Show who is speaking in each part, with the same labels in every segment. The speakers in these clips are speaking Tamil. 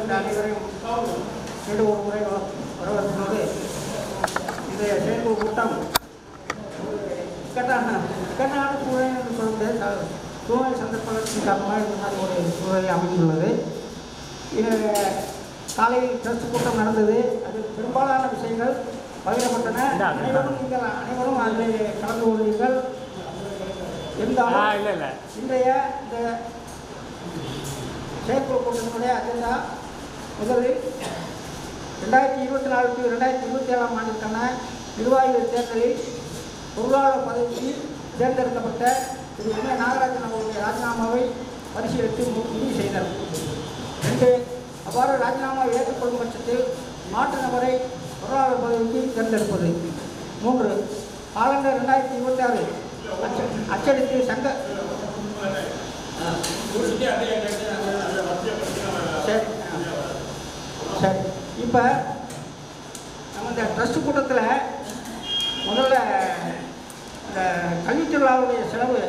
Speaker 1: வந்திருக்கின்ற அனைவரையும் மீண்டும் ஒரு முறை வரவேற்பது. இன்றைய செயற்குழு கூட்டம் இக்கட்டான சூழல் என்று சொல்ல முடியாது, சூழ்நிலை சந்தர்ப்பத்தின் காரணமாக இந்த மாதிரி ஒரு சூழலை அமைந்துள்ளது. காலையில் ட்ரஸ்ட் கூட்டம் நடந்தது. அது பெரும்பாலான விஷயங்கள் பகிரப்பட்டன. அனைவரும் அதில் கலந்து கொள்வீர்கள். இருந்தாலும் இன்றைய இந்த செயற்குழு கூட்டத்தினுடைய அஜெண்டா முதலில் 2024 to 2027 ஆண்டிற்கான நிர்வாகிகள் தேர்தலில் பொருளாளர் பதவிக்கு தேர்ந்தெடுக்கப்பட்ட திரு எம். நாகராஜன் அவருடைய ராஜினாமாவை பரிசீலித்து முடிவு செய்தனர். 2, அவ்வாறு ராஜினாமாவை ஏற்றுக்கொள்ளும் பட்சத்தில் மாற்று நபரை பொருளாளர் பதவிக்கு தேர்ந்தெடுப்பது. 3, காலண்டர் 2026 அச்சடித்து சங்க சரி. இப்போ நம்ம இந்த ட்ரஸ்ட் கூட்டத்தில் முதல்ல இந்த கல்வி திருவிழாவுடைய செலவு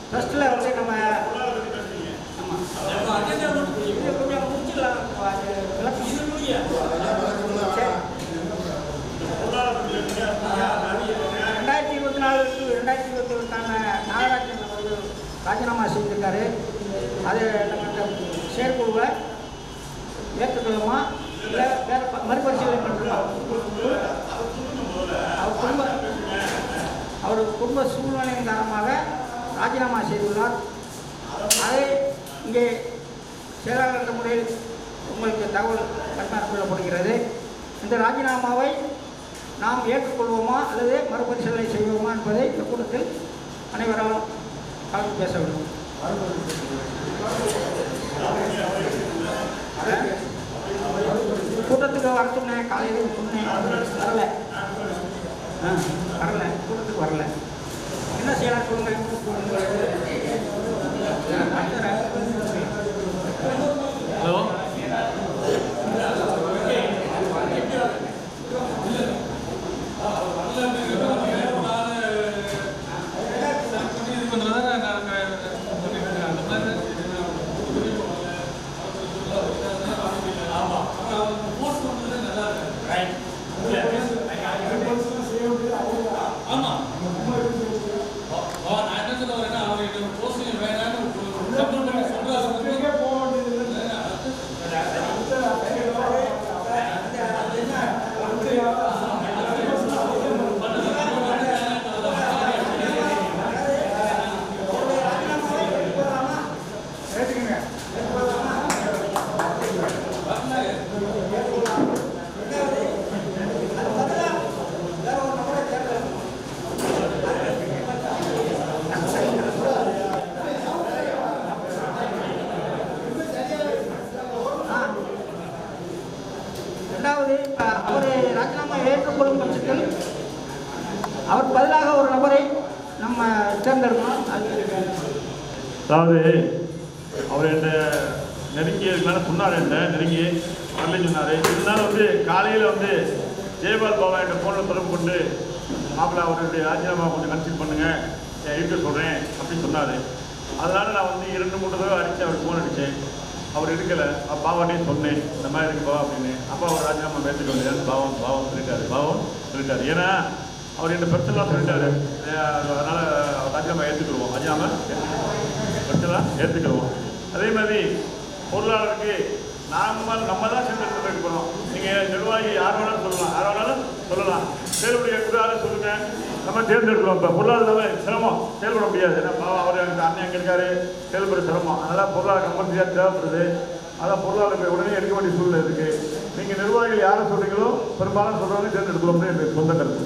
Speaker 1: ட்ரஸ்ட்டில் வந்து நம்ம கொஞ்சம் முடிச்சுக்கலாம். 2024 to 2027 நாகராஜன் அவர்கள் ராஜினாமா செய்திருக்காரு. அது நம்ம இந்த செயற்குழுவை ஏற்றுக்கொள்ளுமா இல்லை வேறு மறுபரிசீலனை பண்ணுறோம்? அவர் குடும்ப சூழ்நிலையின் காரணமாக ராஜினாமா செய்துள்ளார். அதை இங்கே செயலாளர் என்ற முறையில் உங்களுக்கு தகவல் பரிமாறிக்கொள்ளப்படுகிறது. இந்த ராஜினாமாவை நாம் ஏற்றுக்கொள்வோமா அல்லது மறுபரிசீலனை செய்வோமா என்பதை இந்த கூட்டத்தில் அனைவரும் கலந்து பேச வேண்டும். கூட்டத்துக்கு வர சொன்னேன், காலையில் சொன்னேன், வரல கூட்டத்துக்கு வரல. என்ன செய்யலாம் சொல்லுங்க.
Speaker 2: ஹலோ,
Speaker 1: அவர் பதிலாக ஒரு நபரை நம்ம தேர்ந்தெடுக்கணும்.
Speaker 2: அதாவது அவர் என்ற நெருங்கியதுனால சொன்னார், என்ற நெருங்கி வரலன்னு சொன்னார். இருந்தாலும் வந்து காலையில் வந்து ஜெயபால் பாபா என்ற ஃபோனில் தொடர்பு கொண்டு மாப்பிள்ளை அவருடைய ராஜினாமா கொஞ்சம் கன்சல்ட் பண்ணுங்கள், இருக்க சொல்கிறேன் அப்படின்னு சொன்னார். அதனால் நான் வந்து 2-3 தடவை அடித்து அவர் ஃபோன் அடித்தேன். அவர் இருக்கலை. பாவானே சொன்னேன், இந்த மாதிரி இருக்கு பாவா அப்படின்னு. அப்போ அவர் ராஜினாமா பேசிக்க வேண்டியது. பாவம் சொல்லிட்டார். ஏன்னா அவர் இந்த பிரச்சனைலாம் சொல்லிட்டாரு. அதனால் ராஜினாமா ஏற்றுக்கிடுவோம். ராஜினாமா பிரச்சனை ஏற்றுக்கிடுவோம். அதே மாதிரி பொருளாளருக்கு நம்ம தான் சேர்ந்து போகிறோம். நீங்கள் நிர்வாகி யார் வேணாலும் சொல்லலாம். செயல்படிய கூடாது சொல்லுங்கள், நம்ம தேர்ந்தெடுக்கிறோம். இப்போ பொருளாதார சிரமம் செயல்பட முடியாது. ஏன்னா அவர் அண்ணன் எங்கே இருக்காரு, செயல்பட சிரமம். அதனால் பொருளாதார கம்பெனியாக தேவைப்படுது. அதான் பொருளாதார உடனே எடுக்க வேண்டிய சூழ்நிலை இருக்குது. நீங்கள் நிர்வாகிகள் யாரை சொல்கிறீங்களோ பெரும்பாலும் சொல்கிறவங்க தேர்ந்தெடுக்கிறோம்னு எனக்கு சொந்த கருத்து.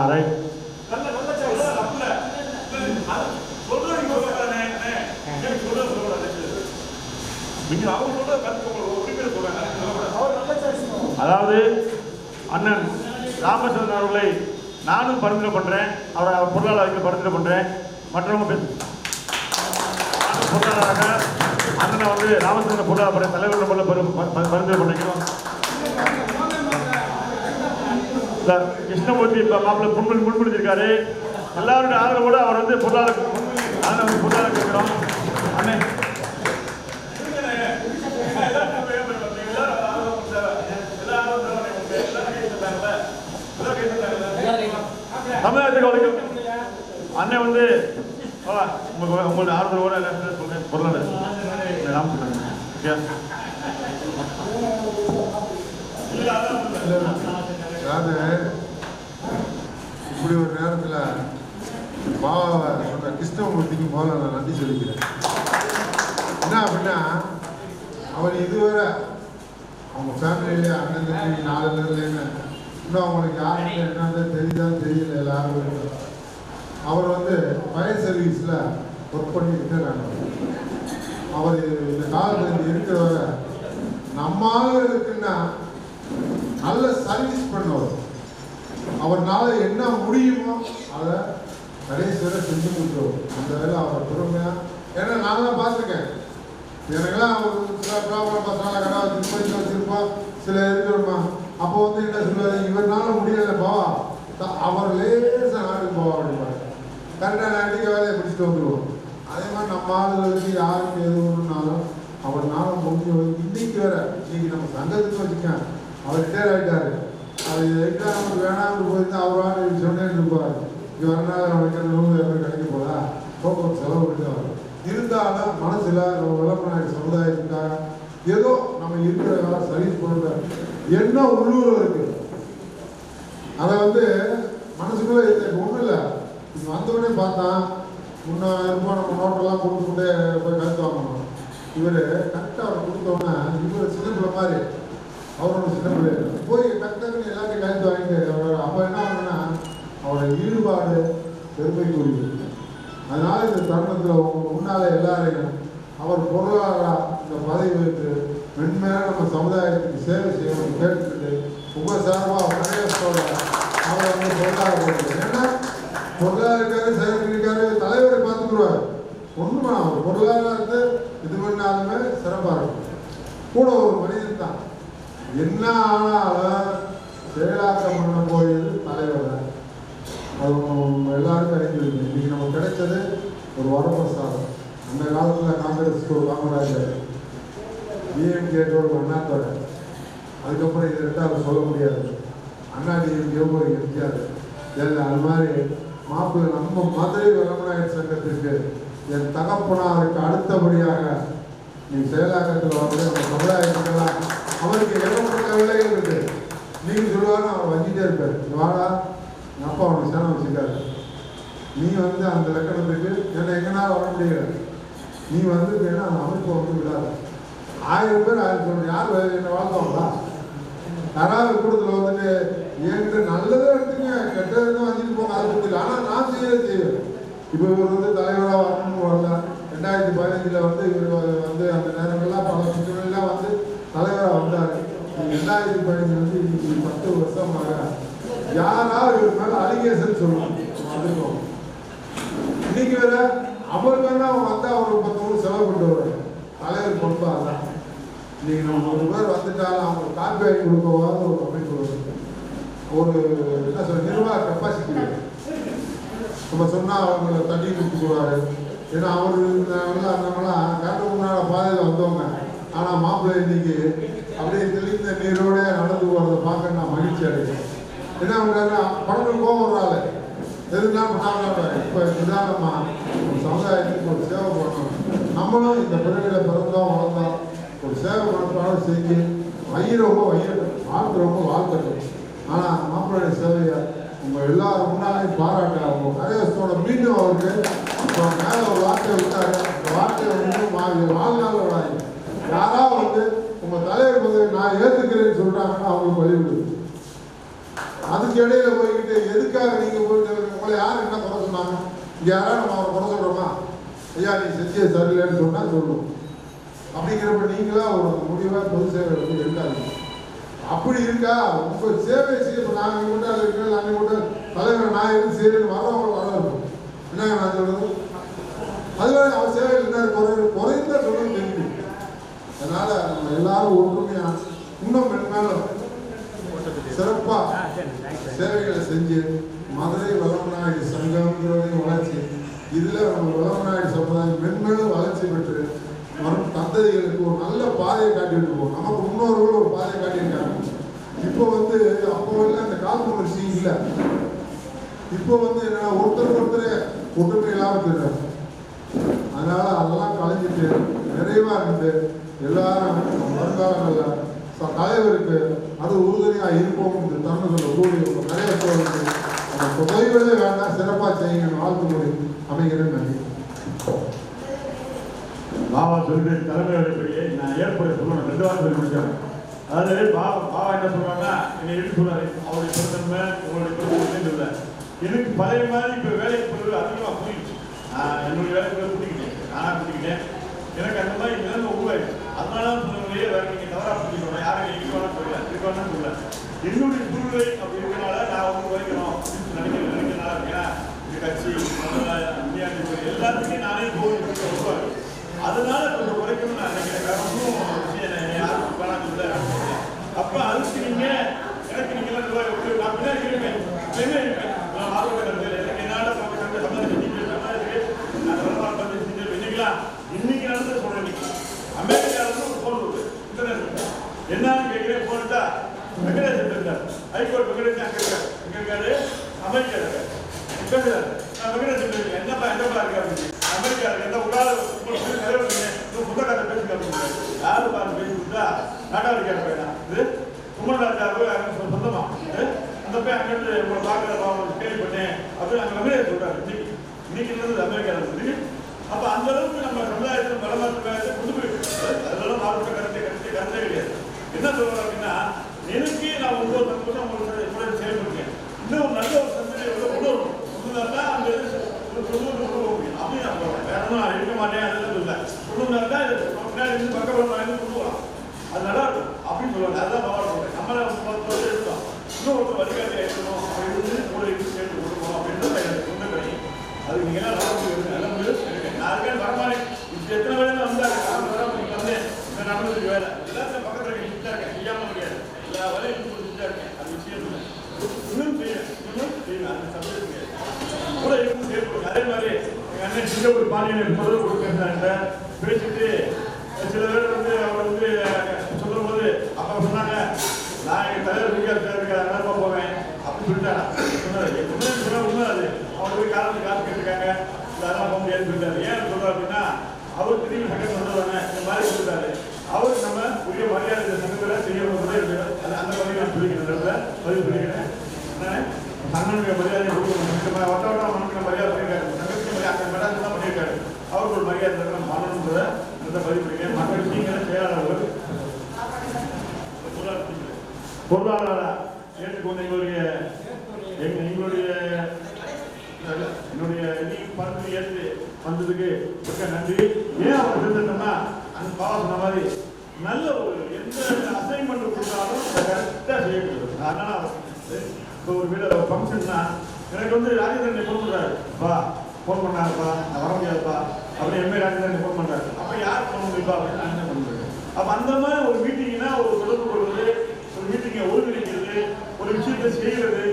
Speaker 2: ரைட். அதாவது அண்ணன் ராமச்சந்திரன் அவர்களை நானும் பரிந்துரை பண்ணுறேன், அவரை பொருளாளருக்கு பரிந்துரை பண்ணுறேன். மற்றவங்க பொருளாளராக அண்ணனை வந்து ராமச்சந்திர பொருளாளர் தலைவர் பரிந்துரை பண்ணிக்கிறோம். கிருஷ்ணமூர்த்தி இப்போ மாப்பிள்ளை முன்மொழிஞ்சிருக்காரு. எல்லாருடைய ஆதரவோடு அவர் வந்து பொருளாளர் அண்ணன் வந்து பொருளாளர் கேட்கிறோம். அண்ணே தமிழகத்துக்கு வரைக்கும் அண்ணன் வந்து உங்களோட ஆதரவோட சொல்றேன் பொருளாளர்
Speaker 3: அதாவது இப்படி ஒரு நேரத்தில் பாபாவை சொன்ன கிருஷ்ணமூர்த்திக்கு முதல்ல நான் நன்றி சொல்லிக்கிறேன். என்ன அப்படின்னா அவர் இதுவரை அவங்க ஃபேமிலியிலே அண்ணன் தம்பி 4 பேர்லேன்னு இன்னும் அவங்களுக்கு யாருக்கு என்னன்னு தெரியுதான்னு தெரியல எல்லாரும். அவர் வந்து ஃபயர் சர்வீஸில் ஒர்க் பண்ணிட்டு அவர் இந்த காலத்தில் இருக்கிறவரை நம்ம ஆளுகளுக்குன்னா நல்ல சர்வீஸ் பண்ணுவார். அவர்னால என்ன முடியுமோ அதை கடைசி வரை செஞ்சு கொடுத்துருவோம். அந்த வேலை அவர் பொறுமையாக, ஏன்னா நான்லாம் பார்த்துருக்கேன். எனக்கெல்லாம் சில ப்ராப்ளம் பசங்களாம் கடை வச்சு வச்சுருப்போம், சில இருக்கிறோமா. அப்போ வந்து என்ன சொல்லுவார், இவர்னால முடியலைப்பா அவர் லேசாக நாட்டுக்கு போவா அப்படிப்பாரு. கரெக்டாக நாட்டுக்கு வேலையை பிடிச்சிட்டு வந்துடுவோம். அதே மாதிரி நம்ம ஆளுகளுக்கு யாருக்கு எது ஒன்றுனாலும் அவர்னால முடிஞ்ச இன்னைக்கு வேற இன்னைக்கு நம்ம சங்கத்துக்கு வச்சுக்கேன். அவர் ரிட்டையர் ஆகிட்டாரு. அது எக்ஸாம் நமக்கு வேணாம்னு போயிட்டு அவரால் சொன்னேன்னு இருப்பார். இங்கே வரனால நமக்கு அந்த நூறு கிடைக்க போதா போக்குவரத்து செலவு பண்ணிட்டு இருந்தாலும் மனசில் நம்ம விளம்பரம் சமுதாயத்துக்காக ஏதோ நம்ம இருக்கிற வேலை சர்வீஸ் பண்ணுற என்ன உள்ளூர் இருக்கு. அதை வந்து மனசுக்குள்ளே ஒன்றும் இல்லை. இது வந்தவுடனே பார்த்தா முன்னே இருப்போம், நம்ம நோட்டெல்லாம் கொடுத்துக்கிட்டே போய் கருத்து வாங்கணும். இவர் கரெக்டாக அவர் கொடுத்தோன்னே இவர் சின்ன பிள்ளை மாதிரி அவரோட சின்ன பிள்ளை போய் டக்குன்னு எல்லாத்தையும் கருத்து வாங்கிட்டு அவர் அப்போ என்ன ஆகுதுன்னா அவரோட ஈடுபாடு பெருமைக்குரியது. அதனால இந்த தருணத்தில் முன்னால எல்லாரையும் அவர் பொருளாதார இந்த பதவி வைத்து மென்மேலும் நம்ம சமுதாயத்துக்கு சேவை செய்யணும் கேட்டுக்கிட்டு உங்கள் சார்பாக மகேஷோட அவரை வந்து பொருளாதார ஏன்னா பொருளாதார இருக்காரு, செயல் இருக்காரு, தலைவரை பார்த்துக்குருவார். ஒன்றுமா அவர் பொருளாதாரத்தை இது பண்ணாலுமே சிறப்பாக இருக்கும். கூட ஒரு மனிதன் தான் என்ன ஆனாலும் செயலாக்கம் பண்ண போயது தலைவர் தான். அது எல்லாருக்கும் அறிஞ்சிருக்கு. இன்னைக்கு நமக்கு கிடைச்சது ஒரு வரப்பிரசாதம். அந்த காலத்தில் காங்கிரஸுக்கு ஒரு காமராஜர், டிஎம்கேக்கு ஒரு அண்ணாத்தோட, அதுக்கப்புறம் இது ரெண்டாவது சொல்ல முடியாது. அண்ணா டிஎம்கே ஒரு எம்ஜிஆர். அது மாதிரி மாப்பிள்ளை நம்ம மதுரை வளமநாயகர் சங்கத்திற்கு என் தகப்பனாருக்கு அடுத்தபடியாக நீ செயலாக்கத்தில் வந்து நம்ம சமுதாயத்துக்கெல்லாம் அவருக்கு ஏகப்பட்ட வேலைகள் இருக்கு. நீங்கள் சொல்லுவாரு அவர் வஞ்சிட்டே இருப்பார். வாடா என் அப்பா அவனுக்கு சேனம் வச்சுக்காரு, நீ வந்து அந்த லக்கணத்துக்கு என்னை எங்கனால வர முடியாது, நீ வந்து வேணா அந்த அமைப்பை வந்து விடாது. 1000 பேர் 1000 சொல்லணும். யார் என்னை வாழ்த்துவாங்களா? யாராவது கூட்டத்தில் வந்துட்டு என்கிட்ட நல்லதாக எடுத்துங்க, கெட்டதுன்னு வந்துட்டு போங்க, அதை பற்றி. ஆனால் நான் செய்வேன். இப்போ இவர் வந்து தலைவராக வரணும்னு வரல. 2015 வந்து இவர் வந்து அந்த நேரங்கள்லாம் பல பிரச்சனைலாம் வந்து தலைவராக வந்தார். 2015 வந்து இன்னைக்கு 10 வருஷமாக யாராவது இவர் மேலே அலிகேஷன் சொல்லணும் வந்துருக்கோம். இன்னைக்கு வேற அவர் வேணா அவன் வந்தால் அவர் 10 ஊர் செலவு கொண்டு வருவார். தலைவர் பொறுப்பா அதான். இன்னைக்கு நம்ம 1 பேர் வந்துட்டாலும் அவங்களுக்கு காப்பி வாங்கி கொடுக்கவாது ஒரு அமைப்பு ஒரு என்ன சொல்ற நிர்வாக கெப்பாசிட்டி நம்ம சொன்னால் அவங்கள தண்ணி கொடுத்துக்குவாரு. ஏன்னா அவர் அந்தவங்களாம் கரெக்டு முன்னாடி பாதையில் வந்தவங்க. ஆனால் மாப்பிள்ளை இன்னைக்கு அப்படியே தெளிந்த நீரோட நடந்து போகிறத பார்க்க நான் மகிழ்ச்சி அடைகிறேன். என்ன பண்ணுறாங்க படங்கள் கோவம் வர்றாள் எதுனா பண்ணாங்க. இப்போ நிதானமாக சமுதாயத்துக்கு ஒரு சேவை பண்ணணும். நம்மளும் இந்த பிறவியில் பிறந்தோம் வளர்ந்தோம் ஒரு சேவை மனப்பாடு செஞ்சு வையிறவங்க வையட்டும், வாழ்த்துறவங்க வாழ்த்தட்டும். ஆனால் மாப்பிள்ளைய சேவையை உங்கள் எல்லாரும் முன்னாலையும் பாராட்ட அவங்க கரையத்தோட மீண்டும் அவருக்கு மேலே ஒரு வார்த்தையை விட்டாரு. அந்த வார்த்தையை வந்து வாழ்நாள் விடாது. யாராவது வந்து உங்கள் தலைவர் பதவி நான் ஏற்றுக்கிறேன்னு சொல்கிறாங்கன்னா அவங்களுக்கு வழிவிடுது. அதுக்கு இடையில போய்கிட்டு எதுக்காக நீங்கள் போயிட்டு உங்களை யார் என்ன குறை சொன்னாங்க? இங்கே யாராவது நம்ம அவரை குறை சொல்கிறோமா? ஐயா நீ செஞ்சே சரியில்லைன்னு சொன்னால் சொல்லணும். அப்படிங்கிறப்ப நீங்களாக ஒரு முடிவாக பொது சேவை வந்து இருக்காது. அப்படி இருக்கா உங்க சேவை செய்ய நாங்கள் கூட்டால் இருக்கேன் நாங்கள் கூட்டால் தலைவர் நான் இருந்து செய்யறேன்னு வரவங்க வர இருக்கும் என்னங்க நான் சொல்றது அதுவே அவர் சேவையில் என்ன குறைந்த சொல்றது தெரியும். அதனால நம்ம எல்லாரும் ஒற்றுமையா இன்னும் மென்மேலும் சிறப்பா சேவைகளை செஞ்சு மதுரை வளமநாயுடு சங்கம்ங்கிறதையும் வளர்ச்சி இதுல நம்ம வளமநாயுடு சமுதாயம் மென்மேலும் வளர்ச்சி பெற்று வரும் தந்தைகளுக்கு ஒரு நல்ல பாதையை காட்டிட்டு இருக்கோம். நமக்கு முன்னோர்கள் ஒரு பாதையை காட்டியிருக்காங்க. இப்போ அப்போ அந்த காழ்ப்புணர்ச்சி இல்லை. இப்போ என்னன்னா ஒருத்தர் ஒற்றுமை இல்லாமல் தெரியாது. அதனால அதெல்லாம் கலைஞ்சிட்டு நிறைவா இருந்து எல்லாரும் வருங்காலங்களில் தலைவருக்கு அது உறுதுணையாக இருப்போம் என்று தன்மை சொல்லக்கூடிய நிறைய சோழருக்கு அந்த தொகைகளே வேண்டாம் சிறப்பாக செய்யுங்க வாழ்த்து மொழி அமைகிறேன். நன்றி.
Speaker 2: பாபா சொல்லி தலைமையுடைய நான் ஏற்பட சொல்லணும் 2 வாரம் சொல்லி முடிச்சாங்க. அதாவது பாபா என்ன சொல்றாங்கன்னா என்னை எப்படி சொல்றாரு அவருடைய பிரதன்மை உங்களுடைய பிரதன்மை இல்லை எனக்கு பழைய மாதிரி இப்போ வேலைக்கு போகிறது அதிகமாக புரியுது. என்னுடைய வேலைக்கு புரிஞ்சுக்கிட்டேன் நானாக புரிஞ்சுக்கிட்டேன். எனக்கு அந்த மாதிரி நிலைமை உருவாயிடுச்சு. அதனால சொன்னவங்களே வேறு நீங்கள் தவறாக புரிஞ்சுக்கணும் யாரும் இருக்கானு சொல்லல இருக்கானு சொல்லல என்னுடைய சூழ்நிலை அப்படி இருக்கனால நான் ஒன்று குறைக்கணும் அப்படின்னு நினைக்கிறனால ஏன்னா இந்த கட்சி இந்தியா எல்லாத்துக்குமே நானே போய் உருவாங்க. அதனால கொஞ்சம் குறைக்கணும்னு நான் நினைக்கிறேன். யாரும் வேணாம் இல்லை அப்போ அதுக்கு நீங்கள் எனக்கு நீங்களாம் நான் பின்னாடி இருப்பேன் இருப்பேன் நான் ஆர்வம் எனக்கு என்னோட சமாளிச்சு நான் வரலாறு செஞ்சிருப்பேன். இன்னைக்கு நடந்து சொல்றேன். அமெரிக்காவில் ஒரு போன் இருக்கு இன்டர்நெட் என்னன்னு கேட்கிறேன். போன்ட்டா வெங்கடேசன் இருக்கார் ஹைகோர்ட் வெங்கடேசன் அங்கே இருக்காரு எங்க இருக்காரு அமெரிக்கா இருக்காரு பேசுறாரு. நான் வெங்கடேசன் இருக்கேன் என்னப்பா இருக்காரு அமெரிக்கா இருக்கு எந்த உடாத புத்தகத்தை பேசுகிறாங்க யாரு பாரு பேசி கொடுத்தா நாடாளுக்கார பையனா இது குமரராஜாவு சொந்தமா அந்த பையன் அங்கிட்டு உங்களை பார்க்குற கேள்விப்பட்டேன் அப்படின்னு அங்கே வெங்கடேசன் சொல்றாரு. இன்னைக்கு இருந்தது அமெரிக்கா இருக்கு. அப்போ அந்த அளவுக்கு நம்ம சமுதாயத்தில் பலமாற்ற கொண்டு போயிட்டு அதெல்லாம் மாறுபட்ட கருத்தே கிடையாது. என்ன சொல்றோம் அப்படின்னா எனக்கு நான் 9 சந்தோஷம் உங்களுக்கு செயல்படுத்தேன். இன்னும் நல்ல ஒரு சந்ததியை கொண்டு வரணும் கொண்டுதான் அந்த கொண்டு முடியும் அப்படின்னு நான் சொல்றேன். வேற ஒன்றும் நான் இருக்க மாட்டேன் அதெல்லாம் இல்லை கொண்டுனா பின்னாடி இருந்து பக்கபலம் கொண்டு வரலாம் அது நல்லா இருக்கும் அப்படின்னு சொல்லுவாங்க. அதுதான் பரவாயில்ல சொல்றேன். நம்மளை எடுத்தோம் இன்னும் ஒரு வழிகாட்டி எடுக்கணும் அப்படின்னு கூட சேர்த்து கொடுக்கணும் அப்படின்னு சொந்த கிடையாது. அதுக்கு நீங்க நல்ல முடிவு நாளைக்கே வரமாட்டேன். இப்போ எத்தனை வேலை வந்தாங்க இந்த நடந்ததுக்கு வேலை எல்லாத்தையும் பக்கத்தில் சுத்தா இருக்கேன் செய்யாம முடியாது எல்லா வேலையும் சுத்தா இருக்கேன். அது விஷயம் இல்லை இன்னும் செய்யணும் அந்த சப்ஜெக்ட் கூட இருக்கும் சேர்க்கணும். அதே மாதிரி எங்கள் அண்ணன் சிங்கப்பூர் பாண்டியன் முதல் கொடுக்குறாங்க பேசிட்டு சில பேர் அவர் சொல்லும் போது அப்போ சொன்னாங்க நான் எங்கள் தலைவர் இருக்காரு அதனால போவேன் அப்படின்னு சொல்லிட்டாங்க. சொன்னாரு உண்மை அது அவங்க போய் காசு கேட்டுருக்காங்க அதெல்லாம் போக முடியாதுன்னு சொல்லிட்டாரு. ஏன்னு சொல்றாரு அப்படின்னா அவர் திடீர்னு சங்கம் சொல்லுவாங்க இந்த மாதிரி சொல்லிட்டாரு. அவருக்கு நம்ம உரிய மரியாதை சங்கத்தில் செய்யணும் அந்த பதிவு சொல்லிக்கிறேன் பதிவு சொல்லிக்கிறேன். சங்கனுடைய மரியாதை வட்டவட்டம் மனுக்கு மரியாதை பண்ணியிருக்காரு. சங்கத்துக்கு அந்த மரியாதை தான் பண்ணியிருக்காரு. அவருக்கு ஒரு மரியாதை நம்ம பண்ணணுன்றத அந்த பதிவு பண்ணிக்கிறேன். மக்கள் நீங்கள் செயலாளர்கள் பொருளாதார ஏற்றுக்கொண்டு என்னுடைய பணத்தை ஏற்று வந்ததுக்கு மிக நன்றி. ஏன் அவர் இருந்தோம்னா அந்த பாவா சொன்ன மாதிரி நல்ல ஒரு எந்த அசைன்மெண்ட் கொடுத்தாலும் கரெக்டாக செய்யப்படுது. அதனால இப்போ ஒரு வீடு ஃபங்க்ஷன்னா எனக்கு ராஜேந்திரன் ஃபோன் பண்ணுறாரு ஃபோன் பண்ணாருப்பா நான் வர முடியாதுப்பா அப்படி எம்ஏ ராஜேந்திரன் ஃபோன் பண்ணுறாரு. அப்போ யார் ஃபோன் முடிப்பா அப்படின்னு நான் என்ன பண்ணுறேன். அப்போ அந்த மாதிரி ஒரு மீட்டிங்னா ஒரு தொடர்பு கொள்வது ஒரு மீட்டிங்கை ஒருங்கிணைக்கிறது ஒரு விஷயத்தை செய்கிறது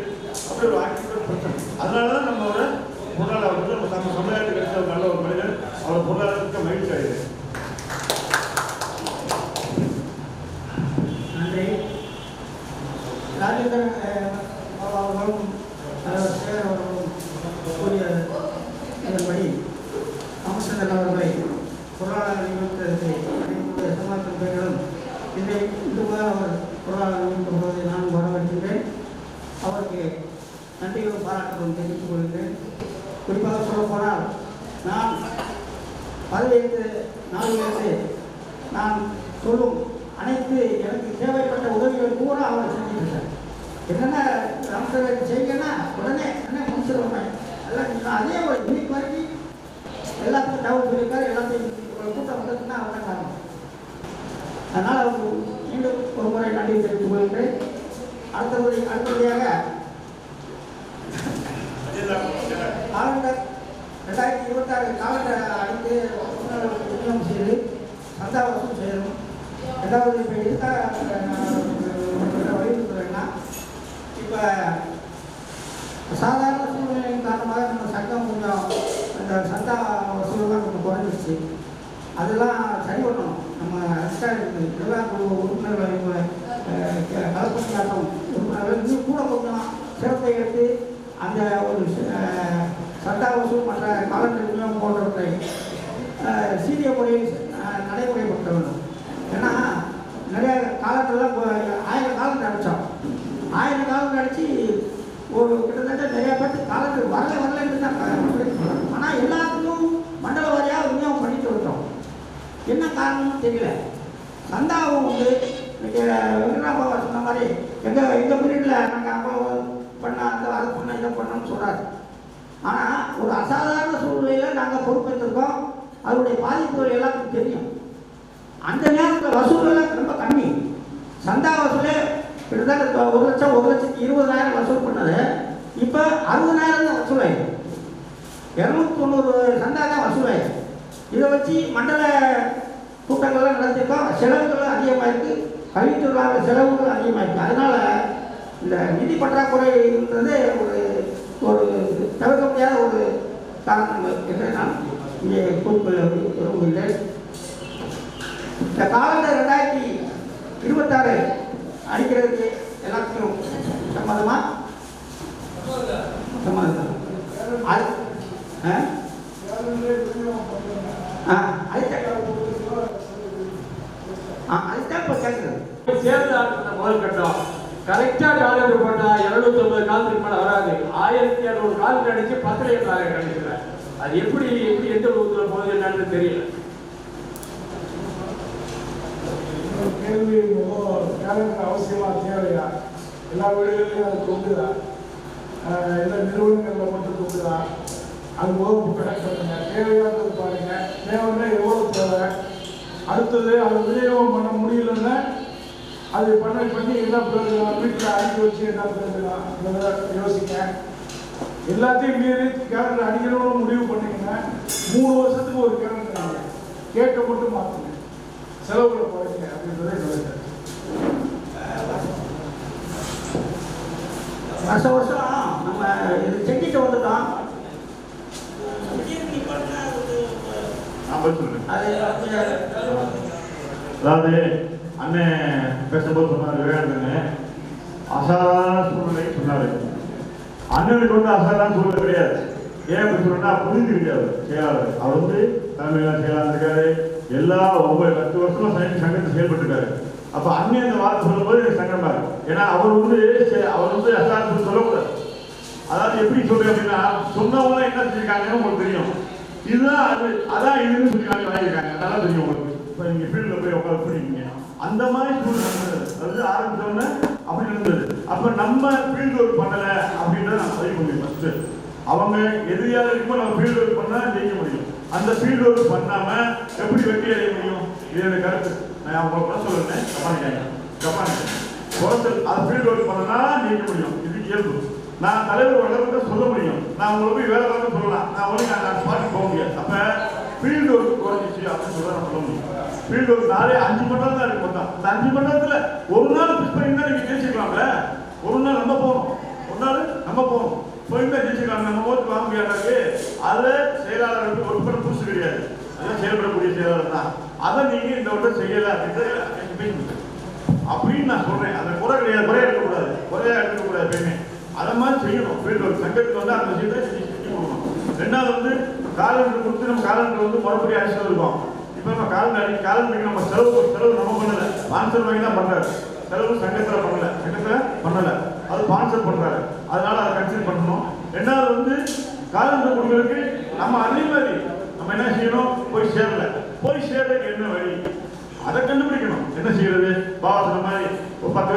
Speaker 2: அப்படி ஒரு ஆக்டிவிட்டி பிரச்சனை. அதனால தான் நம்மளோட பொருளாதார நம்ம சமுதாயத்துக்கு கிடைச்ச ஒரு நல்ல ஒரு மனிதர் அவர் பொருளாதாரத்துக்கு மகிழ்ச்சி ஆகிடுது.
Speaker 1: நன்றி. ராஜேந்திரன் அவர்களும் அவர்களும் கூறிய இதன்படி ராமச்சந்திரன் அவர்களை பொருளாதார நிமித்தத்தை சமாளிக்கும் பெயர்களும் இன்று முதல் அவர் பொருளாதார நிமித்தம் போவதை நான் வரவேற்கின்றேன். அவருக்கு நன்றிகளும் பாராட்டுகளும் தெரிவித்துக் கொள்கிறேன். குறிப்பாக சொல்ல போனால் நான் பதவியேற்ற நாளிலிருந்து நான் சொல்லும் அனைத்து எனக்கு தேவைப்பட்ட உதவிகள் பூரா அவர் செஞ்சுருக்கார். என்னென்ன ராமச்சந்திரன் செய்யணும்னா உடனே என்ன முடிச்சிருவேன் எல்லாம் அதே இன்னைக்கு வரைக்கும் எல்லாத்துக்கும் தகவல் சொல்லியிருக்காரு. எல்லாத்தையும் கூட்டம் வந்ததுன்னா அவன் காரணம். அதனால் அவர் மீண்டும் ஒரு முறை நன்றி தெரிவித்துக் கொள்கின்றேன். அடுத்தபடியாக காலண்டர் 2026 காலண்டர் அடித்து விநியோகம் செய்து சந்தா வசூல் செய்யணும். ரெண்டாவது இப்போ எதுக்காக வலியுறுத்துறேன்னா, இப்போ சாதாரண சூழ்நிலையின் காரணமாக நம்ம சட்டம் கொஞ்சம் அந்த சந்தா வசூலெல்லாம் கொஞ்சம் குறைஞ்சிருச்சு. அதெல்லாம் சரி பண்ணணும். நம்ம அரசாங்க எல்லா உறுப்பினர்கள் கலப்பணியாட்டம் உறுப்பினர்கள் இன்னும் கூட கொஞ்சம் சிறப்பை எடுத்து அந்த ஒரு சட்டா வசூல் மற்ற காலண்டர் விநியோகம் போன்றவற்றை சீரிய முறையில் நடைமுறைப்படுத்த வேண்டும். ஏன்னா நிறைய காலண்டர்லாம் 1000 காலண்டர் அடித்தோம். 1000 காலண்டர் அடித்து ஒரு கிட்டத்தட்ட நிறைய பேருக்கு காலண்டர் வரலன்னு தான் சொல்கிறாங்க. ஆனால் எல்லாத்துக்கும் மண்டல வாரியாக விநியோகம் பண்ணிட்டு விட்டோம். என்ன காரணம்னு தெரியல. சந்தாவும் வந்து வெங்கடாபாபா சொன்ன மாதிரி எங்கள் பீரியடில் நாங்கள் அவ்வளோ பண்ண அந்த அதை பண்ண இதை பண்ணோம்னு சொல்கிறாரு. ஆனால் ஒரு அசாதாரண சூழ்நிலையில் நாங்கள் பொறுப்பேற்றிருக்கோம். அதனுடைய பாதிப்புகள் எல்லாத்துக்கும் தெரியும். அந்த நேரத்தில் வசூலெல்லாம் ரொம்ப கம்மி. சந்தா வசூலே கிட்டத்தட்ட 1,20,000 வசூல் பண்ணது இப்போ 60,000 தான் வசூலாயிடும். 290 சந்தா தான் வசூலாயிடும். இதை வச்சு மண்டல கூட்டங்கள்லாம் நடத்திருக்கோம். செலவுகள் அதிகமாக இருக்குது. கல்வித்துறையில் செலவுகள் அதிகமாக இருக்குது. அதனால் இந்த நிதி பற்றாக்குறைன்றது ஒரு தவிர்க்க முடியாத ஒரு காரணம் என்று நான் இங்கே குறிப்பிட விரும்புகின்றேன். இந்த காலண்டர் 2026 அடிக்கிறதுக்கு எல்லாத்துக்கும் சம்மதமா? சம்மதம். அதுதான் இப்போ கேட்குறது.
Speaker 4: சேர்ந்து முதல் கட்டம் கரெக்டாக காலண்டர் போட்டால் 250 காலத்துக்கு மேலே வராது. 1200 காலண்டர் அடித்து 10 கிடைக்கிறேன். அது எப்படி எந்த ஊரில் போகுது என்னன்னு தெரியல.
Speaker 5: கேள்வி கேலண்டர் அவசியமாக தேவையா? எல்லா வீடுகளிலும் அது கொண்டுதா? எல்லா நிறுவனங்களில் மட்டும் கொண்டுதா? அது வகுப்பு கணக்கு பண்ணுங்க. தேவையானது பாருங்க. தேவைன்னா எவ்வளோ தேவை? அடுத்தது அதை விநியோகம் பண்ண முடியலன்னா அது பண்ணி என்ன பிரயோஜனம்? வீட்டில் அடிக்க வச்சு என்ன பிரயோஜனம் யோசிக்க. எல்லாத்தையும் மீறி கேலண்டர் அடிக்கணும்னு முடிவு பண்ணிங்கன்னா 3 வருஷத்துக்கு ஒரு கேலண்டர் கேட்க மட்டும் மாற்றுங்க. செலவுகளை குறைங்க அப்படின்றதே சொல்லுங்க.
Speaker 1: வருஷம் நம்ம இது செஞ்சுட்டு வந்துட்டோம்.
Speaker 2: அதாவது அண்ணன் பேசும்போது சொன்னார், விவேகானந்தன் அசாதாரண சூழ்நிலை சொன்னார். அண்ணனுக்கு வந்து அசாதாரண சூழ்நிலை கிடையாது. ஏன் அப்படி சொல்லணும்னா புரிஞ்சு கிடையாது. செயலாளர் அவர் வந்து தலைமையில செயலாளர் இருக்காரு. எல்லா 10 வருஷமா சங்கத்தை செயல்பட்டு இருக்காரு. அப்ப அண்ணன் அந்த வார்த்தை சொல்லும்போது எனக்கு சங்கடமா இருக்கும். ஏன்னா அவர் வந்து அசாதாரண சொல்லக்கூடாது. அதாவது எப்படி சொல்றேன் அப்படின்னா, சொன்னவங்க என்ன செஞ்சிருக்காங்கன்னு உங்களுக்கு தெரியும். இதுதான் அதான் இதுன்னு சொல்லி வாங்கியிருக்காங்க. நல்லா தெரியும் உங்களுக்கு. இப்போ நீங்கள் ஃபீல்டில் போய் உட்கார போயிருக்கீங்க. அந்த மாதிரி சூழ்நிலை நடந்தது. அது ஆரம்பித்தோடனே அப்படி நடந்தது. அப்போ நம்ம ஃபீல்டு ஒர்க் பண்ணலை அப்படின்றத நான் பதிவு முடியும். ஃபஸ்ட்டு அவங்க எதிரியாக இருக்குமோ நம்ம ஃபீல்டு ஒர்க் பண்ணால் ஜெயிக்க முடியும். அந்த ஃபீல்டு ஒர்க் பண்ணாமல் எப்படி வெற்றி அடைய முடியும்? இது எனக்கு கருத்து. நான் அவங்க கூட சொல்லுறேன். கப்பானிக்க குறைச்சல் அது ஃபீல்டு ஒர்க் பண்ணனா ஜெயிக்க முடியும். இது இயல்பு. நான் தலைவர் வளர்க்க சொல்ல முடியும். நான் உங்களை போய் வேலை பார்க்க சொல்லலாம். நான் ஒன்று நான் ஸ்பாட்டுக்கு போக முடியாது. அப்போ ஃபீல்டு ஒர்க் குறைஞ்சிச்சு அப்படின்னு சொல்ல நான் சொல்ல முடியும். ஃபீல்டு ஒர்க் 5 மணி நேரம் தான் இருக்கு மொத்தம். இந்த 5 மணி நேரத்தில் ஒரு நாள் ஃபிக்ஸ் பண்ணியிருந்தா நீங்கள் ஜெயிச்சிக்கலாம்ல. ஒரு நாள் நம்ம போகணும். ஒரு நாள் நம்ம போகணும். போயிருந்தா ஜெயிச்சிக்கலாம். நம்ம ஓட்டு வாங்க முடியாது. அதில் செயலாளர்களுக்கு ஒர்க் பண்ண புதுசு கிடையாது. அதான் செயல்படக்கூடிய செயலாளர் தான். அதை நீங்கள் இந்த வட்டம் செய்யலை அப்படின்றது அப்படின்னு நான் சொல்கிறேன். அந்த குறை கிடையாது. குறையா எடுக்கக்கூடாது எப்பயுமே. அதை மாதிரி செய்யணும். ஃபீல்டு ஒர்க் சங்கத்துக்கு வந்து அந்த விஷயத்தை செஞ்சு கொடுக்கணும். ரெண்டாவது வந்து காலண்டர் கொடுத்து நம்ம காலண்டர் வந்து மறுபடியும் அடிச்சுட்டு இருக்கோம். இப்போ நம்ம காலண்டருக்கு நம்ம செலவு நம்ம பண்ணலை. ஸ்பான்சர் வாங்கி தான் பண்ணுறாரு. செலவு சங்கத்தில் பண்ணலை. அது ஸ்பான்சர் பண்ணுறாரு. அதனால அதை கன்சிடர் பண்ணணும். ரெண்டாவது வந்து காலண்டர் கொடுக்கறதுக்கு நம்ம அதே மாதிரி நம்ம என்ன செய்யணும்? போய் சேர்றதுக்கு என்ன வழி? அதை கண்டுபிடிக்கணும். என்ன செய்யறது? பாபா சொன்ன மாதிரி ஒரு 10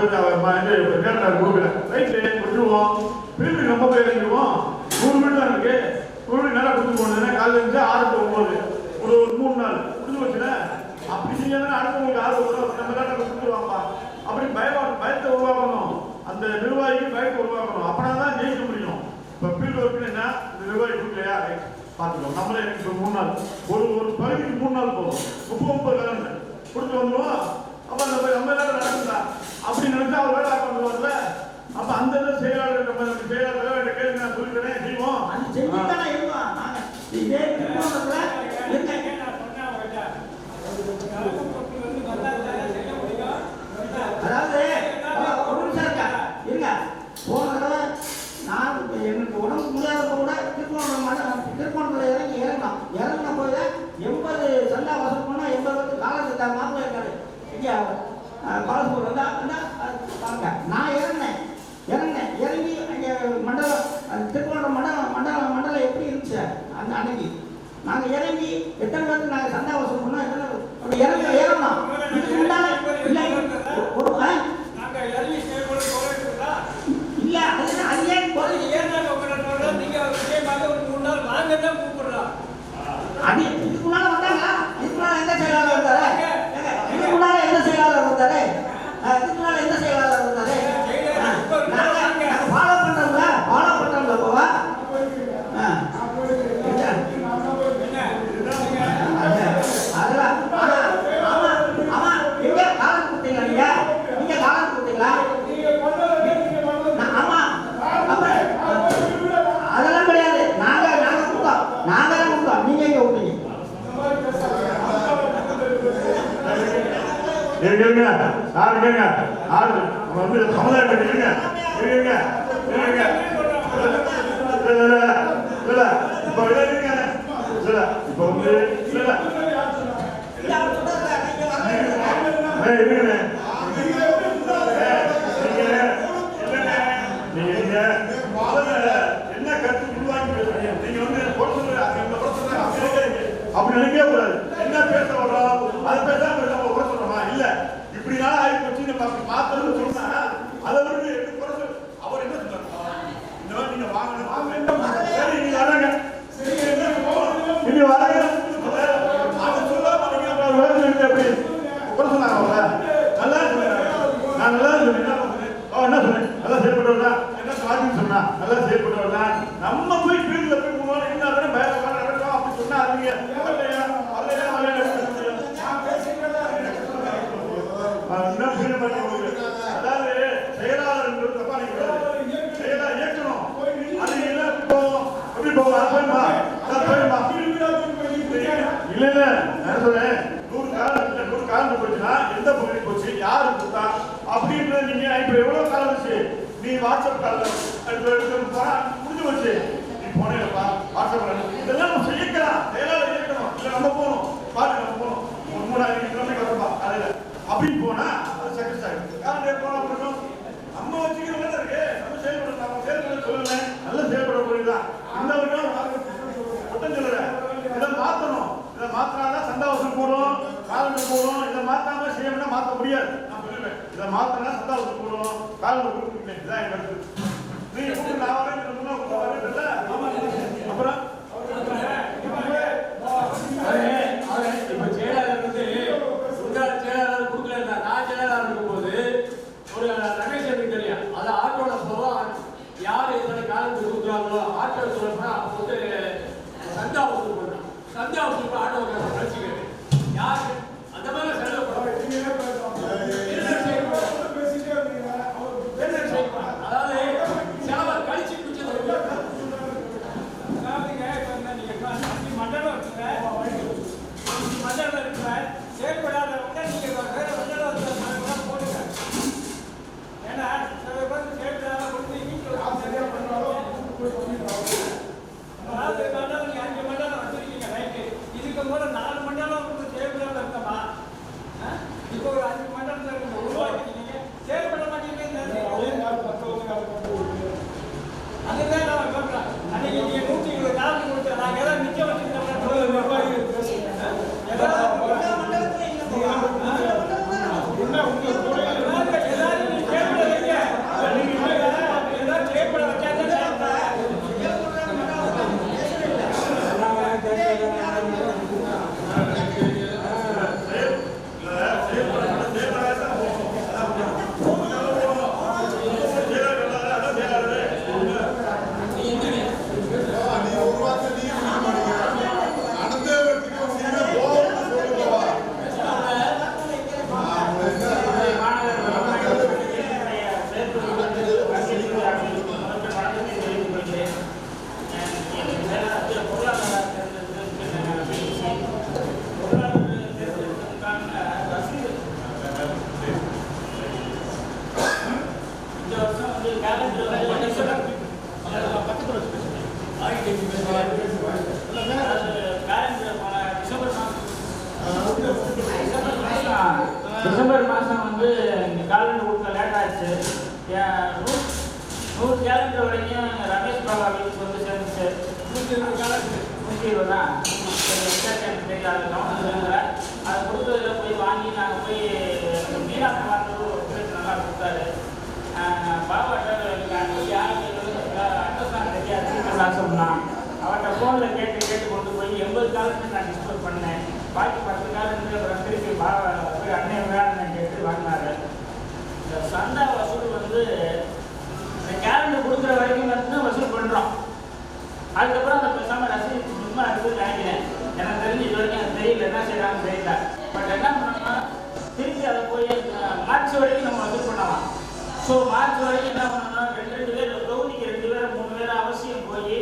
Speaker 2: பேருக்கு கேட்டார் கொடுக்கல. ரைட்டு கொடுத்துருவோம். ஃபீல்டு நம்ம போய் இறங்கிடுவோம். 100 வீடு தான் இருக்கு. 100 வீடு நேரம் கொடுத்து போனதுன்னா காலையில் இருந்து 6 to 9 ஒரு 3 நாள் முடிஞ்சு வச்சுல அப்படி செஞ்சாங்கன்னா அடுத்தவங்களுக்கு ஆர்வம் வரும். நம்ம தான் நம்ம கொடுத்துருவாங்கப்பா அப்படி பயத்தை உருவாக்கணும். அந்த நிர்வாகிக்கு பயத்தை உருவாக்கணும். அப்படின்னா தான் ஜெயிக்க முடியும். இப்போ ஃபீல்டு ஒர்க்குன்னு என்ன, இந்த நிர்வாகி கொடுக்கலையா பார்த்துக்கோம். நம்மளே எனக்கு 3 நாள் ஒரு பகுதிக்கு 3 நாள் போகும். 30 கலந்து கொடுத்து வந்துடுவோம். அப்போ நம்ம எல்லாரும் நடக்குதா அப்படி நினைச்சா அவர் வேலை பண்ணுவார்ல. அப்போ அந்த இதில் செயலாளர் நம்ம செயலாளர் கேள்வி நான் சொல்லிக்கிறேன் செய்வோம்.
Speaker 1: அதாவது இருங்க போன தடவை நான் எனக்கு உடம்பு முடியாதப்ப கூட திருப்பணத்தில் இறங்கின போய் 80 சந்தா வசூல் பண்ணால் 80 காலத்து மாப்பிள்ளை இருக்காரு இங்கே பாலஸ்பூர் வாங்க. நான் இறங்கி அங்கே மண்டலம் திருப்பணம் மண்டலம் எப்படி இருந்துச்சு அந்த அன்னைக்கு நாங்கள் இறங்கி எத்தனை பேருக்கு நாங்கள் சந்தா வசூல் பண்ணோம். எத்தனை இறங்கணும் இதுக்கு முன்னால இல்லை இல்ல அது ஏன் குறைஞ்சி அது இதுக்குள்ளால வந்தாங்களா? இதுக்குள்ளால எந்த செயலாளர் இருந்தாரு? இதுக்குள்ளால எந்த செயலாளர் இருந்தாரு? நாங்க ஃபாலோ பண்றோம்ல போவா அதெல்லாம் ஆமா எங்க காலம் கொடுத்தீங்களா? நீங்க காலம் கொடுத்தீங்களா? ஆமா அதெல்லாம் கிடையாது. நாங்க கொடுத்தோம் நீங்க எங்க விட்டீங்க?
Speaker 2: வந்து சமுதாயம் இருங்க இப்ப வந்து என்ன கருத்து உருவாக்கி நீங்க வந்து அப்படி நினைக்கவே கூடாது. என்ன பேச வர்றோம் அதை பேசாம குறை சொல்றோமா? இல்ல இப்படி நாள் ஆகி போச்சு நம்ம அப்படி பார்த்தோம்னு சொன்னா அதை வந்து அவர் என்ன சொல்றாரு? இந்த மாதிரி நீங்க வாங்கணும் சரி நீங்க வராங்க நீங்க வராங்க அதை சொல்லாம நீங்க எப்படி குறை சொன்னாங்க? அவங்க நல்லா சொன்னாங்க. நான் நல்லா சொன்னேன். என்ன சொன்னேன்? நல்லா செயல்படுவதா என்ன சாதின்னு சொன்னா நல்லா செயல்படுவதா நம்ம போய் ஃபீல்ட்ல போய் போனோம் என்ன பயப்பட நடக்கும் அப்படி சொன்னா அதுங்க அதாவது செயலாளர் என்பது தப்பா நினைக்கிறாரு. செயலாளர் இயக்கணும் அது எல்லாம் எப்படி போகும் இல்ல நான் சொல்றேன் 100 காலம் போச்சுன்னா எந்த பகுதி போச்சு யாரு கொடுத்தா அப்படின்ற நீங்க இப்ப எவ்வளவு காலம் வச்சு நீ வாட்ஸ்அப் காலில் முடிஞ்சு வச்சு நீ போனேப்பா வாட்ஸ்அப் இதெல்லாம் நம்ம இயக்கலாம். செயலாளர் இயக்கணும். இல்ல நம்ம போகணும் பாட்டு நம்ம போகணும் 3000 கிலோமீட்டர் வரப்பா காலையில அப்படின்னு போனா அது சக்சஸ் ஆகிடும். காரணம் போனா பண்ணணும் நம்ம வச்சுக்கிற மாதிரி இருக்கு. நம்ம செயல்பட சொல்லல நல்ல செயல்பட போறதுதான் இந்த ஒட்டம் சொல்லல. இதை மாத்தணும். இதை மாத்தினாதான் சந்தாவசம் போடும் காலங்கள் போடும். இதை மாத்தாம செய்யணும்னா மாத்த முடியாது. நான் சொல்லுவேன் இதை மாத்தினா சந்தாவசம் போடும் காலங்கள் கொடுத்துருக்கேன். இதான் என் கருத்து. நீங்க கூட்டு நான் வரேன் அப்புறம்
Speaker 4: இப்ப செயலாளர் வந்து செயலாளர் கொடுக்கல நான் செயலாளர் இருக்கும்போது ஒரு ரமேஷ் எனக்கு தெரியும். அது ஆட்டோட போவோம் யார் எத்தனை காலத்துக்கு கொடுக்குறாங்களோ ஆட்டோ சொல்லப்பா அப்போ வந்து சந்தா வசூல் பண்ணான். சந்தா வசூல் ஆட்டோ கழிச்சுக்கிறேன் யாரு அந்த மாதிரி செலவு அதாவது செலவை கழிச்சு மண்டலம் இருக்கிற செயல்படாதவங்க நீங்க வேற மண்டலம் போடுங்க. ஏன்னா சில பேர் செயல்படாத கொடுத்து அதாவது மண்டலம் நீங்க 5 மண்டலம் வச்சிருக்கீங்க ரைட்டு
Speaker 1: 120 தான் எனக்கு தெரியல, அது கவனம் இல்லை. அது கொடுத்ததில் போய் வாங்கி நாங்கள் போய் மீனாட்சி வாங்குறது ஒரு பிளேட் நல்லா கொடுத்தாரு. பாபாட்ட எனக்கு அங்கே யாருக்கு அட்ரஸ் தெரியாது சொன்னான். அவர்கிட்ட ஃபோனில் கேட்டு கொண்டு போய் 80 காலத்துக்கு நான் டிஸ்போஸ் பண்ணேன். பாக்கி 10 காலத்துக்கு அப்புறம் திருப்பி பாபா போய் அண்ணன் வேணும்னு கேட்டு வாங்கினாரு. இந்த சந்தா வசூல் வந்து இந்த கேலண்டர் கொடுக்குற வரைக்கும் மட்டும் வசூல் பண்ணுறோம். அதுக்கப்புறம் அந்த பேசாமல் ரசீது சும்மா இருக்குதுன்னு நினைக்கிறேன். எனக்கு தெரிஞ்சு இது வரைக்கும் எனக்கு தெரியல, என்ன செய்யறாங்கன்னு தெரியல. பட் என்ன பண்ணோம்னா திருப்பி அதை போய் மார்ச் வரைக்கும் நம்ம வசூல் பண்ணலாம். ஸோ மார்ச் வரைக்கும் என்ன பண்ணோம்னா 2 பேர் தொகுதிக்கு 2 பேர் 3 பேர் அவசியம் போய்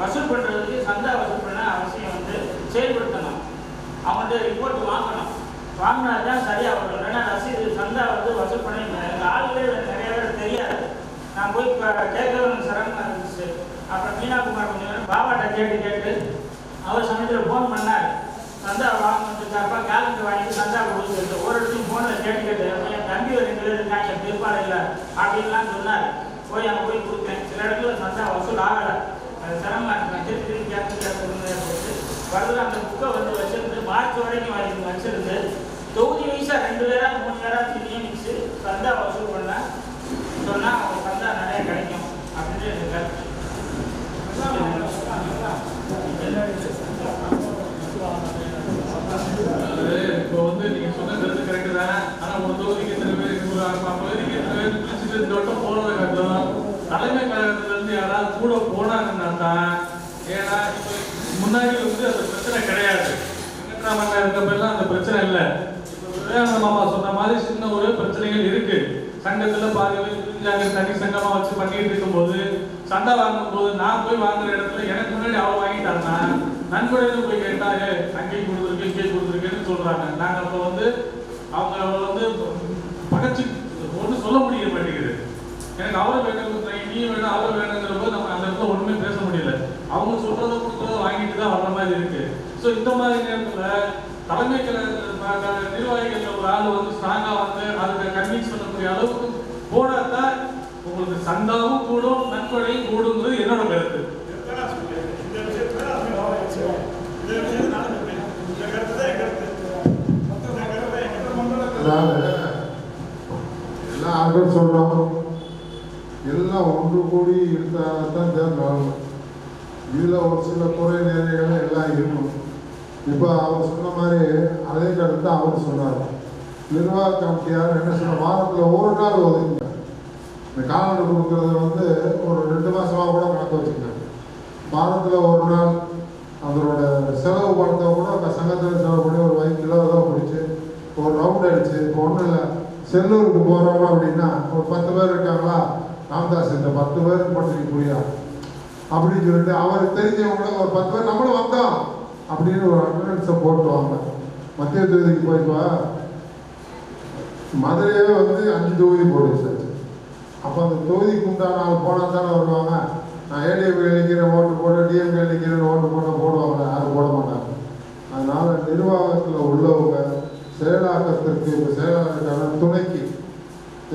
Speaker 1: வசூல் பண்ணுறதுக்கு சந்தா வசூல் பண்ண அவசியம் வந்து செயல்படுத்தணும். அவங்கள்ட்ட ரிப்போர்ட் வாங்கணும். வாங்கினா தான் சரியாக வரும். ஏன்னா ரசீது சந்தா வந்து வசூல் பண்ணி ஆளுகளே நிறைய பேர் தெரியாது. நான் போய் இப்போ கேட்கணும் சிரமமாக இருந்துச்சு. அப்புறம் மீனாகுமார் கொஞ்சம் நேரம் பாபாட்ட கேட்டு அவர் சமயத்தில் ஃபோன் பண்ணார். சந்தா வாங்கினதுக்காப்பா கேலண்டர் வாங்கிட்டு சந்தா கொடுத்து ஒரு இடத்துலையும் ஃபோனில் கேட்டு என் தம்பி ஒரு 2 பேர் இருக்காங்க திருப்பாடு இல்லை அப்படின்லாம் சொன்னார். போய் அங்கே போய் கொடுத்தேன். சில இடத்துல சந்தா வசூல் ஆகலை. அது சிரமமாக இருக்கேன். திருப்பி கேட்டு வரல. அந்த புக்கை வந்து வச்சிருந்து மார்ச் வரைக்கும் வச்சிருந்து தொகுதி வயசாக 2 பேரா 3 பேரா நியமிச்சு சந்தா வசூல் பண்ண சொன்னால் அவங்க சந்தா நிறைய கிடைக்கும் அப்படின்னு இருக்காரு.
Speaker 6: இப்போ வந்து நீங்க சொன்னது கரெக்டு தான். ஆனால் ஒரு தொகுதிக்கு எத்தனை பேர் பகுதிக்கு எத்தனை பேர் பிரிச்சுட்டு இந்த வட்டம் போனதை காட்டும் தலைமை கழகத்திலேருந்து யாராவது கூட போனாங்கன்னா தான். ஏன்னா இப்போ முன்னாடி வந்து அந்த பிரச்சனை கிடையாது. வெங்கட்ராமன் இருக்கப்பெல்லாம் அந்த பிரச்சனை இல்லை. விவேகானந்த மாமா சொன்ன மாதிரி சின்ன ஒரு பிரச்சனைகள் இருக்கு. சங்கத்தில் பாதி பேர் பிரிஞ்சாங்க, தனி சங்கமாக வச்சு பண்ணிட்டு இருக்கும்போது சண்டை வாங்கும் போது நான் போய் வாங்குற இடத்துல எனக்கு முன்னாடி அவள் வாங்கிட்டாங்கன்னா நண்பர்கள் போய் கேட்டாங்க அங்கேயும் கொடுத்துருக்கு இங்கேயும் கொடுத்துருக்குன்னு சொல்றாங்க. நாங்கள் அப்போ வந்து அவங்க வந்து பகச்சு ஒன்றும் சொல்ல முடிய மாட்டேங்குது. எனக்கு அவரை வேணும் நீ வேணும் அவரை வேணுங்கிற போது நம்ம அந்த இடத்துல ஒன்றுமே பேச முடியல. அவங்க சொல்றதை கொடுக்குறத வாங்கிட்டு தான் வர்ற மாதிரி இருக்கு. ஸோ இந்த மாதிரி நேரத்தில் தலைமை நிர்வாகிகள் ஒரு ஆள் வந்து ஸ்ட்ராங்கா வந்து அதுக்கு கன்வின்ஸ் பண்ணக்கூடிய அளவுக்கு போனா தான் உங்களுக்கு சந்தாவும் கூடும் நன்கொடையும் கூடுங்கிறது என்னோட கருத்து.
Speaker 3: எல்லாம் ஆர்டர் சொல்றோம், எல்லாம் ஒன்று கூடி இருந்தால்தான் தேர்தல். இதுல ஒரு சில குறை நிறைகள் எல்லாம் இருக்கும். இப்போ அவர் சொன்ன மாதிரி அதே கருத்து அவர் சொன்னார். நிர்வாக கமிட்டியார் என்ன சொன்ன வாரத்தில் ஒரு நாள் ஒதுங்க. இந்த காலண்டர் கொடுக்கறது வந்து ஒரு 2 மாசமாக கூட கணக்கு வச்சுக்கோங்க. வாரத்தில் ஒரு நாள் அதோட செலவு பணத்தை கூட அந்த சங்கத்தில் செலவு பண்ணி ஒரு 5 கிலோ தான் பிடிச்சி ஒரு ரவுண்ட் அடிச்சு. இப்போ ஒன்றும் இல்லை, செல்லூருக்கு போகிறோம் அப்படின்னா ஒரு 10 பேர் இருக்காங்களா, ராமதாஸ் இந்த 10 பேருக்கு போட்டுருக்கு புரியா அப்படின்னு சொல்லிட்டு அவருக்கு தெரிஞ்சவங்களும் ஒரு 10 பேர் நம்மளும் வந்தோம் அப்படின்னு ஒரு அட்டண்டன்ஸை போட்டுவாங்க. மத்திய தொகுதிக்கு போய்ப்பா மதுரையே வந்து 5 தொகுதி போட்டு வச்சாச்சு. அப்போ அந்த தொகுதிக்கு உண்டான ஆள் போனால் தானே வருவாங்க. நான் ஏடிஎம்கே நிற்கிறேன் ஓட்டு போட்டு டிஎம்கே நிற்கிறேன் ஓட்டு போடுவாங்க, யாரும் போட மாட்டாங்க. அதனால் நிர்வாகத்தில் உள்ளவங்க செயலாக்கத்திற்கு இப்போ செயலாளருக்கான துணைக்கு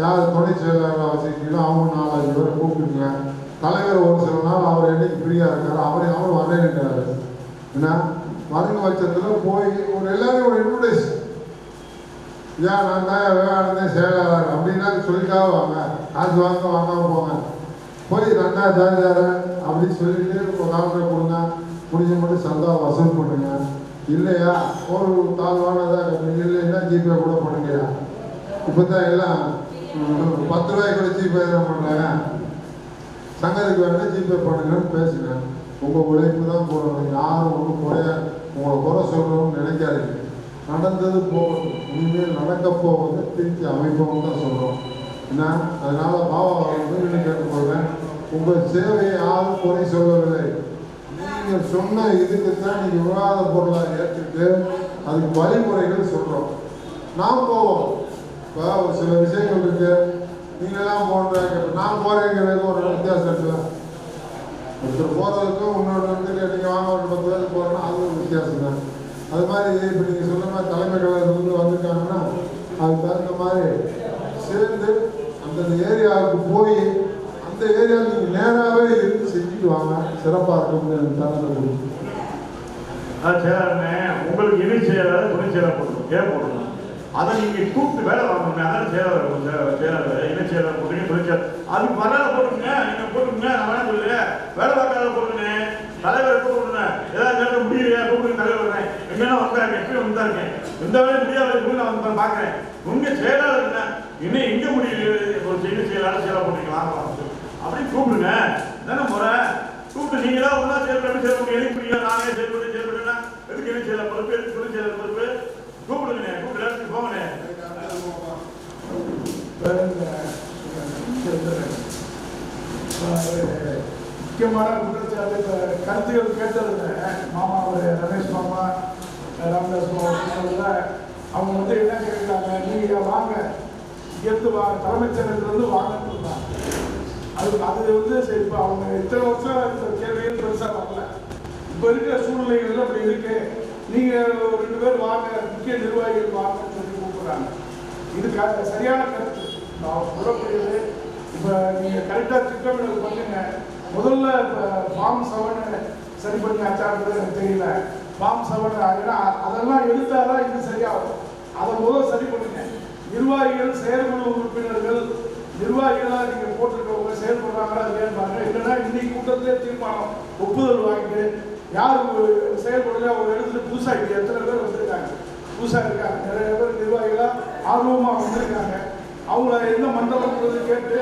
Speaker 3: யார் துணை செயலாளராக வச்சுருக்கீங்களோ அவங்க 4-5 பேரை கூப்பிட்டுங்க. தலைவர் ஒரு சில நாள் அவர் என்னைக்கு ஃப்ரீயாக இருக்காரு அவர் வரேன்றாரு. ஏன்னா வரைங்க பட்சத்தில் போய் ஒரு எல்லாரும் ஒரு இன்விடேஷன், ஏன் நான் தான் விவேகானந்தே செயலாளர் அப்படின்னா சொல்லிக்காக வாங்க, காசு வாங்காமல் போங்க. போய் 2 ஜாதிதாரன் அப்படின்னு சொல்லிட்டு ஒரு காலத்தில் கொடுங்க, முடிஞ்ச மட்டும் சந்தா வசூல் பண்ணுங்க. இல்லையா ஒரு தாழ்வானதாக இல்லைன்னா ஜிபே கூட பண்ணுங்கயா. இப்போ தான் எல்லாம் 10 ரூபாய்க்கு கூட ஜிபே தான் பண்ணுறாங்க. சங்கத்துக்கு வேணா ஜிபே பண்ணுங்கன்னு பேசுங்க. உங்கள் உழைப்பு தான் போடணும். யாரும் ஒன்றும் குறைய உங்களை குறை சொல்லணும்னு நினைக்காதீங்க. நடந்தது போகணும், இனிமேல் நடக்க போவது திருச்சி அமைப்போம் தான் சொல்கிறோம். ஏன்னா அதனால் பாபா வந்து கேட்டுக்கொள்கிறேன், உங்கள் சேவையை யாரும் குறை சொல்லவில்லை. நீங்கள் சொன்ன இதுக்கு தான் நீங்கள் விவாத பொருளாக ஏற்றுட்டு அதுக்கு வழிமுறைகள் சொல்கிறோம். நாம் போவோம். இப்போ ஒரு சில விஷயங்கள் இருக்கு, நீங்களாம் போடுறாங்க, நான் போகிறேங்கிறது ஒரு வித்தியாசம் இருக்குல்ல. ஒருத்தர் போகிறதுக்கும் இன்னொரு இடத்துக்கு நீங்கள் வாங்க ஒரு 10 பேருக்கு போகிறோன்னா அது ஒரு வித்தியாசம் தான். அது மாதிரி இப்போ நீங்கள் சொன்ன மாதிரி தலைமை கழகத்துலேருந்து வந்திருக்காங்கன்னா அதுக்கு தகுந்த மாதிரி சேர்ந்து அந்தந்த ஏரியாவுக்கு போய் அந்த ஏரியாவில் நீங்கள் நேராகவே இருந்து செஞ்சுட்டு வாங்க. சிறப்பாக இருக்கும்னு தரணும்.
Speaker 2: செயலாளர்னே உங்களுக்கு இணை செயலாளர் துணை செயலாளர் போடணும், ஏன் போடணும்? அதை நீங்கள் கூப்பிட்டு வேலை வாங்கணுங்க. அதான் செயலாளர் இணை செயலாளர் போட்டுங்க, துணை செயலாளர் அதுக்கு வராத போட்டுங்க. நீங்கள் போட்டுங்க, நான் வேணா சொல்லு வேலை பார்க்காத போட்டுங்க. தலைவரை கூப்பிடுங்க, ஏதாவது நேரம் முடியலையா கூப்பிடுங்க, தலைவர் வரேன் எங்கன்னா வந்தாங்க, எப்பயும் வந்தாங்க. எந்த வேலையும் முடியாத நான் வந்து பார்க்குறேன். உங்கள் செயலாளர் என்ன இன்னும் எங்கே முடியல ஒரு இணை செயலாளர் செயலாளர் போட்டுங்க வாங்கலாம் அப்படின்னு கூப்பிடுங்க. தானே முறை கூப்பிட்டு நீங்களா ஒன்றா செயல்பட்டு செயல்பட்டு எதுக்கு புரியல நானே செயல்பட்டுன்னா எதுக்கு என்ன செயலாளர் பொறுப்பு, எதுக்கு துணை செயலாளர் பொறுப்பு கூப்பிடுங்கண்ணே. கூப்பிட்டு எல்லாத்துக்கும் போங்கண்ணே.
Speaker 5: முக்கியமான குற்றச்சாட்டு கருத்துகள் கேட்டதில்ல. மாமா ஒரு ரமேஷ் மாமா ராமதாஸ் மாமா அவங்க வந்து என்ன கேட்குறாங்க, நீங்கள் வாங்க இங்கேருந்து வாங்க தலைமைச் செயலகத்திலிருந்து வாங்கன்னு இருந்தாங்க. அது வந்து சரி. இப்போ அவங்க இத்தனை வருஷம் இந்த கேள்வியும் பெருசாக வரல. இப்போ இருக்கிற சூழ்நிலைகள் அப்படி இருக்கு. நீங்கள் 2 பேர் வாங்க, முக்கிய நிர்வாகிகள் வாங்கன்னு சொல்லி கூப்பிடுறாங்க. இது சரியான கருத்து. நான் சொல்லக்கூடியது இப்போ நீங்கள் கரெக்டாக திட்டமிடல் பண்ணுங்க. முதல்ல இப்போ ஃபார்ம் 7 சரி பண்ணி ஆச்சான்றது எனக்கு தெரியல. ஃபார்ம் 7 ஏன்னா அதெல்லாம் எடுத்தாதான் இது சரியாகும். அதை முதல் சரி பண்ணுங்க. நிர்வாகிகள் செயற்குழு உறுப்பினர்கள் நிர்வாகிகளாக நீங்கள் போட்டிருக்கவங்க செயல்படுறாங்களா இல்லையான்னு பாருங்க. இல்லைன்னா இன்னைக்கு கூட்டத்திலே தீர்மானம் ஒப்புதல் வாங்கிட்டு யார் செயல்படுறது அவங்க இடத்துல புதுசாக எத்தனை பேர் வந்திருக்காங்க, புதுசாக இருக்காங்க, நிறைய பேர் நிர்வாகிகளாக ஆர்வமாக வந்திருக்காங்க. அவங்கள எந்த மண்டலங்கிறது கேட்டு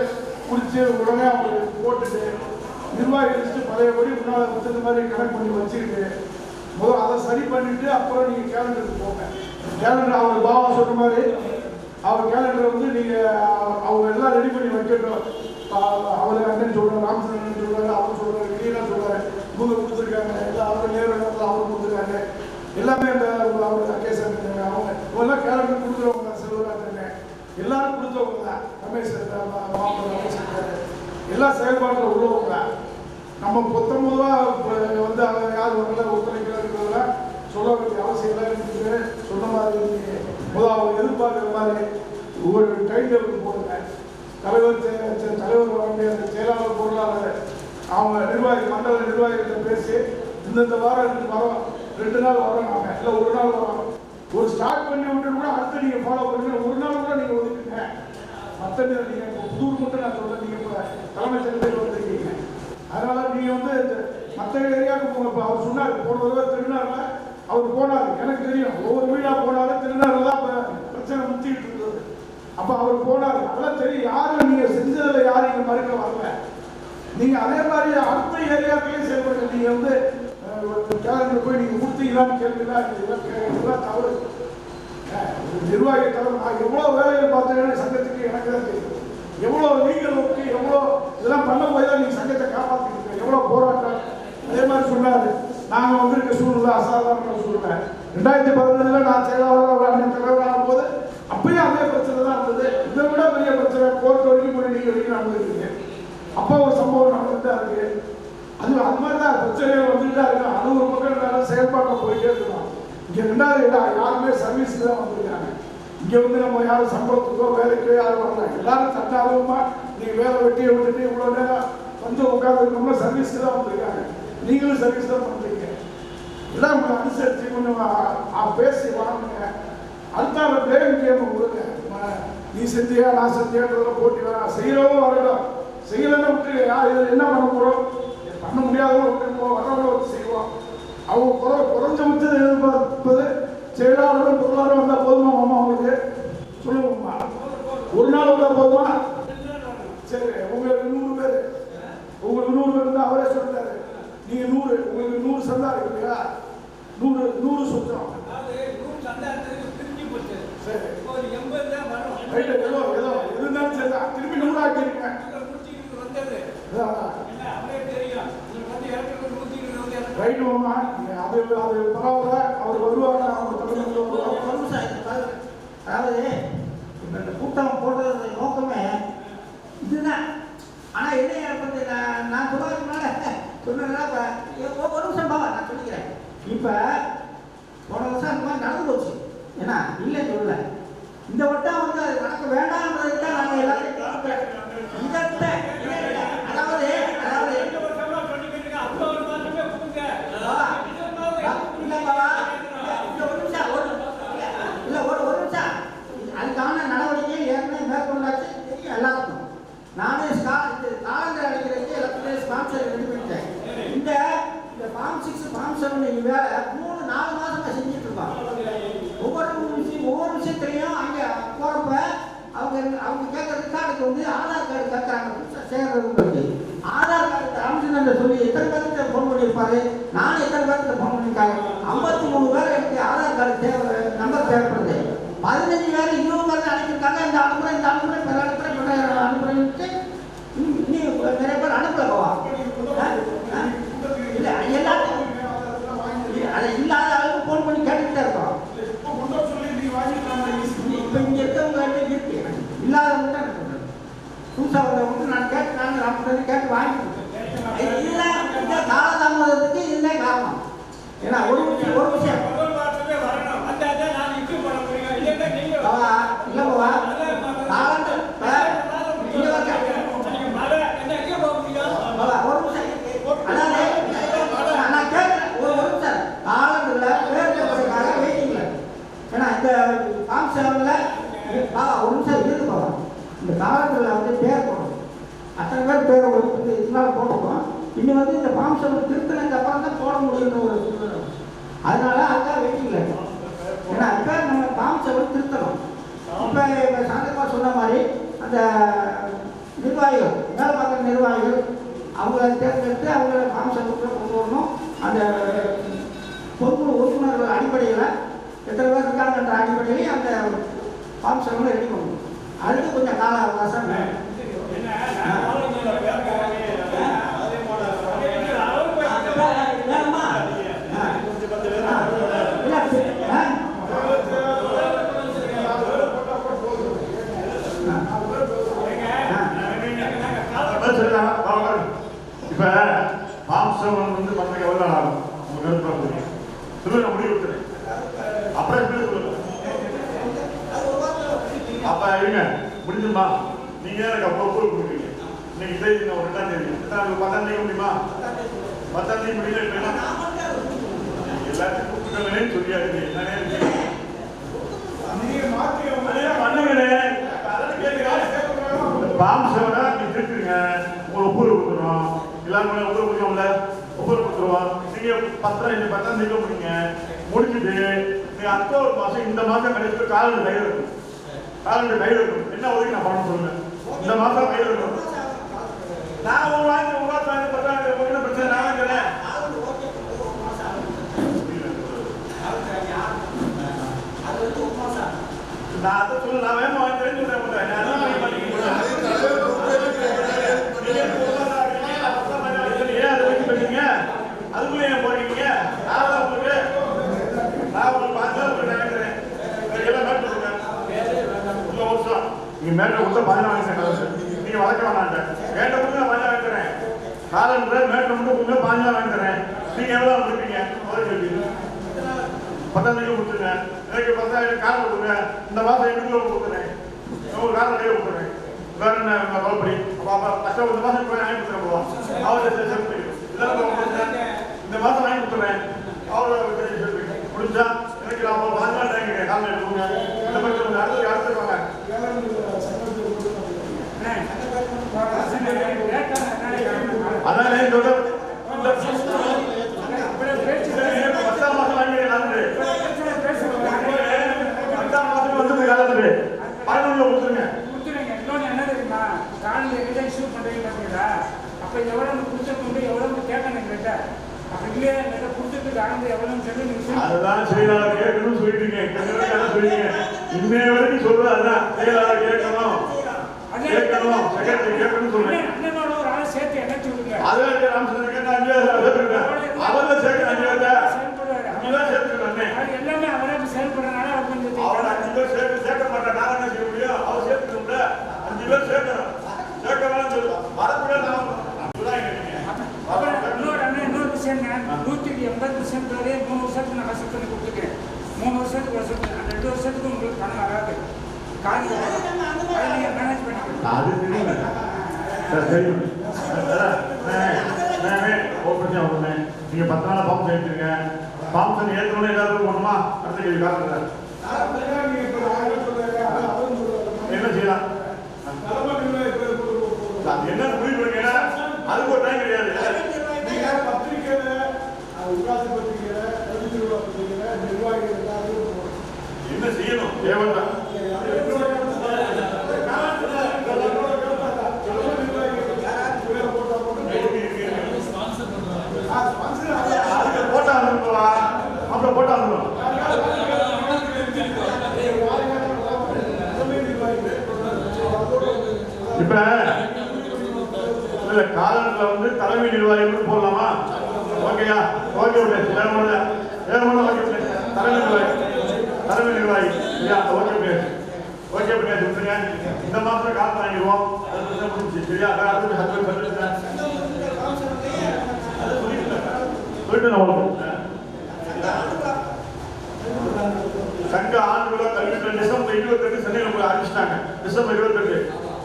Speaker 5: குடிச்சு உடனே அவங்களுக்கு போட்டுட்டு நிர்வாகி லிஸ்ட்டு பழையபடி முன்னால் வச்சது மாதிரி கனெக்ட் பண்ணி வச்சுக்கிட்டு முதல் அதை சரி பண்ணிட்டு அப்புறம் நீங்கள் கேலண்டருக்கு போங்க. கேலண்டர் அவர் பாபா சொல்ற மாதிரி அவர் கேலண்டரை வந்து நீங்கள் அவங்க எல்லாம் ரெடி பண்ணி வைக்கட்டும். அவர் அண்ணன் சொல்கிறார், ராமச்சந்திரன் சொல்கிறாரு, அவர் சொல்கிறாரு, கிளீனாக சொல்கிறாரு, இவங்க கொடுத்துருக்காங்க, எல்லாம் அவர் நேரம் அவர் கொடுத்துருக்காங்க, எல்லாமே இந்த அவர் கேசன் அவங்க இவெல்லாம் கேலண்டர் கொடுக்குறவங்க செல்வராஜங்க எல்லாரும் கொடுத்தவங்க தான். ரமேஷ் ரமேஷ் எல்லாம் செயல்பாட்டில் உள்ளவங்க. நம்ம 19 வந்து அவங்க யார் வரல ஒத்துழைக்கிறதுலாம் சொல்ல வேண்டிய அவசியம் இல்லை. சொன்ன மாதிரி முதல் அவங்க எதிர்பார்க்குற மாதிரி ஒவ்வொரு டைம் டேபிள் போடுங்க. தலைவர் வர வேண்டிய அந்த செயலாளர் பொருளாளர் அவங்க நிர்வாகி மண்டல நிர்வாகிகிட்ட பேசி இந்த வாரம் வரோம், 2 நாள் வரோம், நாங்கள் இல்லை 1 நாள் வரோம், ஒரு ஸ்டார்ட் பண்ணி விட்டு கூட அடுத்து நீங்கள் ஃபாலோ பண்ணுங்க. 1 நாள் கூட நீங்கள் ஒதுக்குங்க. மற்ற நீங்கள் புதூர் மட்டும் நான் சொல்ல நீங்கள் இப்போ தலைமைச் செயலகத்தில் வந்துருக்கீங்க. அதனால் நீங்கள் வந்து மற்ற ஏரியாவுக்கு போங்க. இப்போ அவர் சொன்னார் போன தடவை திருநாளில் அவர் போனார், எனக்கு தெரியும். ஒவ்வொரு வீடாக போனார், திருநாளில் தான் இப்போ பிரச்சனை முத்திக்கிட்டு இருந்தது. அப்போ அவர் போனார், அதெல்லாம் தெரியும். யாரும் நீங்கள் செஞ்சதில் யாரும் இங்கே மறுக்க வரல. நீங்கள் அதே மாதிரி அடுத்த ஏரியாக்களையும் செயல்படுங்க. நீங்கள் வந்து கேலண்டர் போய் நீங்கள் கொடுத்தீங்களான்னு கேள்விலாம் இதெல்லாம் தவறு. நிர்வாகி தலைவர் நான் எவ்வளோ வேலையை பார்த்தேன்னு சங்கத்துக்கு எனக்கு தான் தெரியும். எவ்வளோ லீகல் ஒர்க்கு எவ்வளோ இதெல்லாம் பண்ண போய் தான் நீங்கள் சங்கத்தை காப்பாற்றிருக்கீங்க. எவ்வளோ போராட்டம். அதே மாதிரி சொன்னார், நாங்கள் வந்திருக்க சூழ்நிலை அசாதாரண சூழ்நிலை. 2015 நான் செயலாளர் அண்ணன் தலைவர் ஆகும்போது அப்பயும் அதே பிரச்சனை தான் இருந்தது. இதை விட பெரிய பிரச்சனை கோர்ட் வரைக்கும் போய் நீங்கள் வரைக்கும் நடந்துருக்கீங்க. அப்போ ஒரு சம்பவம் நடந்துட்டு தான் இருக்கு. அது மாதிரி தான் பிரச்சனைகள் வந்துட்டு தான் இருக்கு. அது ஒரு பக்கம் செயல்பாட்டை போயிட்டே இருக்கணும். இங்கே 2வது இடம் யாருமே சர்வீஸுக்கு தான் வந்திருக்காங்க. இங்கே வந்து நம்ம யாரும் சம்பளத்துக்கோ வேலைக்கோ யாரும் வரல. எல்லாரும் சட்டாளமாக நீங்கள் வேலை வெட்டியை விட்டுட்டு இவ்வளோ நேரம் வந்து உட்காந்துருக்கோம்னா சர்வீஸ்க்கு தான் வந்திருக்காங்க. நீங்களும் சர்வீஸ் தான் பண்ணுறீங்க. எல்லாம் உங்களை அனுசரித்து கொஞ்சம் பேசி வாங்குங்க. அடுத்த பிளேம் கேம் கொடுங்க. நீ செஞ்சியா நான் செஞ்சியான்றதெல்லாம் போட்டி வர செய்கிறவங்க வரலாம், செய்யலைன்னு விட்டு இதில் என்ன பண்ண போகிறோம், பண்ண முடியாதவங்க விட்டுருப்போம், வரவங்க வந்து செய்வோம். அவங்க குறைஞ்சபட்சம் எதிர்பார்ப்பது செயலாளரும் பொருளாதாரம் வந்தால் போதுமா மாமா? அவங்களுக்கு சொல்லுவோம்மா, 1 நாள் வந்தால் போதுமா? சரி, உங்களுக்கு 100 பேர், உங்களுக்கு 100 பேர் இருந்தால் அவரே சொல்லிட்டாரு. நீங்கள் 100, உங்களுக்கு 100 சந்தா இருக்கு இல்லையா? 100 சுத்தம். சரி, ரைட்டு, ஏதோ இருந்தாலும் சரி தான். திருப்பி 100 ஆக்கியிருக்கேன். ரைட்டு மாமா, அது பரவாயில்ல. அவர் வருவாங்க, அவங்க
Speaker 1: அதாவது இந்த கூட்டம் போடுறது நோக்கமே இதுதான். ஆனால் என்ன பற்றி நான் சொல்றதுனால சொன்னதுனால ஒரு நிமிஷம் பாவா நான் சொல்லிக்கிறேன். இப்போ போன வருஷம் அந்த மாதிரி நடந்து போச்சு. ஏன்னா இல்லை சொல்லல, இந்த வட்டம் வந்து அது நடக்க வேண்டாம்ன்றது தான் நாங்கள் எல்லாத்தையும் இதை அதாவது சாம்சங் வேலை 3-4 மாதமாக செஞ்சுட்டு இருக்கோம். ஒவ்வொரு விஷயத்துலையும் அங்கே போகிறப்ப அவங்க கேட்குற ரெக்கார்டுக்கு வந்து ஆதார் கார்டு கேட்குறாங்க. சேர்றவங்களுக்கு ஆதார் கார்டு ராமச்சந்திரன் சொல்லி எத்தனை பேருக்கு ஃபோன் பண்ணியிருப்பாரு, நானும் எத்தனை பேருக்கு ஃபோன் பண்ணியிருக்காங்க. 53 பேர் எனக்கு ஆதார் கார்டு தேவை, நம்பர் தேவைப்படுது. 15 பேர் இன்னொரு பேர் அனுப்பியிருக்காங்க. இந்த அனுப்புறேன் பிற அனுப்புறேன்ட்டு நீ நிறைய பேர் அனுப்பல போவா இல்லை எல்லாத்தையும் அதை இல்லாத அளவுக்கு ஃபோன் பண்ணி கேட்டுக்கிட்டே இருக்கோம். இப்போ இங்கே இருக்கவங்க இருக்கு இல்லாதவங்க தான் புதுசாக வந்தவங்க நான் கேட்டு வாங்கி இல்லை இந்த காலதாமதத்துக்கு இதுதான் காரணம். ஏன்னா ஒரு விஷயம் இல்லைப்பா காலத்தில் இந்த காலத்தில் வந்து பேர் போடணும். அத்தனை பேர் பேர் இதனால போட்டுக்கோம். இன்னும் வந்து இந்த ஃபார்ம் செவன் திருத்தினதுக்கு அப்புறம் தான் போட முடியும்னு ஒரு சூழ்நிலை. அதனால அதுக்காக வெயிட்டிங் இல்லை. ஏன்னா அதுக்காக நம்ம ஃபார்ம் செவன் திருத்தணும். இப்போ சாந்தப்பா சொன்ன மாதிரி அந்த நிர்வாகிகள் வேலை பார்க்குற நிர்வாகிகள் அவங்கள தேர்ந்தெடுத்து அவங்கள ஃபார்ம் செவனுக்குள்ள கொண்டு வரணும். அந்த பொறுப்பு உறுப்பினர்கள் அடிப்படையில் எத்தனை பேர் இருக்காங்கன்ற அடிப்படையிலையும் அந்த ஃபார்ம் செவனை ரெடி பண்ணணும். அதுக்கு கொஞ்சம் கால அவகாசம்
Speaker 2: இப்ப மாம்சம் வந்து பண்றதுக்கு எவ்வளவு நாள் ஆகும்? சொல்லுங்க முடிவு கொடுத்துறேன். அப்புறம் சொல்லுங்க. அப்ப இருங்க முடிஞ்சுமா? நீங்க எனக்கு அப்போ கொடுக்குறீங்க. இன்னைக்கு தேதி ஒரு 2ஆம் தேதி 10ஆம் தேதி முடியுமா? 10ஆம் தேதி முடியல. எல்லாத்தையும் கூப்பிட்டுக்கவே சொல்லியாரு. என்னன்னே பண்ணுங்களே பாம்சவனா நீ திருப்பிடுங்க. உங்களை ஒவ்வொரு கொடுத்துருவோம். எல்லாருமே ஒவ்வொரு கொடுக்கோம்ல ஒவ்வொரு கொடுத்துருவோம். நீங்க 10ஆம் தேதி முடிங்க. முடிச்சுட்டு நீங்க அடுத்த ஒரு மாசம் இந்த மாசம் கடைசி காலண்டு கையில் இருக்கும். காலண்டு கையில் இருக்கும். என்ன உதவி நான் பண்ண சொல்லுங்க. இந்த மாசம் கையில் இருக்கும். நான் ஒரு வாங்கி பிரச்சனை நான் வாங்குறேன். நான் அதை சொல்ல நான் வேணும் வாங்கிக்கிறேன்னு சொல்றேன். அதுக்குள்ள ஏன் போறீங்க? நான் உங்களுக்கு நினைக்கிறேன். எல்லாம் மேட் கொடுங்க. இந்த வருஷம் நீங்க மேட்ட கொடுத்தா 14 நீங்க வளர்க்க வேணாண்டேன். மேட்ட கொடுத்து நான் 15 வாங்கிக்கிறேன். காலன்ற மேட்ட மட்டும் கொடுங்க 15 வாங்கிக்கிறேன். நீங்க எவ்வளவு கொடுப்பீங்க? முதல்ல 10ஆம் தேதி கொடுத்துருங்க. எனக்கு 10,000 காலம் கொடுங்க. இந்த மாதம் 8 கொடுக்குறேன். ஒரு காலம் கையில் கொடுக்குறேன். வேற என்ன கவலைப்படி கஷ்டம் இந்த மாதம் போய் வாங்கி கொடுத்துறேன் போவோம். அவர்கிட்ட சேர்த்து இந்த மாதம் வாங்கி கொடுத்துறேன். அவரோட முடிஞ்சா எனக்கு நான் 5 நாள் டைம் காலம் எடுத்துங்க. இந்த மாதிரி அடுத்து வாங்க. அதான் இதோட 10ஆம் மாதம் வாங்கிக்கிறேன். நான் 10ஆம் மாதம் வந்து காலத்து 11 கொடுத்துருங்க.
Speaker 5: இன்னொன்று என்ன தெரியுமா? காலையில் எங்கே இஷ்யூ பண்ணுறீங்க பார்த்தீங்களா? அப்போ எவ்வளோ கொடுத்துட்டு எவ்வளோ கேட்கணும் எங்கிட்ட. அப்போ இல்லையா எங்கிட்ட கொடுத்துட்டு காலையில் எவ்வளோன்னு சொல்லி நீங்கள்
Speaker 2: அதுதான் செயலாளர் கேட்கணும்னு சொல்லிட்டீங்க. சொல்லிட்டீங்க இன்னைய வரைக்கும் சொல்றது அதுதான். செயலாளர் கேட்கணும் கேட்கணும் செக்ரட்டரி கேட்கணும்னு சொல்றேன்.
Speaker 5: அண்ணனோட ஒரு ஆளை சேர்த்து இணைச்சி விடுங்க.
Speaker 2: அதான் ராமச்சந்திரன் கேட்டா 5,000 சேர்த்துருக்கேன். அவர்தான் சேர்க்க 5,000 இங்கதான் சேர்த்துருக்கேன்.
Speaker 5: எல்லாமே அவரே செயல்படுறதுனால அவர் கொஞ்சம்
Speaker 2: அவர் 5 பேர் சேர்க்க மாட்டேன். நான் என்ன செய்ய முடியும்? அவர் சேர்த்துக்கணும்ல. 5 பேர் சேர்க்கணும். சேர்க்க வேணாம்னு சொல்லுவோம். வரக்கூட நான்
Speaker 5: இன்னொரு விஷயம் 180% வரையே 3 வருஷத்துக்கு நான் வசூல் பண்ணி கொடுத்துருக்கேன். 3 வருஷத்துக்கு வசூல் பண்ணி 2 வருஷத்துக்கு உங்களுக்கு பணம் வராது. காலையில் மேனேஜ் பண்ணிக்கலாம்.
Speaker 2: அது தெரியுங்க. சரி நீங்க 10 நாள் பாம்பு சேர்த்துருங்க. பாம்பு ஏற்றணும் எல்லாருக்கும் போகணுமா? அடுத்த கேள்வி காரணம் என்ன செய்யலாம்? என்ன முடிவு பண்ணுங்க. அதுக்கு ஒரு டைம் கிடையாது.
Speaker 5: உல்லாசி பத்திரிகையில கல்வி திருவிழா பத்திரிகையில நிர்வாகிகள் எல்லாரும்
Speaker 2: என்ன செய்யணும் தேவைதான் போட்டா அனுப்புவா அப்புறம் போட்டா அனுப்புவோம். இப்ப இல்ல காலத்துல வந்து தலைமை நிர்வாகிகள் போடலாமா? ஓகேயா? ஓகே விட்டு வேகமான ஓகே விட்டு தலைமை நிர்வாகி ஐயா ஓகே விட்டு ஓகே விட்டு விட்டுருங்க. இந்த மாசம் காசு வாங்கிடுவோம். சரியா? சொல்லிட்டு சங்க ஆண்டுகள கல்வி டிசம்பர் 28 சென்னையில் போய் ஆரம்பிச்சிட்டாங்க. டிசம்பர் 28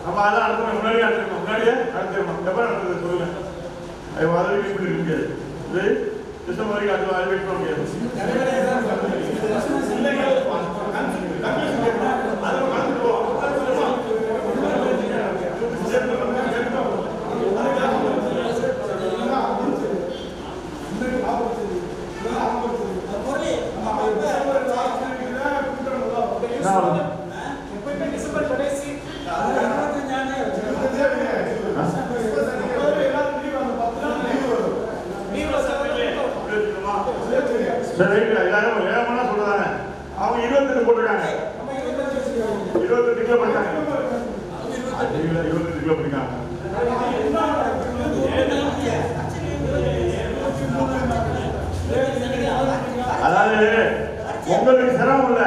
Speaker 2: நம்ம அதெல்லாம் நடத்தணும். முன்னாடியே நடத்திடணும். எப்போ நடத்துறது சொல்லுங்க. அது வர வெயிட் பண்ணி முடியாது. இது டிசம்பர் வரைக்கும் அது வெயிட் பண்ண முடியாது.
Speaker 5: டிசம்பர் கடைசி
Speaker 2: சரி எல்லாரும் வேகமான சொல்றாங்க. அவங்க 28 போட்டிருக்காங்க. 28 கிலோ படிக்காங்க. 28 கிலோ படிக்காங்க. அதாவது உங்களுக்கு சிரமம் இல்ல,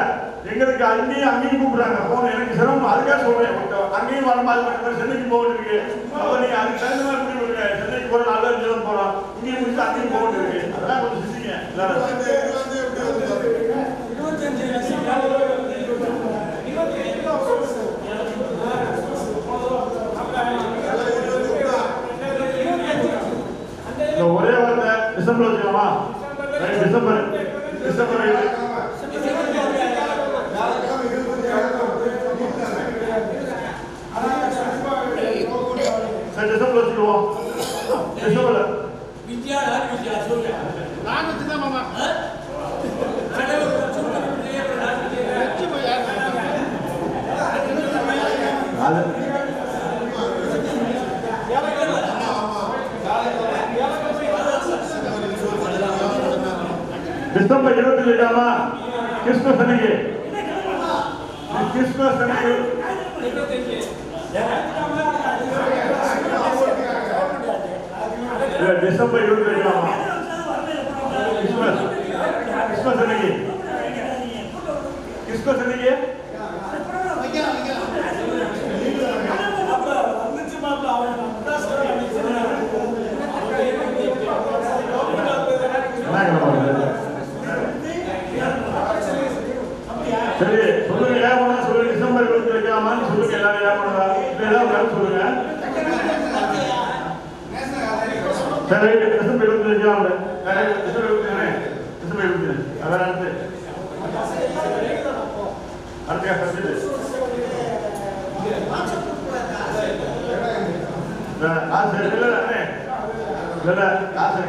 Speaker 2: எங்களுக்கு அங்கேயும் கூப்பிடுறாங்க. போன எனக்கு சிரமம், அதுக்காக சொல்றேன். அங்கேயும் வரமாதிரி சென்னைக்கு போகிட்டு இருக்கு. அப்ப நீங்க அதுக்கு தகுந்த மாதிரி முடிவு. சென்னைக்கு போற நல்ல ஜீவன் போறோம், இங்கேயும் முடிச்சு அங்கேயும் போகிட்டு இருக்கு. அதெல்லாம் கொஞ்சம் சிந்திங்க எல்லாரும். ஒரே வார்த்தை டிசம்பர் வச்சுக்கலாமா? டிசம்பர் சரி டிசம்பர் வச்சுக்குவோம். டிசம்பர்ல நான் வச்சுதான் மாமா டிசம்பர் 28 கிறிஸ்துமஸ் அன்னைக்கு டிசம்பர் 28 கிறிஸ்துமஸ் அன்னைக்கு சரி சொல்லுங்க. ஏன் சொல்லுங்க. டிசம்பர் 28 வைக்கலாமான்னு சொல்லுங்க. எல்லாரும் ஏன் பண்ணா ஏதாவது சொல்லுங்க. சரி டிசம்பர் 28 வைக்கலாம். டிசம்பர் 28 அதான் அடுத்து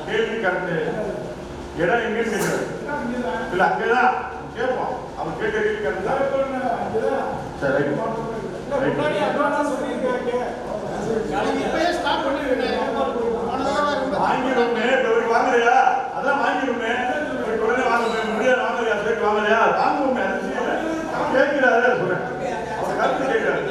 Speaker 2: கேள்வி கருத்து இடம் எங்கன்னு கேட்கிறார். இல்ல அங்கதான் கேட்போம். அவர் கேட்க கேள்வி கருத்து வாங்கிடுமே. வாங்கலையா? அதான் வாங்கிடுமே. உடனே வாங்க முடியாது. வாங்கலையா? சரி வாங்கலையா? வாங்குவோமே. கேட்கிறாரு சொல்றேன். அவர் கருத்து கேட்கிறாரு.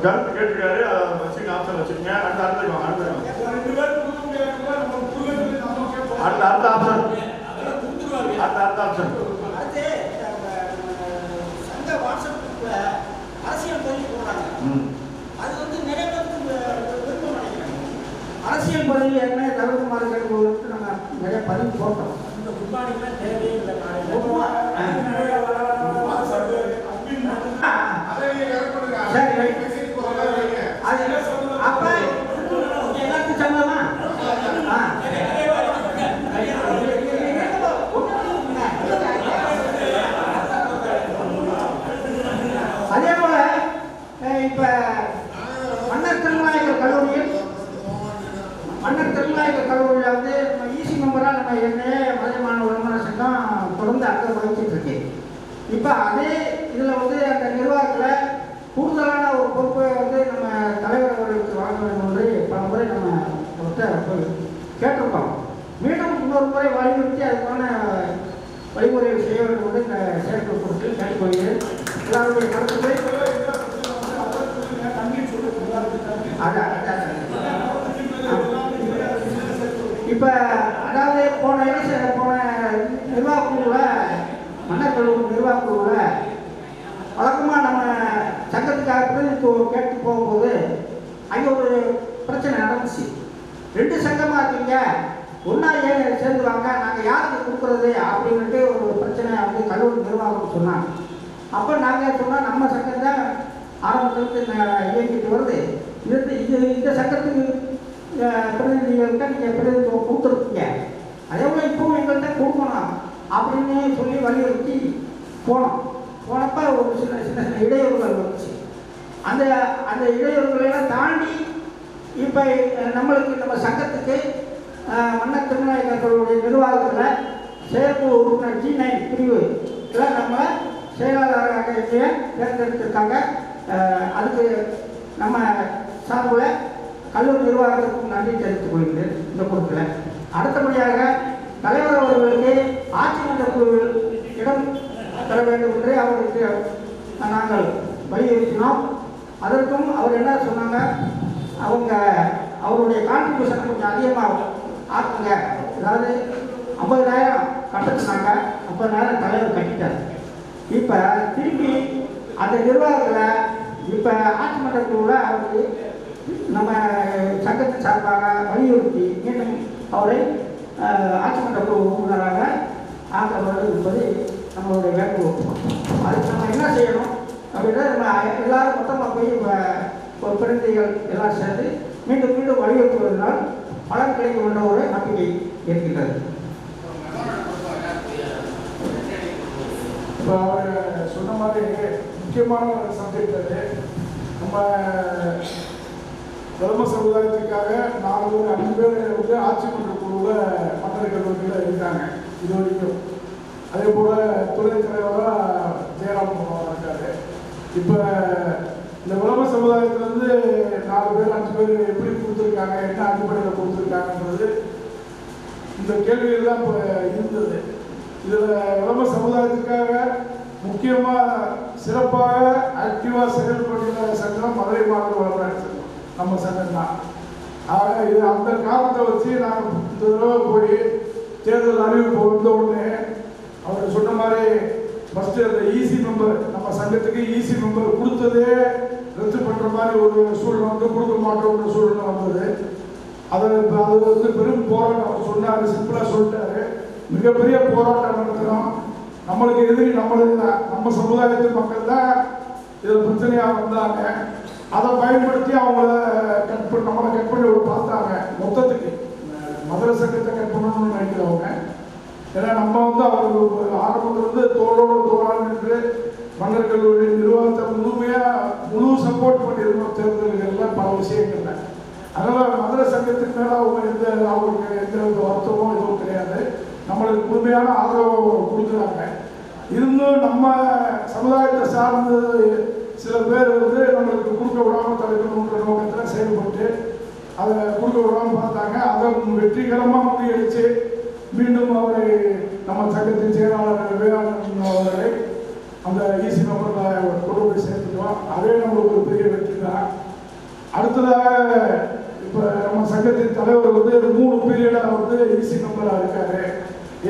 Speaker 2: கருத்து கேட்டிருக்காரு. வச்சுங்க, ஆப்ஷன் வச்சுக்கோங்க. அடுத்த ஆப்ஷன்
Speaker 1: அரசியல் பதவி என்ன தவிர்க்குமாறு கேட்பதற்கு நம்ம பதிவு போட்டோம்.
Speaker 5: இந்த குர்பானிக்கெல்லாம் தேவையே இல்லை காலையில்.
Speaker 1: சரி, அது அப்ப எல்லாத்துக்கும் சம்பளமா? அதே போல இப்ப மன்னர் திருநாயகர் கல்லூரியில் வந்து நம்ம ஈசி மெம்பராக நம்ம ஏற்கனவே மதுரை மாணவ விளம்பர சங்கம் தொடர்ந்து அங்கே வகிச்சுட்டு இருக்கு. இப்போ அதே இதில் வந்து அந்த நிர்வாகத்தில் கூடுதலான ஒரு பொறுப்பை வந்து நம்ம தலைவர் அவர்களுக்கு வழங்க வேண்டும் என்று பல முறை நம்ம அவர்கிட்ட கேட்டிருக்கோம். மீண்டும் இன்னொரு முறை வலியுறுத்தி அதுக்கான வழிமுறைகள் செய்ய வேண்டும் என்று இந்த செயற்கை பொறுப்பில் கேட்டுக்கொள்கிறேன். எல்லாருடைய கருத்துக்களை இப்போ அதாவது போன நிர்வாக குழுவில் மன்னர் கல்லூரி நிர்வாக குழுவில் வழக்கமாக நம்ம சங்கத்துக்காக பிரதிநிதித்துவம் கேட்டு போகும்போது அங்கே ஒரு பிரச்சனை நடந்துச்சு. 2 சங்கமாக இருக்கீங்க, ஒன்றா ஏன் சேர்ந்து வாங்க, நாங்கள் யாருக்கு கொடுக்குறது அப்படின்ட்டு ஒரு பிரச்சனை வந்து கல்லூரி நிர்வாகம் சொன்னாங்க. அப்போ நாங்கள் சொன்னால் நம்ம சங்கம் தான் ஆரம்பத்திலிருந்து இயங்கிட்டு வருது, இந்த சங்கத்துக்கு பிரதிநிதிகள்கிட்ட நீங்கள் பிரதிநிதித்துவம் கொடுத்துருக்கீங்க, அதே போல் இப்பவும் எங்கள்கிட்ட கொடுக்கணும் அப்படின்னு சொல்லி வலியுறுத்தி போனப்போ ஒரு சின்ன இடையூறுகள் வந்துச்சு. அந்த இடையூறுகளெல்லாம் தாண்டி இப்போ நம்மளுக்கு நம்ம சங்கத்துக்கு மன்னர் திருநாயகர்களுடைய நிர்வாகத்தில் செயற்குழு உறுப்பினர் G9 பிரிவு இதெல்லாம் நம்மளை செயலாளராக தேர்ந்தெடுத்திருக்காங்க. அதுக்கு நம்ம சார்பில் கல்லூரி நிர்வாகத்திற்கும் நன்றி தெரிவித்துக் கொள்கிறேன். இந்த பொறுப்பில் அடுத்தபடியாக தலைவர் அவர்களுக்கு ஆட்சி மன்ற குழுவில் இடம் தர வேண்டும் என்று அவருக்கு நாங்கள் வலியுறுத்தினோம். அதற்கும் அவர் என்ன சொன்னாங்க, அவருடைய கான்ட்ரிபியூஷனை கொஞ்சம் அதிகமாக ஆக்குங்க, அதாவது 50,000 கட்ட சொன்னாங்க, 50,000 தலைவர் கட்டிட்டார். இப்போ திரும்பி அந்த நிர்வாகத்தில் இப்போ ஆட்சி மன்ற குழுவில் அவருக்கு நம்ம சங்கத்தின் சார்பாக வலியுறுத்தி மீண்டும் அவரை ஆட்சி மன்ற குழு உறுப்பினராக ஆக்க வேண்டும் என்பது நம்மளுடைய வேண்டுகோள். அதுக்கு நம்ம என்ன செய்யணும் அப்படின்னா, நம்ம எல்லாரும் மொத்தமாக போய் ஒரு பிரதிநிதிகள் எல்லாம் சேர்ந்து மீண்டும் வலியுறுத்துவதனால் பலன் கிடைக்கும் என்ற ஒரு நம்பிக்கை இருக்கின்றது.
Speaker 5: இப்போ அவர் சொன்ன மாதிரி முக்கியமான ஒரு சப்ஜெக்ட் அது. நம்ம தர்ம சமுதாயத்துக்காக 5 பேர் வந்து ஆட்சி மன்ற குழுவில் மன்னர் கல்லூரியில் இருக்காங்க இது வரைக்கும். அதே போல் துணைத் தலைவராக ஜெயராம் இருக்காரு. இப்போ இந்த உலக சமுதாயத்திலேருந்து 4 பேர் 5 பேர் எப்படி கொடுத்துருக்காங்க, என்ன அடிப்படையில் கொடுத்துருக்காங்கன்றது இந்த கேள்வியெல்லாம் இப்போ இருந்தது. இதில் உலக சமுதாயத்துக்காக முக்கியமாக சிறப்பாக ஆக்டிவாக செயல்படுகிற சங்கம் மதுரை மாவட்ட வளர்ச்சி சங்கம், நம்ம சங்கம் தான். ஆக இது அந்த காரணத்தை வச்சு நாங்கள் இந்த தடவை போய் தேர்தல் அறிவிப்பு வந்த உடனே அவர் சொன்ன மாதிரி ஃபஸ்ட்டு அந்த ஈசி மெம்பர், நம்ம சங்கத்துக்கு ஈசி மெம்பர் கொடுத்ததே ரத்து பண்ணுற மாதிரி ஒரு சூழ்நிலை வந்து கொடுக்க மாட்டோம்ன்ற சூழ்நிலை வந்தது. அது வந்து பெரும் போராட்டம் அவர் சொன்னார், சிம்பிளாக சொல்லிட்டாரு. மிகப்பெரிய போராட்டம் நடத்துகிறோம். நம்மளுக்கு எதிரி நம்மளுக்கு தான், நம்ம சமுதாயத்து மக்கள் தான் இதில் பிரச்சனையாக வந்தாங்க. அதை பயன்படுத்தி அவங்கள நம்மளை கட் பண்ணி பார்த்தாங்க. மொத்தத்துக்கு மதுரை சங்கத்தை கட் பண்ணணும்னு நினைக்கிறவங்க. ஏன்னா நம்ம வந்து அவங்களுக்கு ஆரம்பத்திலிருந்து தோளோடு தோளான்னு நின்று மன்னர் கல்லூரி நிர்வாகத்தை முழு சப்போர்ட் பண்ணியிருக்கோம் தேர்தல்களில் பல விஷயங்கள்ல. அதனால் மதுரை சங்கத்துக்கு மேலே அவங்களுக்கு எந்த வருத்தமோ எதுவும் கிடையாது. நம்மளுக்கு முழுமையான ஆதரவு கொடுக்குறாங்க. இருந்தும் நம்ம சமுதாயத்தை சார்ந்து சில பேர் வந்து நம்மளுக்கு கொடுக்க விடாமல் தடுக்கணுன்ற நோக்கத்தில் செயல்பட்டு அதை கொடுக்க விடாமல் பார்த்தாங்க. அதை வெற்றிகரமாக முறியடிச்சு மீண்டும் அவரை நம்ம சங்கத்தின் செயலாளர் வேளாண் அவர்களை அந்த ஈசி மெம்பரில் கொண்டு போய் சேர்த்துட்டோம். அதே நம்மளுக்கு ஒரு பெரிய வெற்றி தான். அடுத்ததாக இப்போ நம்ம சங்கத்தின் தலைவர் வந்து 3 பீரியடாக வந்து ஈசி மெம்பராக இருக்காரு.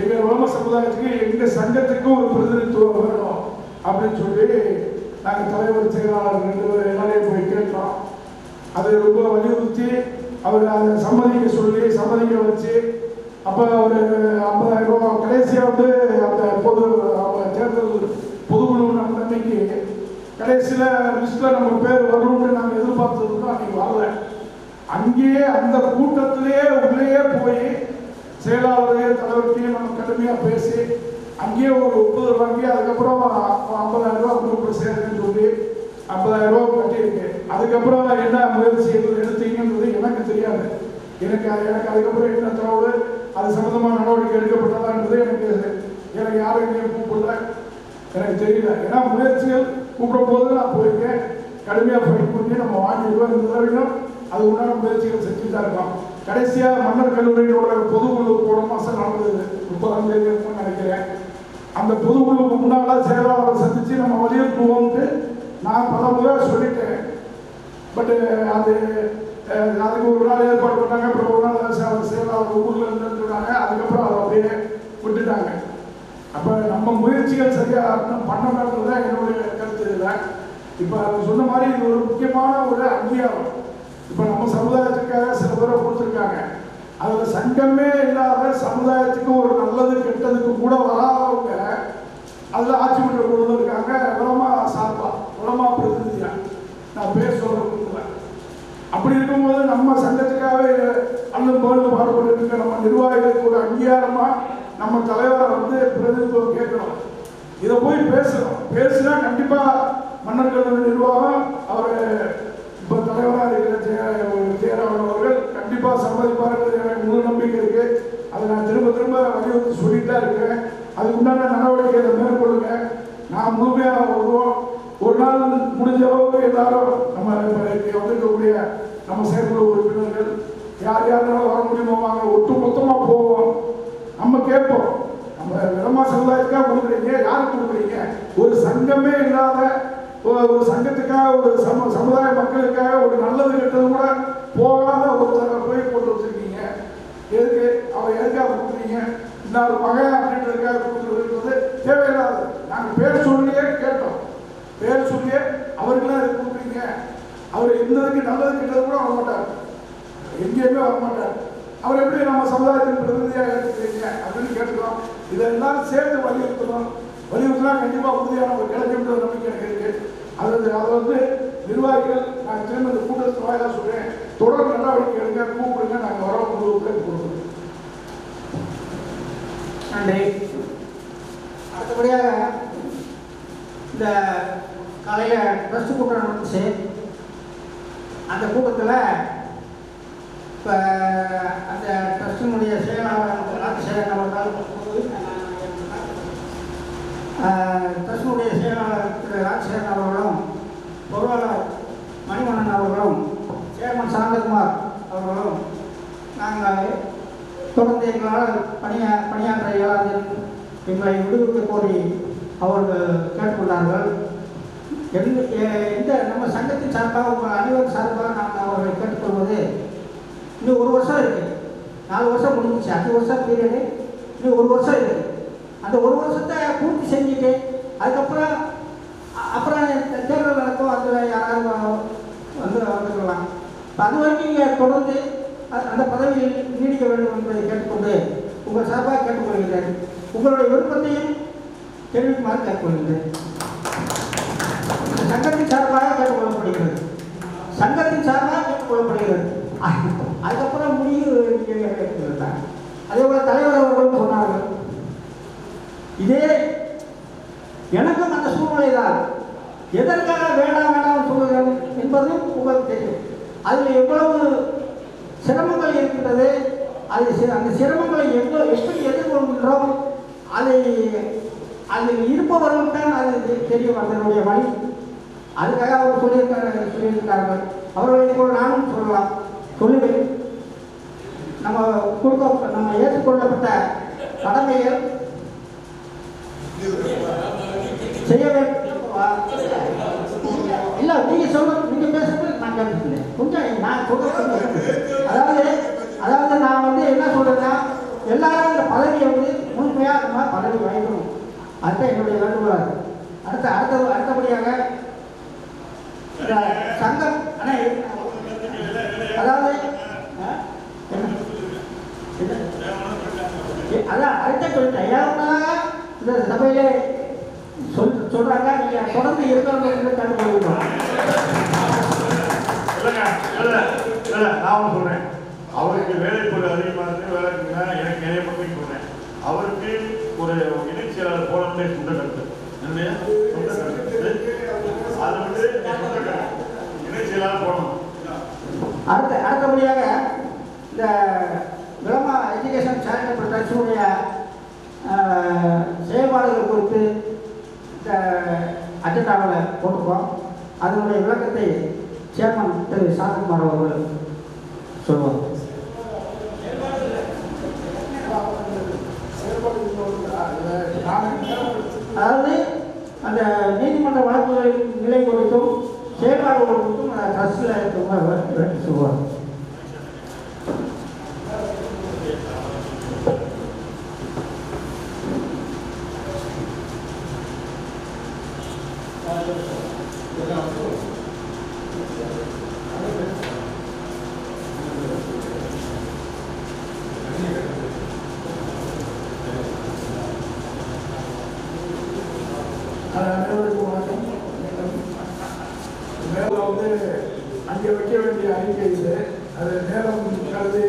Speaker 5: எங்கள் உலக சமுதாயத்துக்கு எங்கள் சங்கத்துக்கு ஒரு பிரதிநிதித்துவம் வேணும் அப்படின்னு சொல்லி நாங்கள் தலைவர் செயலாளர் 2 பேர் எல்லாரையும் போய் கேட்டோம். அதை ரொம்ப வலியுறுத்தி அவர் அதை சம்மதிக்க வச்சு அப்போ ஒரு 50,000 ரூபா கடைசியாக வந்து அந்த அவங்க தேர்தல் பொதுக்குழு அன்னைக்கு கடைசியில் லிஸ்ட்டில் நம்ம பேர் வரணும்னு நாங்கள் எதிர்பார்த்ததுக்கும் அன்றைக்கி வரல. அங்கேயே அந்த கூட்டத்திலேயே உள்ளேயே போய் செயலாளரையே தலைவர்கிட்டையும் நம்ம கடுமையாக பேசி அங்கேயே ஒரு ஒப்புதல் வாங்கி அதுக்கப்புறம் 50,000 ரூபா குரூப்பில் சேருன்னு சொல்லி 50,000 ரூபா கட்டியிருக்கு. அதுக்கப்புறம் என்ன முயற்சிகள் எடுத்தீங்கன்றது எனக்கு தெரியாது. எனக்கு அதுக்கப்புறம் என்ன தகவல் அது சம்மந்தமாக நடவடிக்கை எடுக்கப்பட்டதான்றது எனக்கு யாரும் எங்கேயும் கூப்பிடல, எனக்கு தெரியல. ஏன்னா முயற்சிகள் கூப்பிடும் போது நான் போயிருக்கேன், கடுமையாக ஃபைட் பண்ணி நம்ம வாங்கிடுவோம். இந்த தடவையும் அது உண்டான முயற்சிகள் செஞ்சுட்டு தான் இருக்கோம். கடைசியாக மன்னர் கல்லூரியோட பொதுக்குழு போன மாதம் நடந்தது, 30ஆம் தேதி நினைக்கிறேன். அந்த பொதுக்குழுக்கு முன்னால் செயலாளரை சந்தித்து நம்ம வலியுறுத்துவோம்ட்டு நான் பல முறை சொல்லிட்டேன். பட்டு அதுக்கு ஒரு நாள் ஏற்பாடு பண்ணாங்க, அப்புறம் ஒரு நாள் செயலாளர் ஊரில் இருந்துருக்காங்க, அதுக்கப்புறம் அதை அப்படியே விட்டுட்டாங்க. அப்போ நம்ம முயற்சிகள் சரியாக பண்ணணுன்றது தான் என்னுடைய கருத்து. இல்லை இப்போ அது சொன்ன மாதிரி இது ஒரு முக்கியமான ஒரு அங்கீகாரம். இப்போ நம்ம சமுதாயத்துக்காக சில பேரை கொடுத்துருக்காங்க, அதில் சங்கமே இல்லாத சமுதாயத்துக்கு ஒரு நல்லது கெட்டதுக்கு கூட வராதவங்க அதில் ஆட்சி மன்ற கொண்டு இருக்காங்க. உலமா சார்பா உலமா பிரதிநிதியாக நான் பேர் சொல்கிறேன். அப்படி இருக்கும்போது நம்ம சங்கத்துக்காகவே அண்ணன் போல் பாடுபட்டு இருக்க நம்ம நிர்வாகிகளுக்கு ஒரு அங்கீகாரமாக நம்ம தலைவரை வந்து பிரதிநிதித்துவம் கேட்கணும். இதை போய் பேசணும். பேசினா கண்டிப்பாக மன்னர் கல்லூரி நிர்வாகம் அவர் இப்போ தலைவராக இருக்கிற ஜெயராமன் அவர்கள் கண்டிப்பாக சம்மதிப்பார்கள். எனக்கு முழு நம்பிக்கை இருக்கு. அதை நான் திரும்ப வலியுறுத்தி சொல்லிட்டு தான் இருக்கிறேன். அதுக்கு உண்டான நடவடிக்கைகளை மேற்கொள்ளுங்க. நான் முழுமையாக வருவோம். ஒரு நாள் முடிஞ்ச அளவுக்கு எல்லாரும் நம்ம வந்திருக்கக்கூடிய நம்ம செயற்குழு உறுப்பினர்கள் யார் யாருனாலும் வர முடியுமோ வாங்க, ஒட்டு மொத்தமாக போவோம். நம்ம கேட்போம், நம்ம விளமா சமுதாயத்துக்காக கொடுக்குறீங்க, யாருக்கு கொடுக்குறீங்க? ஒரு சங்கமே இல்லாத ஒரு சங்கத்துக்காக ஒரு சமுதாய மக்களுக்காக ஒரு நல்லது கெட்டது கூட போகாத ஒருத்தரை போய் போட்டு வச்சிருக்கீங்க. எதுக்கு அவர் எதுக்காக கொடுக்குறீங்க? இன்னொரு மகன் அப்படின்றதுக்காக கொடுக்குறது தேவையில்லாது. நாங்கள் பேர் சொல்லியே கேட்டோம், பேர் சொல்லியே அவர்களாம் எதுக்கு கொடுக்குறீங்க? அவர் இருந்ததுக்கு நல்லது கெட்டது கூட வர மாட்டார், எங்கேயுமே வர மாட்டார். அவர் எப்படி நம்ம சமுதாயத்தின் பிரதிநிதியாக எடுத்துக்கிறீங்க அப்படின்னு கேட்டுக்கிறோம். இதெல்லாம் சேர்ந்து வலியுறுத்தணும். வலியுறுத்தினா கண்டிப்பாக உறுதியான ஒரு கிடைக்கின்ற நம்பிக்கை எனக்கு இருக்கு. அதை வந்து நிர்வாகிகள் நான் திரும்ப இந்த கூட்டத்துக்கு வாயிலாக சொல்றேன், தொடர் நடவடிக்கை எடுங்க, கூப்பிடுங்க, நாங்கள் வர உங்களுக்கு கொடுக்குறோம்.
Speaker 1: நன்றி. அடுத்தபடியாக இந்த காலையில் ட்ரஸ்ட் கூட்டம் நடந்துச்சு. அந்த கூட்டத்தில் இப்போ அந்த ட்ரஸ்டினுடைய செயலாளர் ராஜசேகரன் அவர்கள், ட்ரஸ்டினுடைய செயலாளர் திரு ராஜசேகரன் அவர்களும், பொருளாளர் மணிவண்ணன் அவர்களும், சேர்மன் சாந்தகுமார் அவர்களும் நாங்கள் தொடர்ந்து எங்களால் பணியாற்ற இயலாது எங்களை விடுவிக்க கோரி அவர்கள் கேட்டுக்கொண்டார்கள். எந்த நம்ம சங்கத்தின் சார்பாக உங்கள் அனைவரும் சார்பாக நாங்கள் அவர்களை கேட்டுக்கொள்வது, இன்னும் 1 வருஷம் இருக்குது. 4 வருஷம் முடிஞ்சிச்சு, 5 வருஷம் பீரியடு, இன்னும் 1 வருஷம் இருக்குது. அந்த 1 வருஷத்தை பூர்த்தி செஞ்சுட்டு அதுக்கப்புறம் தேர்தல் நடக்கும், அதில் யாராவது வந்துக்கலாம். அது வரைக்கும் நீங்கள் தொடர்ந்து அந்த பதவியில் நீடிக்க வேண்டும் என்பதை கேட்டுக்கொண்டு உங்கள் சார்பாக கேட்டுக்கொள்கிறேன். உங்களுடைய விருப்பத்தையும் தெரிவிக்குமாறு கேட்டுக்கொள்கிறேன். சங்கத்தின் சார்பாக கேட்டுக்கொள்ளப்படுகிறது, சங்கத்தின் சார்பாக கேட்டுக்கொள்ளப்படுகிறது. அதுக்கப்புறம் முடிவு கேட்டுக்கொள்கிறார். அதே போல தலைவர் அவர்களும் சொன்னார்கள், இதே எனக்கும் அந்த சூழ்நிலை தான். எதற்காக வேண்டாம் சொல்லுகிறேன் என்பதும் உங்களுக்கு தெரியும். அதில் எவ்வளவு சிரமங்கள் இருக்கின்றது, அந்த சிரமங்களை எப்படி எதிர்கொள்கின்றோம், அதில் இருப்பவர்கள் தான் அது தெரியும் அதனுடைய வழி. அதுக்காக அவர் சொல்லியிருக்கார்கள். அவர்களை போல் நானும் சொல்லுவேன். நம்ம ஏற்றுக்கொள்ளப்பட்ட கடமைகள் செய்ய வேண்டும். இல்லை, நீங்கள் பேசுறது நான் கேட்டுக்கல, கொஞ்சம் நான் சொல்றது. அதாவது நான் வந்து என்ன சொல்றேன்னா, எல்லாரும் இந்த பதவியை வந்து முழுமையாக நம்ம பதவி வாங்கணும். அதுதான் என்னுடைய வேண்டுகோள். அடுத்தபடியாக இந்த சங்கம் அதாவது அடுத்த சொல்லிட்டேன் ஏன்னா இந்த சபையிலே சொல்றாங்க நீங்க தொடர்ந்து இருக்கிறவங்க கண்டுபிடிக்கணும்.
Speaker 2: இல்லைங்க இல்லை நான் ஒன்று சொல்றேன். அவருக்கு வேலைப்பொருள் அதிகமானது வேலைக்குங்க எனக்கு நிறைய பக்கம் சொல்றேன். அவருக்கு ஒரு இணைச் செயலாளர் போனோம்னே சொந்த கருத்து என்னுடைய சொந்த கருத்து அதை வந்து சொந்த கருத்து இணைச் செயலாளர் போனோம்.
Speaker 1: அடுத்தபடியாக இந்த விளமா எஜுகேஷன் சேரிட்டபிள் ட்ரஸ்டினுடைய செயல்பாடுகள் குறித்து இந்த அஜெண்டாவில் போட்டிருக்கோம். அதனுடைய விளக்கத்தை சேர்மன் திரு சாந்தகுமார் அவர்கள் சொல்லுவார். அதாவது அந்த நீதிமன்ற வழக்குகளின் நிலை குறித்தும் செயல்பாடுகள் குறித்தும் ட்ரஸ்டில் இருக்கிறவங்க சொல்லுவார்.
Speaker 5: அங்கே வைக்க வேண்டிய அறிக்கை இது. அது நேரம் கருதி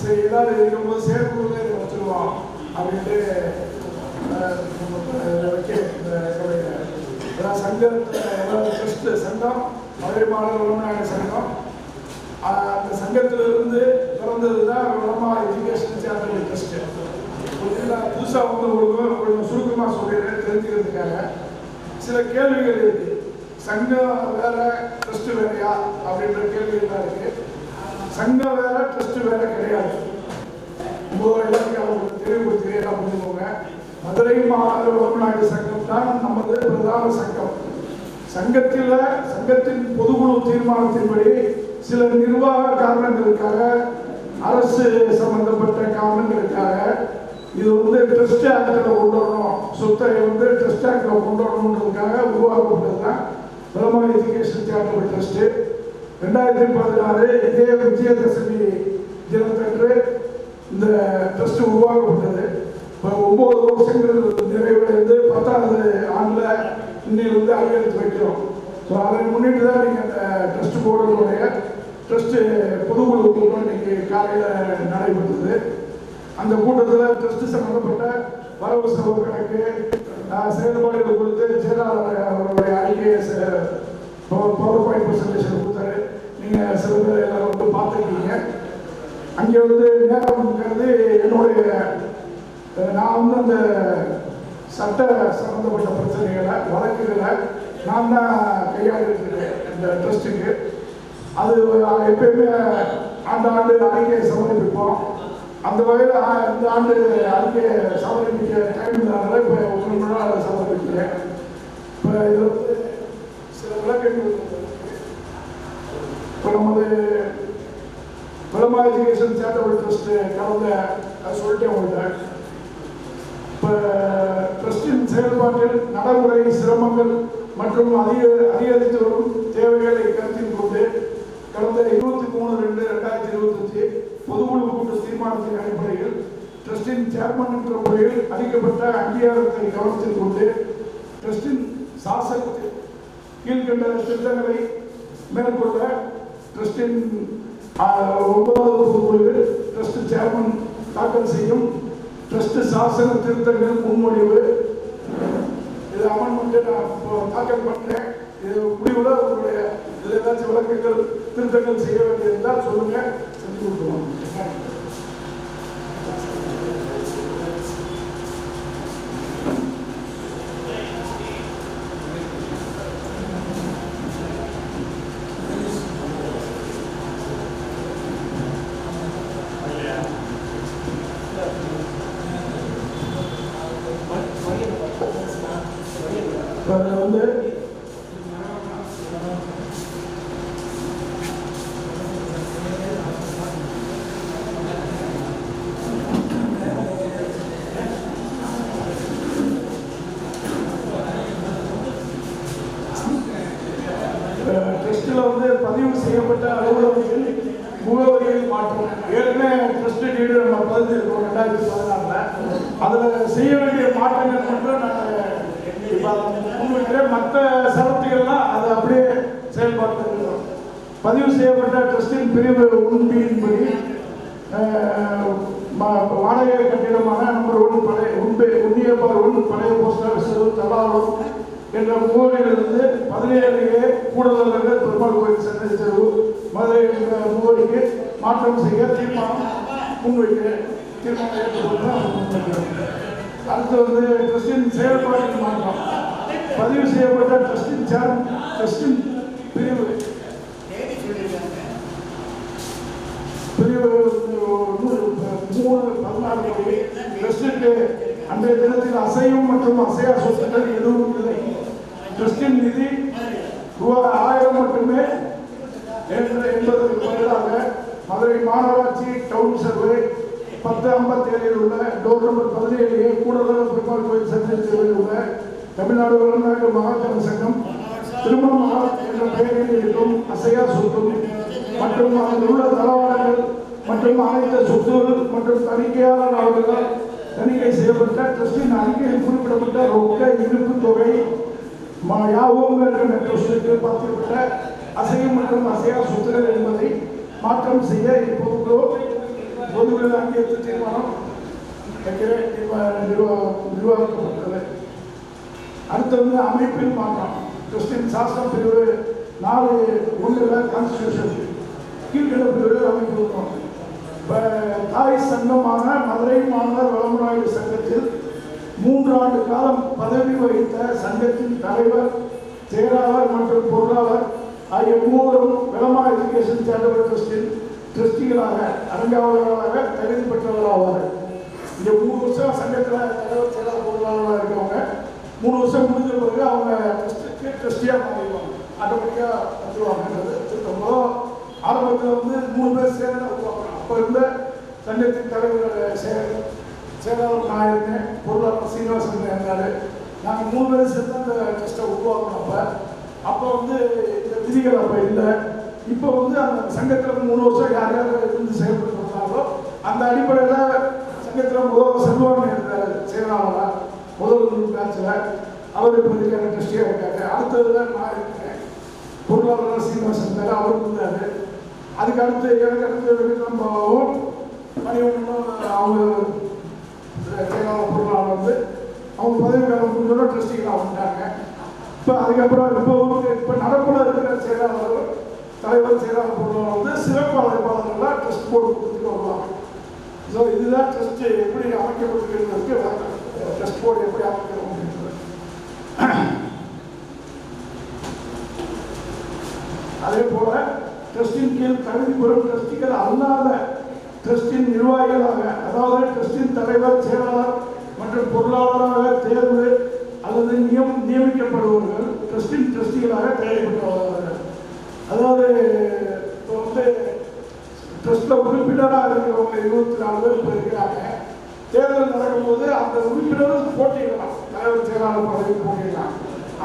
Speaker 5: சரி ஏதாவது இருக்கும்போது சேர்ப்புகளே வச்சுருவோம் அப்படின்ட்டு வைக்க இந்த சபையில் சங்கத்தில் ஏதாவது ட்ரஸ்ட் சங்கம் மதுரை மாநகர விளம்பர சங்கம் அந்த சங்கத்திலிருந்து பிறந்தது தான் விளமா எஜுகேஷன் சேரிட்டபிள் ட்ரஸ்ட்டு. புதுசாக வந்து உங்களுக்கு சுருக்கமாக சொல்லிடுறேன் தெரிஞ்சுக்கிறதுக்காக. சில கேள்விகள் இருக்கு. சங்கம் வேற ட்ரஸ்ட் வேறையா அப்படின்ற கேள்விகள்லாம் இருக்கு. சங்கம் வேற ட்ரஸ்ட் வேற கிடையாது. எல்லாருக்கும் அவங்களுக்கு தெளிவுபடுத்துகிறேன் அப்படிங்க. மதுரை மாநகர விளம்பர சங்கம் தான் நமது பிரதான சங்கம். சங்கத்தின் பொதுக்குழு தீர்மானத்தின்படி சில நிர்வாக காரணங்களுக்காக அரசு சம்பந்தப்பட்ட காரணங்களுக்காக இது வந்து ட்ரஸ்ட் ஆக்டில் கொண்டு வரணும், சொத்தை வந்து ட்ரஸ்ட் ஆக்டில் கொண்டு வரணுன்றதுக்காக உருவாக்கப்பட்டது தான் விளமா எஜுகேஷன் சேரிட்டபிள் ட்ரஸ்ட்டு. 2016 இதே விஜயதசமி தினத்தன்று இந்த ட்ரஸ்ட் உருவாக்கப்பட்டது. இப்போ 9 வருஷங்கள் நிறைவடைந்து 10வது ஆண்டில் இன்னிலிருந்து அங்கீகரித்து வைக்கிறோம். ஸோ அதை முன்னிட்டு தான் நீங்கள் அந்த ட்ரஸ்ட் போர்டுடைய ட்ரஸ்ட்டு பொதுக்குழு கூட்டம் இன்னைக்கு காலையில் நடைபெற்றது. அந்த கூட்டத்தில் ட்ரஸ்ட் சம்பந்தப்பட்ட வரவு செலவு கணக்கு செயல்பாடுகள் குறித்து செயலாளர் அவருடைய அறிக்கையை பவர் பாயிண்ட் ப்ரெசன்டேஷன் கொடுத்தாரு. நீங்கள் சில பேர் எல்லாரும் வந்து பார்த்துருக்கீங்க. அங்கே வந்து நேரம் கருதி என்னுடைய நான் வந்து அந்த சட்ட சம்பந்தப்பட்ட பிரச்சனைகளை வழக்குகளை நான் தான் கையாண்டிருக்கிறேன் இந்த ட்ரஸ்ட்டுக்கு. அது எப்பயுமே ஆண்டு அறிக்கையை சமர்ப்பிப்போம். அந்த வகையில் இந்த ஆண்டு அறிக்கையை சமர்ப்பிக்க டைம் இல்லாதனால இப்போ 1 மணி நேரம் சமர்ப்பிக்கிறேன். இப்போ இது வந்து சில விளக்கங்கள். இப்போ நமது விளமா எஜுகேஷன் சேரிட்டபிள் ட்ரஸ்ட்டு கடந்த சொல்லிட்டேன் உங்கள்கிட்ட. இப்போ ட்ரஸ்டின் செயல்பாட்டில் நடைமுறை சிரமங்கள் மற்றும் அதிகரித்து வரும் தேவைகளை கருத்தில் கொண்டு கடந்த 23/2/2025 பொதுக்குழு கூட்ட தீர்மானத்தின் அடிப்படையில் ட்ரஸ்டின் சேர்மன் என்ற முறையில் அளிக்கப்பட்ட அங்கீகாரத்தை கவனத்தில் கொண்டு ட்ரஸ்டின் சாசனத்தில் கீழ்கண்ட திட்டங்களை மேற்கொள்ள ட்ரஸ்டின் 9வது பொதுக்குழுவில் ட்ரஸ்ட் சேர்மன் தாக்கல் செய்யும் ட்ரஸ்ட் சாசன திருத்தங்கள் முன்மொழிவு இது அமன்மெண்ட்டை நான் தாக்கல் பண்ணுறேன். இது முடிவில் உங்களுடைய இதில் ஏதாச்சும் விளக்கங்கள் திருத்தங்கள் செய்ய வேண்டியிருந்தால் சொல்லுங்கள், செஞ்சு கொடுத்துருவோம். வந்து டெஸ்டில் வந்து பதிவு செய்யப்பட்ட அலுவலகத்தில் முகவரியில் மாற்றம் ஏற்கனவே ட்ரஸ்ட் டீடு நம்ம பதிஞ்சிருக்கோம் 2016. அதில் செய்ய வேண்டிய மாற்றங்கள் மட்டும் நாங்கள் இப்போ முன்வைக்கிறேன். மற்ற சரத்துகள்லாம் அதை அப்படியே செயல்பாட்டு இருக்கிறோம். பதிவு செய்யப்பட்ட ட்ரஸ்டின் பிரிவு 1B படி வாடகை கட்டிடமான நம்பர் 1 பழைய உன்னியப்பார் 1 பழைய போஸ்ட் ஆஃபீஸ் தலாவரம் என்ற முகவரியிலிருந்து 17A கூடுதல் பெருமாள் கோயில் சென்னை தெரு மதுரை என்ற முகவரிக்கு மாற்றம் செய்ய தீர்மானம் முன்வைக்கிறேன். தீர்மானம் ஏற்றுக்கொண்டு அடுத்து ட்ரஸ்டின் செயல்பாட்டின் மாற்றம். பதிவு செய்யப்பட்ட ட்ரஸ்டின் பிரிவு 3/14 ட்ரஸ்டிற்கு அன்றைய தினத்தில் அசையும் மற்றும் அசையா சொத்துக்கள் எதுவும் இல்லை. ட்ரஸ்டின் நிதி ரூபாய் 1000 மட்டுமே என்பதற்கு பதிலாக மதுரை மாநகராட்சி டவுன் சர்வே 1057 உள்ள டோர் நம்பர் 17A கூடுதல் பெருமாள் கோயில் சந்திரத்தில் உள்ள தமிழ்நாடு வளநாடு மகாஜன சங்கம் திருமணம் என்ற பெயரில் இருக்கும் அசையா சொத்தும் மற்றும் அதில் உள்ள தளவாடங்கள் மற்றும் அனைத்து சொத்துகள் மற்றும் தணிக்கையாளர் அவர்களால் தணிக்கை செய்யப்பட்ட ட்ரஸ்டின் அறிக்கையில் குறிப்பிடப்பட்ட ரொக்க இருப்பு தொகை யாவும் என்ற ட்ரஸ்டுக்கு பார்க்கப்பட்ட அசையும் மற்றும் அசையா சொத்துகள் என்பதை மாற்றம் செய்ய இப்போது பொதுவில் அங்கீகரித்து தீர்மானம் நிர்வாகிக்கப்பட்டது. அடுத்து அமைப்பின் மாற்றம். ட்ரஸ்டின் சாசனம் பிரிவு 4(1) கான்ஸ்டிடியூஷன் கீழ்கண்ட பிரிவுகள் அமைக்கப்பட்டோம். தாய் சங்கமான மதுரை மாநகர் வளமுராய்வு சங்கத்தில் 3 ஆண்டு காலம் பதவி வகித்த சங்கத்தின் தலைவர், செயலாளர் மற்றும் பொருளாளர் ஆகிய 3 விளமா எஜுகேஷன் சேரிட்டபிள் ட்ரஸ்டின் ட்ரஸ்டிகளாக அரங்காவலர்களாக தகுதி பெற்றவர்களாவார். இந்த 3 வருஷம் சங்கத்தில் தலைவர், செயலாளர், பொருளாளராக இருக்கவங்க 3 வருஷம் முடிஞ்ச பிறகு அவங்க ட்ரஸ்டியாக மாறிடுவாங்க. ஆட்டோமேட்டிக்காக வந்துடுவாங்கன்றது திருத்தம். ஆரம்பத்தில் 3 பேர் சேர்ந்து வருவாங்க. அப்போ இருந்த சங்கத்தின் தலைவர் செயலாளர் நான் இருந்தேன், பொருளாளர் சீனிவாசன் இருந்தார். நாங்கள் 3 பேர் சேர்ந்து அந்த ட்ரஸ்ட்டை உருவாக்கணும். அப்போ இந்த விதிகள் அப்போ இல்லை. இப்போ அந்த சங்கத்தில் 3 வருஷம் யார் யார் இருந்து செயல்பட்டு வந்தாங்களோ அந்த அடிப்படையில் சங்கத்தில் முதல் செல்வாங்க இருந்தார் செயலாளராக முதல் பேட்சில். அவர் இப்போ இருக்காரு, ட்ரஸ்டியாக இருக்காரு. அடுத்ததில் நான் இருக்கிறேன், பொருளாளர் சீனிவாசன் இருந்தார், அவர் இருந்தார். அதுக்கு அடுத்து எனக்கு அடுத்து நம்மவும் பணியொன்றும் அவங்க செயலாளர் பொருளாளர் அவங்க பதவி காலம் முடிஞ்சோட ட்ரஸ்டிகளாக வந்துட்டாங்க. இப்போ அதுக்கப்புறம் இப்போ நடப்புல இருக்கிற செயலாளர், தலைவர், செயலாளர் பொருளாளர் சிறப்பு அழைப்பாளர்களாக ட்ரஸ்ட் போர்டு கொடுத்துட்டு வருவாங்க. ஸோ இதுதான் ட்ரஸ்ட் எப்படி அமைக்கப்பட்டிருக்கிறதுக்கு ட்ரஸ்ட் போர்டு எப்படி அமைக்கிறோம் அப்படின்றது. அதே போல ட்ரஸ்டின் கீழ் தகுதி பெறும் ட்ரஸ்டிகள் அல்லாத ட்ரஸ்டின் நிர்வாகிகளாக, அதாவது ட்ரஸ்டின் தலைவர், செயலாளர் மற்றும் பொருளாளராக தேர்வு அல்லது நியமிக்கப்படுபவர்கள் ட்ரஸ்டின் ட்ரஸ்டிகளாக தேவைப்பட்டவர்கள். அதாவது இப்போ ட்ரஸ்ட்டில் உறுப்பினராக இருக்கிறவங்க 24 பேர் இப்போ இருக்கிறாங்க. தேர்தல் நடக்கும்போது அந்த உறுப்பினரும் போட்டியிடலாம், தலைவர், செயலாளர் பதவி போட்டியிடலாம்.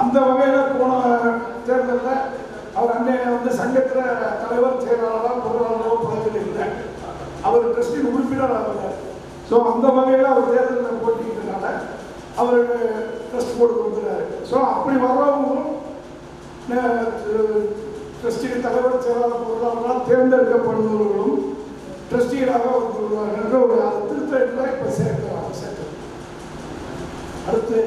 Speaker 5: அந்த வகையில் போன தேர்தலில் அவர் அன்னைய சங்கத்தில் தலைவர், செயலாளராக, பொருளாளரோ பதவியில் இல்லை. அவர் ட்ரஸ்டின் உறுப்பினராக இருந்தார். ஸோ அந்த வகையில் அவர் தேர்தலில் போட்டிக்கிறதுனால அவருக்கு ட்ரஸ்ட் போர்டு கொடுத்துறாரு. ஸோ அப்படி வர்றவங்களும் ட்ரஸ்டிக்கு தலைவர், செயலாளர், பொருளாளரால் தேர்ந்தெடுக்கப்படுபவர்களும் ட்ரஸ்டிகளாக வந்துள்ளார்கள் என்ற ஒரு திருத்தம் இப்போ சேர்க்கிறாங்க. அடுத்து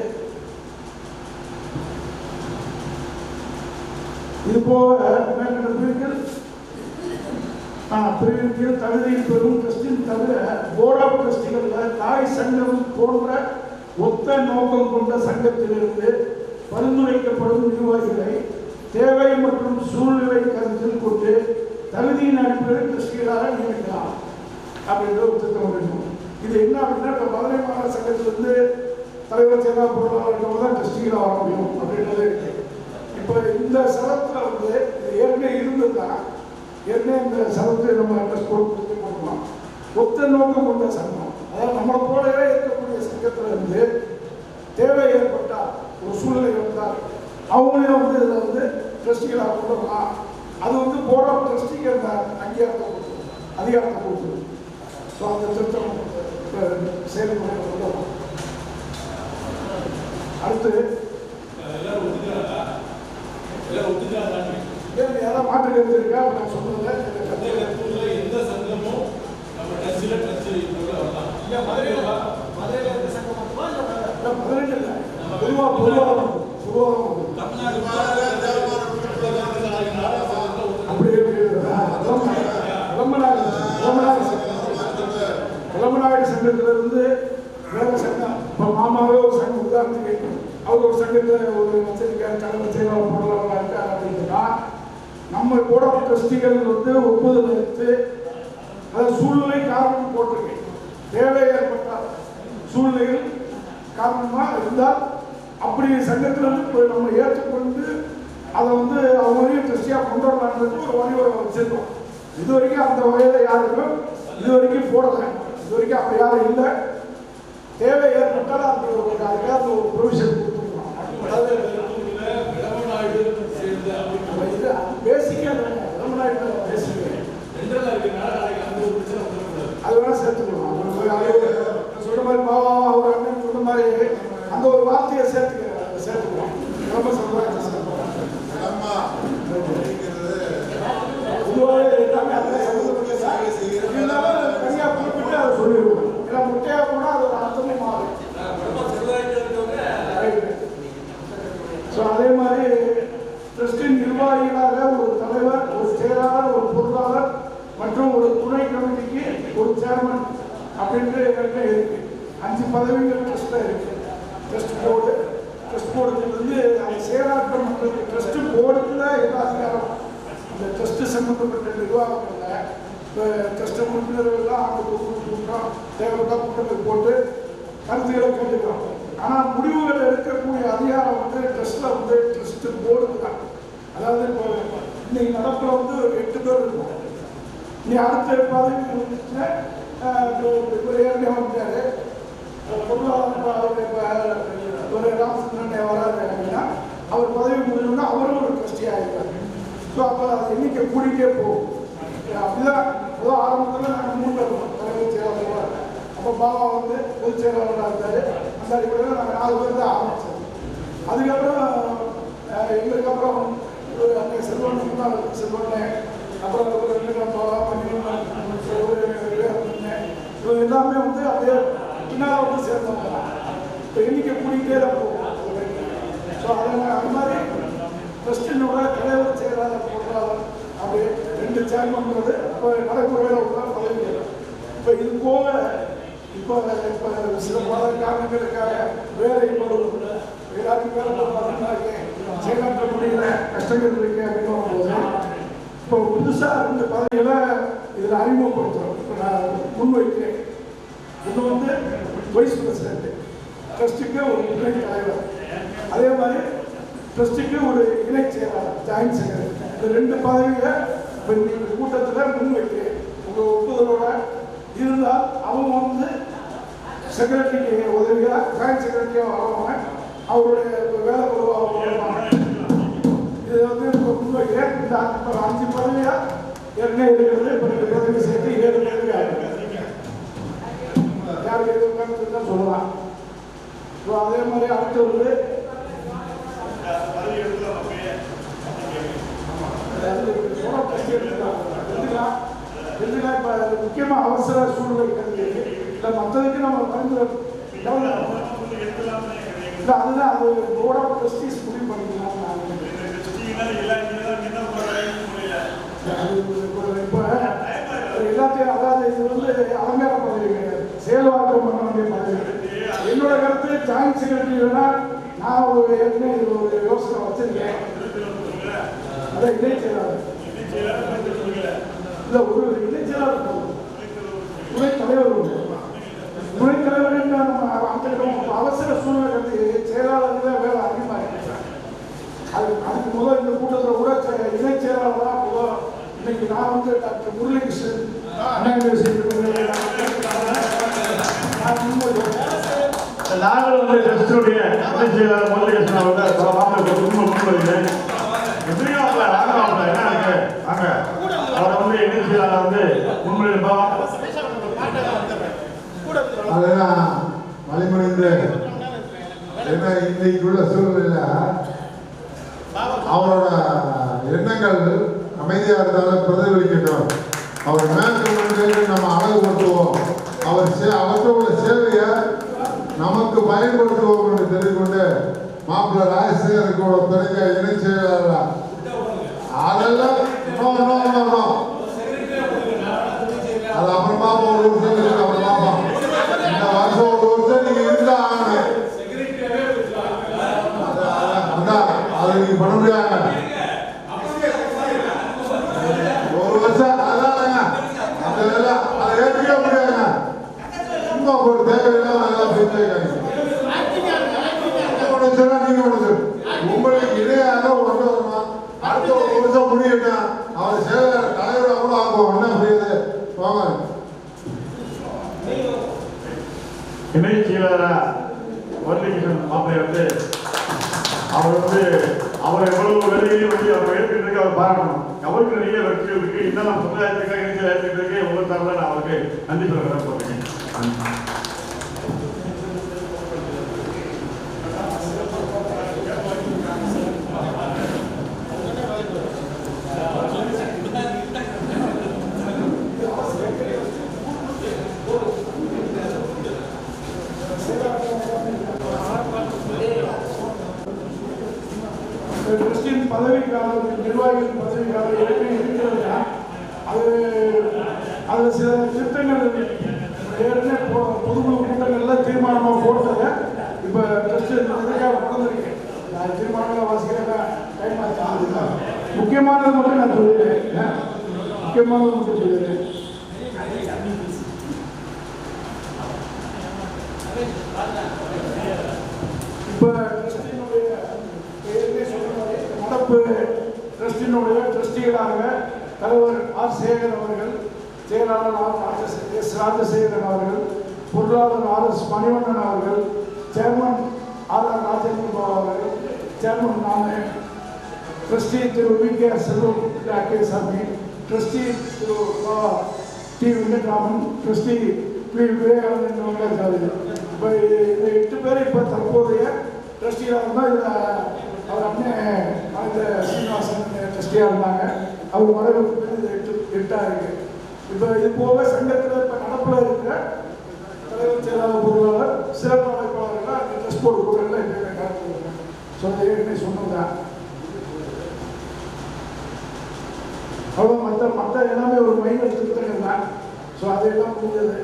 Speaker 5: இது போக பிரிவின் கீழ் தகுதியில் பெறும் ட்ரஸ்டின் தவிர போர்ட் ஆஃப் ட்ரஸ்டிகளில் தாய் சங்கம் போன்ற ஒத்த நோக்கம் கொண்ட சங்கத்திலிருந்து பரிந்துரைக்கப்படும் நிர்வாகிகளை தேவை மற்றும் சூழ்நிலை கருத்தில் கொண்டு தகுதியின் அடிப்படையில் ட்ரஸ்டிகளாக நியமிக்கலாம் அப்படின்ற ஒரு திட்டம் வேண்டும். இது என்ன அப்படின்னா, இப்போ மதுரை மாநகர சங்கத்திலிருந்து தலைவர், செயலாளர், பொருளாளர்கள் தான் ட்ரஸ்டிகளாக வர முடியும் அப்படின்றது இருக்கு. இப்போ இந்த சரத்தில் இது ஏற்கனவே இருந்ததுதான். ஏற்கனவே இந்த சரத்தை நம்ம ட்ரஸ்ட் போட்டு கொடுக்கலாம். ஒத்த நோக்கம் கொண்ட சங்கம், அதாவது நம்மளை போலவே இருக்கக்கூடிய சங்கத்தில் இருந்து தேவை ஏற்பட்டால், ஒரு சூழ்நிலை வந்தால் அவங்களே இதில் ட்ரஸ்டிகளாக கொண்டு வரலாம். அது போர்ட் ஆஃப் ட்ரஸ்டிக்கு அந்த அதிகாரத்தை கொடுத்துரும். அடுத்து யாராவது மாற்று கருத்து இருக்கா? நான் சொன்னதில்லை
Speaker 6: எந்த சங்கமும் நம்ம டச்சில் டச்சு
Speaker 5: மதுரையில் எந்த சங்கம் மட்டுமா இல்லை மதுரையில் இல்லை பொதுவாக அப்படி இளமநாயக சங்கத்திலிருந்து வேற சங்கம் இப்போ மாமாவே ஒரு சங்கம் உதாரணத்துக்கு அவர் ஒரு சங்கத்தில் ஒரு வச்சிருக்காரு தலைவர் செயலாளர் பொருளாளராக இருக்கார் அப்படின்னா நம்ம கூட ட்ரஸ்டிகள் வந்து ஒப்புதல் எடுத்து அதாவது சூழ்நிலை காரணம் போட்டிருக்கேன். தேவை ஏற்பட்டால் சூழ்நிலைகள் காரணமாக இருந்தால் அப்படி சங்கத்திலிருந்து நம்ம ஏற்றுக்கொண்டு அதை வந்து அவங்களையும் ட்ரஸ்டியாக கொண்டு வரலான்றது ஒரு வழிவகை வச்சிருக்கோம். இது வரைக்கும் அந்த வகையில் யாருக்கும் இது வரைக்கும் போடலை. இது வரைக்கும் அப்படி யாரும் இல்லை. தேவை ஏற்பட்டால் அந்த அதுக்காக ஒரு ப்ரொவிஷன் கொடுத்துருக்கோம். அதாவது இது பேசிக்காக இளமநாயுடு பேசிக்க அது வேணால் சேர்த்துக்கணும். சொல்ற மாதிரி பாவா அவர் அண்ணன் சொன்ன மாதிரி அந்த ஒரு வார்த்தையை சேர்த்துக்கிறோம். ரொம்ப சந்தோஷம். பொதுவாக எல்லாமே அதில் தனியாக குறிப்பிட்டு அதை சொல்லிடுவோம். ஏன்னா முட்டையாக போனால் அது ஒரு அர்த்தமே மாறும். ஸோ அதே மாதிரி ட்ரஸ்டின் நிர்வாகிகளாக ஒரு தலைவர், ஒரு செயலாளர், ஒரு பொருளாளர் மற்றும் ஒரு துணை கமிட்டிக்கு ஒரு சேர்மன் அப்படின்ட்டு எங்கள்கிட்ட இருக்கு. 5 பதவிகள் ட்ரஸ்ட்டில் இருக்கு. ட்ரஸ்ட் போர்டுக்கு வந்து அந்த செயலாற்றம் பண்ணுறது ட்ரஸ்ட் போர்டுக்குள்ள எல்லா அதிகாரம் அந்த ட்ரஸ்ட் சம்பந்தப்பட்ட நிர்வாகத்தில் இப்போ ட்ரஸ்ட் உறுப்பினர்கள்லாம் அவங்க கூட்டம் தேவைப்பட்ட கூட்டங்கள் போட்டு கருத்துக்களை கேட்டுக்கிறோம். ஆனால் முடிவுகள் எடுக்கக்கூடிய அதிகாரம் வந்து ட்ரஸ்ட்டில் வந்து ட்ரஸ்ட் போர்டுக்கு தான். அதாவது இப்போ இன்னைக்கு நடப்பில் வந்து 8 பேர் இருக்கும். நீ அடுத்த பதவி ஒரு ஏற்கனவே வந்துட்டாரு பொருளாதார ஒரு ராமச்சந்திரன் வராது அப்படின்னா அவர் பதவி முடிஞ்சோம்னா அவரும் ஒரு ட்ரஸ்டி ஆகிடுவார். ஸோ அப்போ அது எண்ணிக்கை கூடிட்டே போகும். அப்படிதான் ஏதோ ஆரம்பத்தில் நாங்கள் 3 இருக்கோம் தலைவர் செயலாளர். அப்போ பாபா வந்து பொதுச் செயலாளராக இருந்தார். அந்த அடிப்படையில் நாங்கள் 4 பேர் தான் ஆரம்பித்தோம். அதுக்கப்புறம் எங்களுக்கு அப்புறம் அங்கே செல்வண்ணே அப்புறம் ஒரு 2 இவங்க எல்லாமே வந்து அப்படியே பின்னால் வந்து சேர்ந்தவங்க. இப்போ எண்ணிக்கை கூடிக்கிட்டே தான் போகும். ஸோ அதில் அது மாதிரி ட்ரஸ்டினோட தலைவர் செயலாளர் பொருளாளர் அப்படியே 2 சேர்மன்றது இப்போ நடைமுறையில் உள்ள பதவிகள். இப்போ இது போக இப்போ சில பல காரணங்களுக்காக வேலை இப்போ எல்லாருக்கும் வேலை பார்த்தீங்கன்னா செயலாற்ற முடியல கஷ்டங்கள் இருக்கு அப்படின்னு வரும்போது இப்போ புதுசாக 2 பதவிகளை இதில் அறிமுகப்படுத்துகிறோம். இப்போ நான் முன்வைக்கிறேன். ஒன்று வந்து வைஸ் பிரசிடென்ட், ட்ரஸ்ட்டுக்கு ஒரு துணை தலைவர், அதே மாதிரி ட்ரஸ்ட்டுக்கு ஒரு இணை செயலாளர், ஜாயின்ட் செக்ரட்டரி. இந்த 2 பதவிகளை இப்போ இந்த கூட்டத்தில் முன்வைக்கிறேன். உங்கள் ஒப்புதலோட இருந்தால் அவங்க வந்து செக்ரட்டரிக்கு உதவியாக ஜாயின்ட் செக்ரட்டரியாக வரவங்க அவருடைய வேலை பொருவாக இது வந்து இப்போ முன்வைக்கிறேன். இந்த 5 பதவியாக ஏற்கனவே இருக்கிறது. இப்போ 2 பதவி சேர்த்து 7 பதவி ஆகிருக்கு. யாருக்கு எது உட்காந்து தான் சொல்லலாம். ஸோ அதே மாதிரி அடுத்து வந்து எடுத்துக்கலாம். இப்போ முக்கியமாக அவசர சூழ்நிலை இல்லை மற்றதுக்கு நம்ம மருந்து இல்லை. அதுதான் அது போர்ட் ஆஃப் ட்ரஸ்டீஸ் முடிவு பண்ணிக்கலாம். இப்போ எல்லாத்தையும் அதாவது இது வந்து அலங்கார பதவி கிடையாது, செயல்வாக்கம் பண்ண வேண்டிய பதவி. என்னோட கருத்து ஜாயின்ட் செக்ரட்டரினா நான் ஒரு ஏற்கனவே இது ஒரு யோசனை வச்சிருக்கேன். அதான் இணை செயலாளர் இல்லை, ஒரு இணை செயலாளர் துணை தலைவர் உண்டு. துணை தலைவர் நம்ம அந்த அவசர சூழ்நிலை கருத்து செயலாளர்கள் வேலை அதிகமாக இருக்கிறாங்க. அதுக்கு முதல் இந்த கூட்டத்தில் கூட இணை செயலாளராக முதல் இன்னைக்கு நான் வந்து டாக்டர் முரளிகிருஷ்ணன் அண்ணா யூனிவர்சிட்டி
Speaker 2: நாங்கள் வந்து ட்ரஸ்டுடைய இணை செயலாளர் முரளிகிருஷ்ணன் அவர்கள் முன்வருகிறேன். எப்படியும் வாங்க என்ன இருக்கு வாங்க அவரை வந்து இணை செயலாளர் வந்து முன்மொழிப்பா.
Speaker 3: அதுதான் வழிமுறைந்து ஏன்னா இன்னைக்கு உள்ள சூழ்நிலையில அவரோட எண்ணங்கள் அமைதியாக இருந்தாலும் பிரதிபலிக்கட்டும். அவர் மேற்கொண்டு நம்ம அழகுபடுத்துவோம். அவர்கிட்ட உள்ள சேவையை நமக்கு பயன்படுத்துவோம் என்று தெரிந்து கொண்டு மாப்பிள்ளை ராஜசேகரோட துணைக்க இணை செயலாளர் அதெல்லாம் அது அப்புறமா ஒரு வருஷம் அப்புறமா இந்த வருஷம் ஒரு வருஷம் நீங்க இருந்தா ஆகணும். அதை நீங்க பண்ண முடியாங்க. ஒரு வருஷம் அதாங்க அதை ஏற்றுக்க முடியாதுங்க. சும்மா ஒரு தேவையில்லாம நல்லா பேசிருக்காங்க. நீங்க உங்களுக்கு இடையாக ஒன்று வரணும். அடுத்த ஒரு வருஷம் முடியட்டும். அவர் செயலர் தலைவராக கூட ஆகும். என்ன புரியுது வாங்க.
Speaker 2: இணை செயலரா முரளிகிருஷ்ணன் மாப்பிள்ளை வந்து அவர் எவ்வளவு வேலையிலையும் வந்து அவர் ஏற்கனவே அவர் பாராட்டணும். அவருக்கு நிறைய வெற்றிகள் இருக்கு. இன்னும் நம்ம சமுதாயத்துக்காக இணை செயலாளருக்கு ஒவ்வொரு தரல நான் அவருக்கு நன்றி சொல்ல போறேன்.
Speaker 5: கிறிஸ்டின் பதவிக்காலம் நிர்வாகிகள் பதவிக்காலம் ஏற்கனவே இருக்கிறது. அது சில திட்டங்கள் ஏற்கனவே பொதுக்குழு கூட்டங்கள்ல தீர்மானமாக போட்டது. இப்போ கிறிஸ்டின் இதுக்காக நடந்திருக்கு. தீர்மானங்களை வாசிக்கிறேன். டைம் ஆச்சு. முக்கியமானது மட்டும் நான் சொல்லிடுறேன். முக்கியமானது மட்டும் சொல்லிடுறேன். இப்போ கிறிஸ்டினுடைய நடப்பு ட்ரஸ்டினுடைய ட்ரஸ்டிகளாக தலைவர் ஆர் சேகர் அவர்கள், செயலாளர் எஸ் ராஜசேகரன் அவர்கள், பொருளாளர் RS மணிவண்ணன் அவர்கள், சேர்மன் RR ராஜேந்திர அவர்கள், சேர்மன் நான், ட்ரஸ்டி திரு VK Selvam Sami, trustee Thiru T Venkatraman, trustee P Vivekanandan. இப்போ இந்த 8 பேர் இப்போ தற்போதைய ட்ரஸ்டிகளாக இருந்தால் இதில் அவர் அண்ணன் அந்த சீனிவாசன் ட்ரஸ்டியாக இருந்தாங்க. அவர் மறைவுக்கு இது 8ஆக இருக்கு. இப்போ இது போக சங்கத்தில் இப்போ நடப்பில் இருக்கிற தலைவர் செயலாளர் பொருளாளர் சிறப்பு அமைப்பாளர்கள் அந்த ட்ரஸ்ட் போர்டு கூட்டங்கள் என்னென்ன கலந்து சொன்னது ஏற்கனவே சொன்னதுதான். அவ்வளோ மற்ற எல்லாமே ஒரு மைனர் திருத்தங்கள் தான். ஸோ அதெல்லாம் முடிஞ்சது.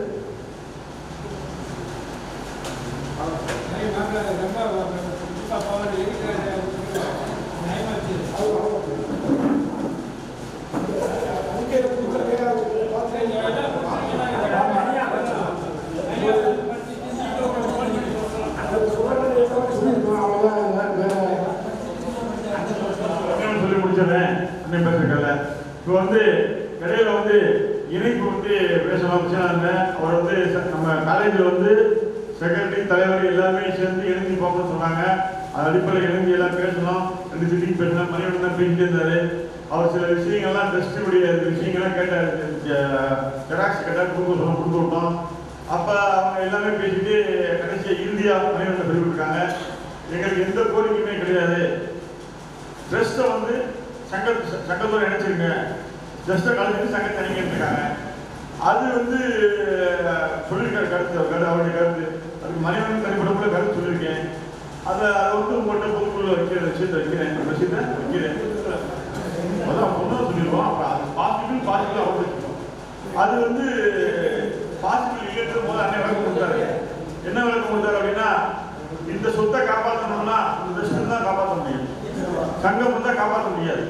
Speaker 2: சொல்லி முடிச்சிடறேன். இப்போ வந்து இடையில வந்து இணைப்பு வந்து பேசலாம். அவர் வந்து நம்ம காலேஜில் வந்து செக்ரட்டரி தலைவர் எல்லாமே சேர்ந்து இணைஞ்சு போகணும்னு சொன்னாங்க. அது அடிப்படையில் இணைஞ்சு எல்லாம் பேசணும். 2 சிட்டிங் பேசணும். மணிவண்ணன் தான் பேசிட்டு இருந்தாரு. அவர் சில விஷயங்கள்லாம் ட்ரஸ்டியுடைய விஷயங்கள்லாம் கேட்டார். ஜெராக்ஸ் கேட்டால் கொடுத்து விட்டோம். அப்போ அவங்க எல்லாமே பேசிட்டு கடைசியாக இறுதியாக மணிவண்ணன் சொல்லி கொடுத்தாங்க. எங்களுக்கு எந்த கோரிக்கையுமே கிடையாது. ட்ரஸ்ட்டை வந்து சங்கத்தோடு இணைச்சிருங்க. ட்ரஸ்ட்டை கலந்துட்டு சங்கத்தை தனிக்கிட்டு அது வந்து சொல்லியிருக்காரு கருத்து. அவருடைய கருத்து அதுக்கு மணிவண்ணன் தனிப்படக்குள்ள கருத்து சொல்லியிருக்கேன். அதை வந்து உங்கள்கிட்ட பொதுக்குள்ள வைக்கிறேன். அதான் பொண்ணு சொல்லிடுவோம். அப்போ அது பாசிட்டிவ் அவர் வச்சுக்கணும். அது வந்து பாசிட்டிவ் இல்லைன்ற போது அன்னை விளக்கம் கொடுத்தாரு. என்ன விளக்கம் கொடுத்தாரு அப்படின்னா, இந்த சொத்தை காப்பாற்றணும்னா இந்த ட்ரஸ்ட் தான் காப்பாற்ற முடியும். சங்கம் தான் காப்பாற்ற முடியாது.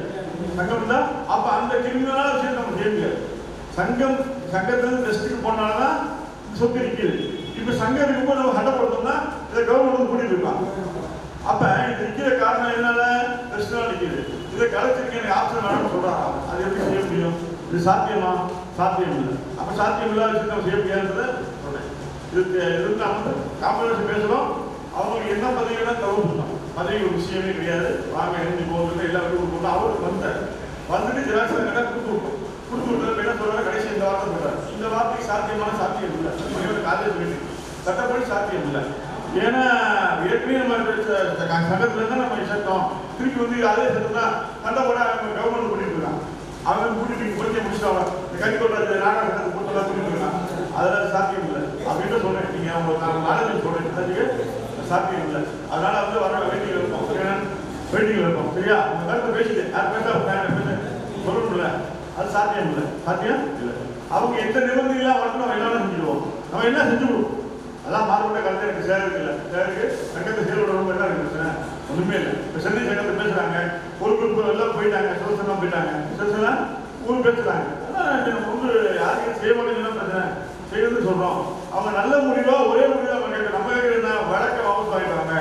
Speaker 2: சங்கம் தான் அப்போ அந்த கிரிமினலான விஷயம் நம்ம செய்ய முடியாது. சங்கத்திலிருந்து ட்ரஸ்ட்டுக்கு போனால்தான் சொத்து நிற்கிது. இப்போ சங்கம் இருக்கும்போது நம்ம சட்டப்படுத்தோம்னா இதை கவர்மெண்ட் கூட்டிட்டு இருக்கலாம். அப்போ இது நிற்கிற காரணம் என்னால ட்ரஸ்ட்லாம் நிற்கிது. இதை கலைச்சிருக்க எனக்கு ஆப்ஷன் வேணும்னு சொல்கிறாங்க. அது எப்படி செய்ய முடியும்? இது சாத்தியமா? சாத்தியம் இல்லை. அப்போ சாத்தியம் இல்லாத விஷயத்தை நம்ம செய்ய முடியாதுன்றதை சொல்கிறேன். இதுக்கு நம்ம வந்து காம்பரேஷன் பேசுகிறோம். அவங்களுக்கு என்ன பதவியெல்லாம் தவிர்த்துட்டோம். பதவி ஒரு விஷயமே கிடையாது. வாங்க எழுந்து போகிறது எல்லா வீட்டுக்கும் போகணும். அவருக்கு வந்துட்டு ஜெராக்ஸ் கொடுத்து விட்டது என்ன சொல்றாரு? கடைசி இந்த வார்த்தை சொல்றாரு. இந்த வார்த்தைக்கு சாத்தியம் இல்லை. காலேஜ் சட்டப்படி சாத்தியம் இல்லை. ஏன்னா ஏற்கனவே நம்ம சங்கத்துல தான் நம்ம சேர்த்தோம், திருப்பி வந்து அதே சேர்த்தோம்னா சண்டை போட கவர்மெண்ட் பண்ணிட்டு இருக்கான். அவன் கூட்டிட்டு படிக்க முடிச்சுட்டாங்க, கறிக்கொள்றது நாடக சட்டத்தை கூட்டலாம் கூட்டிட்டு இருக்கான். அதெல்லாம் சாத்தியம் இல்லை அப்படின்னு சொன்னேன். நீங்க அவங்க நாடகம் சொல்றேன் சாத்தியம் இல்லை. அதனால வந்து வர வேண்டிகள் இருக்கும், வேண்டிகள் இருக்கும். சரியா? உங்க கருத்தை பேசிட்டு யார் பேச சொல்லணும்ல, அது சாத்தியம் இல்லை. சாத்தியம் இல்லை. அவங்க எந்த நிபந்தனைலாம் வரணும் எல்லாரும் செஞ்சுடுவோம். நம்ம என்ன செஞ்சு கொடுப்போம். அதான் மாறுபட்ட கருத்து எனக்கு சேருக்கு இல்லை. சேருக்கு சங்கத்தை செயல்படுறவங்க என்ன இருக்கு பிரச்சனை? ஒன்றுமே இல்லை. இப்போ சென்னை சங்கத்தை பேசுறாங்க, ஒரு குரூப் எல்லாம் போயிட்டாங்க, சுதர்சனம் போயிட்டாங்க, சுதர்சனம் ஊர் பேசுறாங்க. அதான் வந்து யாருக்கும் செய்ய மாட்டேங்குதுன்னா பிரச்சனை செய்யணும்னு சொல்றோம். அவங்க நல்ல முடிவா ஒரே முடிவா அவங்க கேட்க நம்ம என்ன வழக்க வாபஸ் வாங்கிட்டாங்க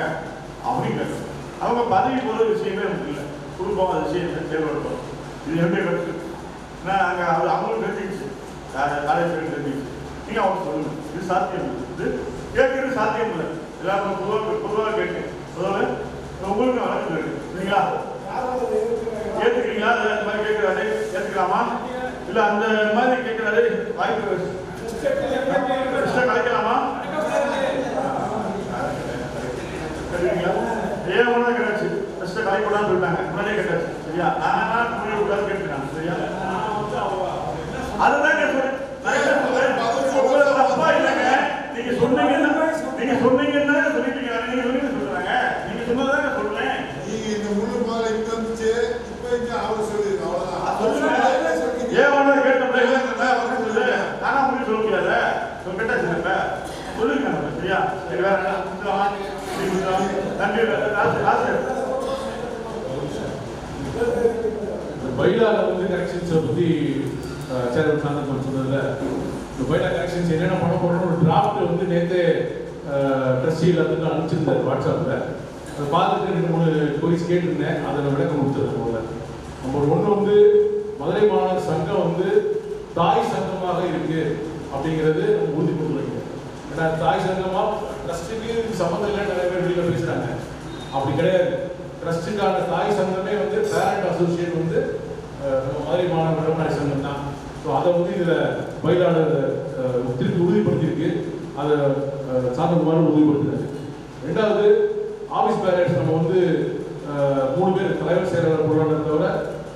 Speaker 2: அப்படின்னு கேட்கணும். அவங்க பதவி போகிற விஷயமே நமக்கு இல்லை. குடும்பம் அது விஷயம் செயல்படுத்தோம். இது என்னுடைய கருத்து. ஏன்னா அங்கே அது அவங்களும் தெரிஞ்சிச்சு, காலேஜ் தெரிஞ்சிச்சு. நீங்கள் அவங்க சொல்லுங்க, இது சாத்தியம் இல்லை, இது கேட்கறது சாத்தியம் இல்லை. எல்லாரும் பொதுவாக கேட்க பொதுவாக உங்களுக்கு வழக்கு இருக்கு சரிங்களா? ஏற்றுக்கிறீங்களா? அந்த மாதிரி கேட்குறாரு, ஏற்றுக்கலாமா? இல்லை அந்த மாதிரி கேட்குறாரு, வாய்ப்பு கலைக்கலாமா? சரிங்களா? ஏன் ஒன்றா கிடைச்சு ஃபஸ்ட்டு கலைக்கூடாதுன்னு சொல்லிட்டாங்க, முன்னாடியே கேட்டாச்சு. சரியா? நான் புரிய விடாது கேட்டுருக்காங்க. சரியா? அதுதான் சொல்றேன். தப்பா இல்லைங்க. நீங்க சொன்னீங்கன்னா சொல்லிட்டீங்க. நீங்க சொல்றாங்க, நீங்க சொன்னதாங்க சொல்றேன்.
Speaker 3: நீங்க இந்த முழு பால் இங்க வந்துச்சு, இப்ப இங்க அவர் சொல்லிருக்க அவ்வளவுதான்.
Speaker 2: ஏன் ஒண்ணு கேட்டோம்ல சொல்லு, நானா முடிவு சொல்ல முடியாத கேட்டாச்சு. இப்ப சொல்லுங்க சரியா? சரி வேற நன்றி.
Speaker 6: பைலால வந்து கரெக்ஷன்ஸை பற்றி சேர்மன் சாந்தன் சொன்னதில்ல, இந்த பைலா கரெக்ஷன்ஸ் என்னென்ன பண்ண போறோம்னு ஒரு டிராஃப்ட் வந்து நேற்று ட்ரஸ்டி எல்லாத்துக்கும் அனுப்பிச்சிருந்தார் வாட்ஸ்அப்பில். அதை பார்த்துட்டு 2-3 கொரிஸ் கேட்டிருந்தேன், அதில் விளக்கம் கொடுத்துருக்கேன். போல நம்பர் 1 வந்து மதுரை மாநகர் சங்கம் வந்து தாய் சங்கமாக இருக்கு அப்படிங்கிறது நம்ம உறுதிப்படுத்த வைக்கணும். ஏன்னா தாய் சங்கமாக ட்ரஸ்ட்டுக்கு சம்மந்தம் இல்லை, நிறைய பேர் வெளியில் பேசுகிறாங்க. அப்படி கிடையாது. ட்ரஸ்ட்டுக்கான தாய் சங்கமே வந்து பேரண்ட் அசோசியேட் வந்து மதுரை மாநகர் விவசாய சங்கம் தான். ஸோ அதை வந்து இதில் பயிலாளர் திருப்பி உறுதிப்படுத்தியிருக்கு. அதை சாந்தகுமார் உறுதிப்படுத்தினார். 2வது ஆஃபீஸ் பேரண்ட்ஸ் நம்ம வந்து 3 பேர் தலைவர் செயலாளர் பொருளாளர் தவிர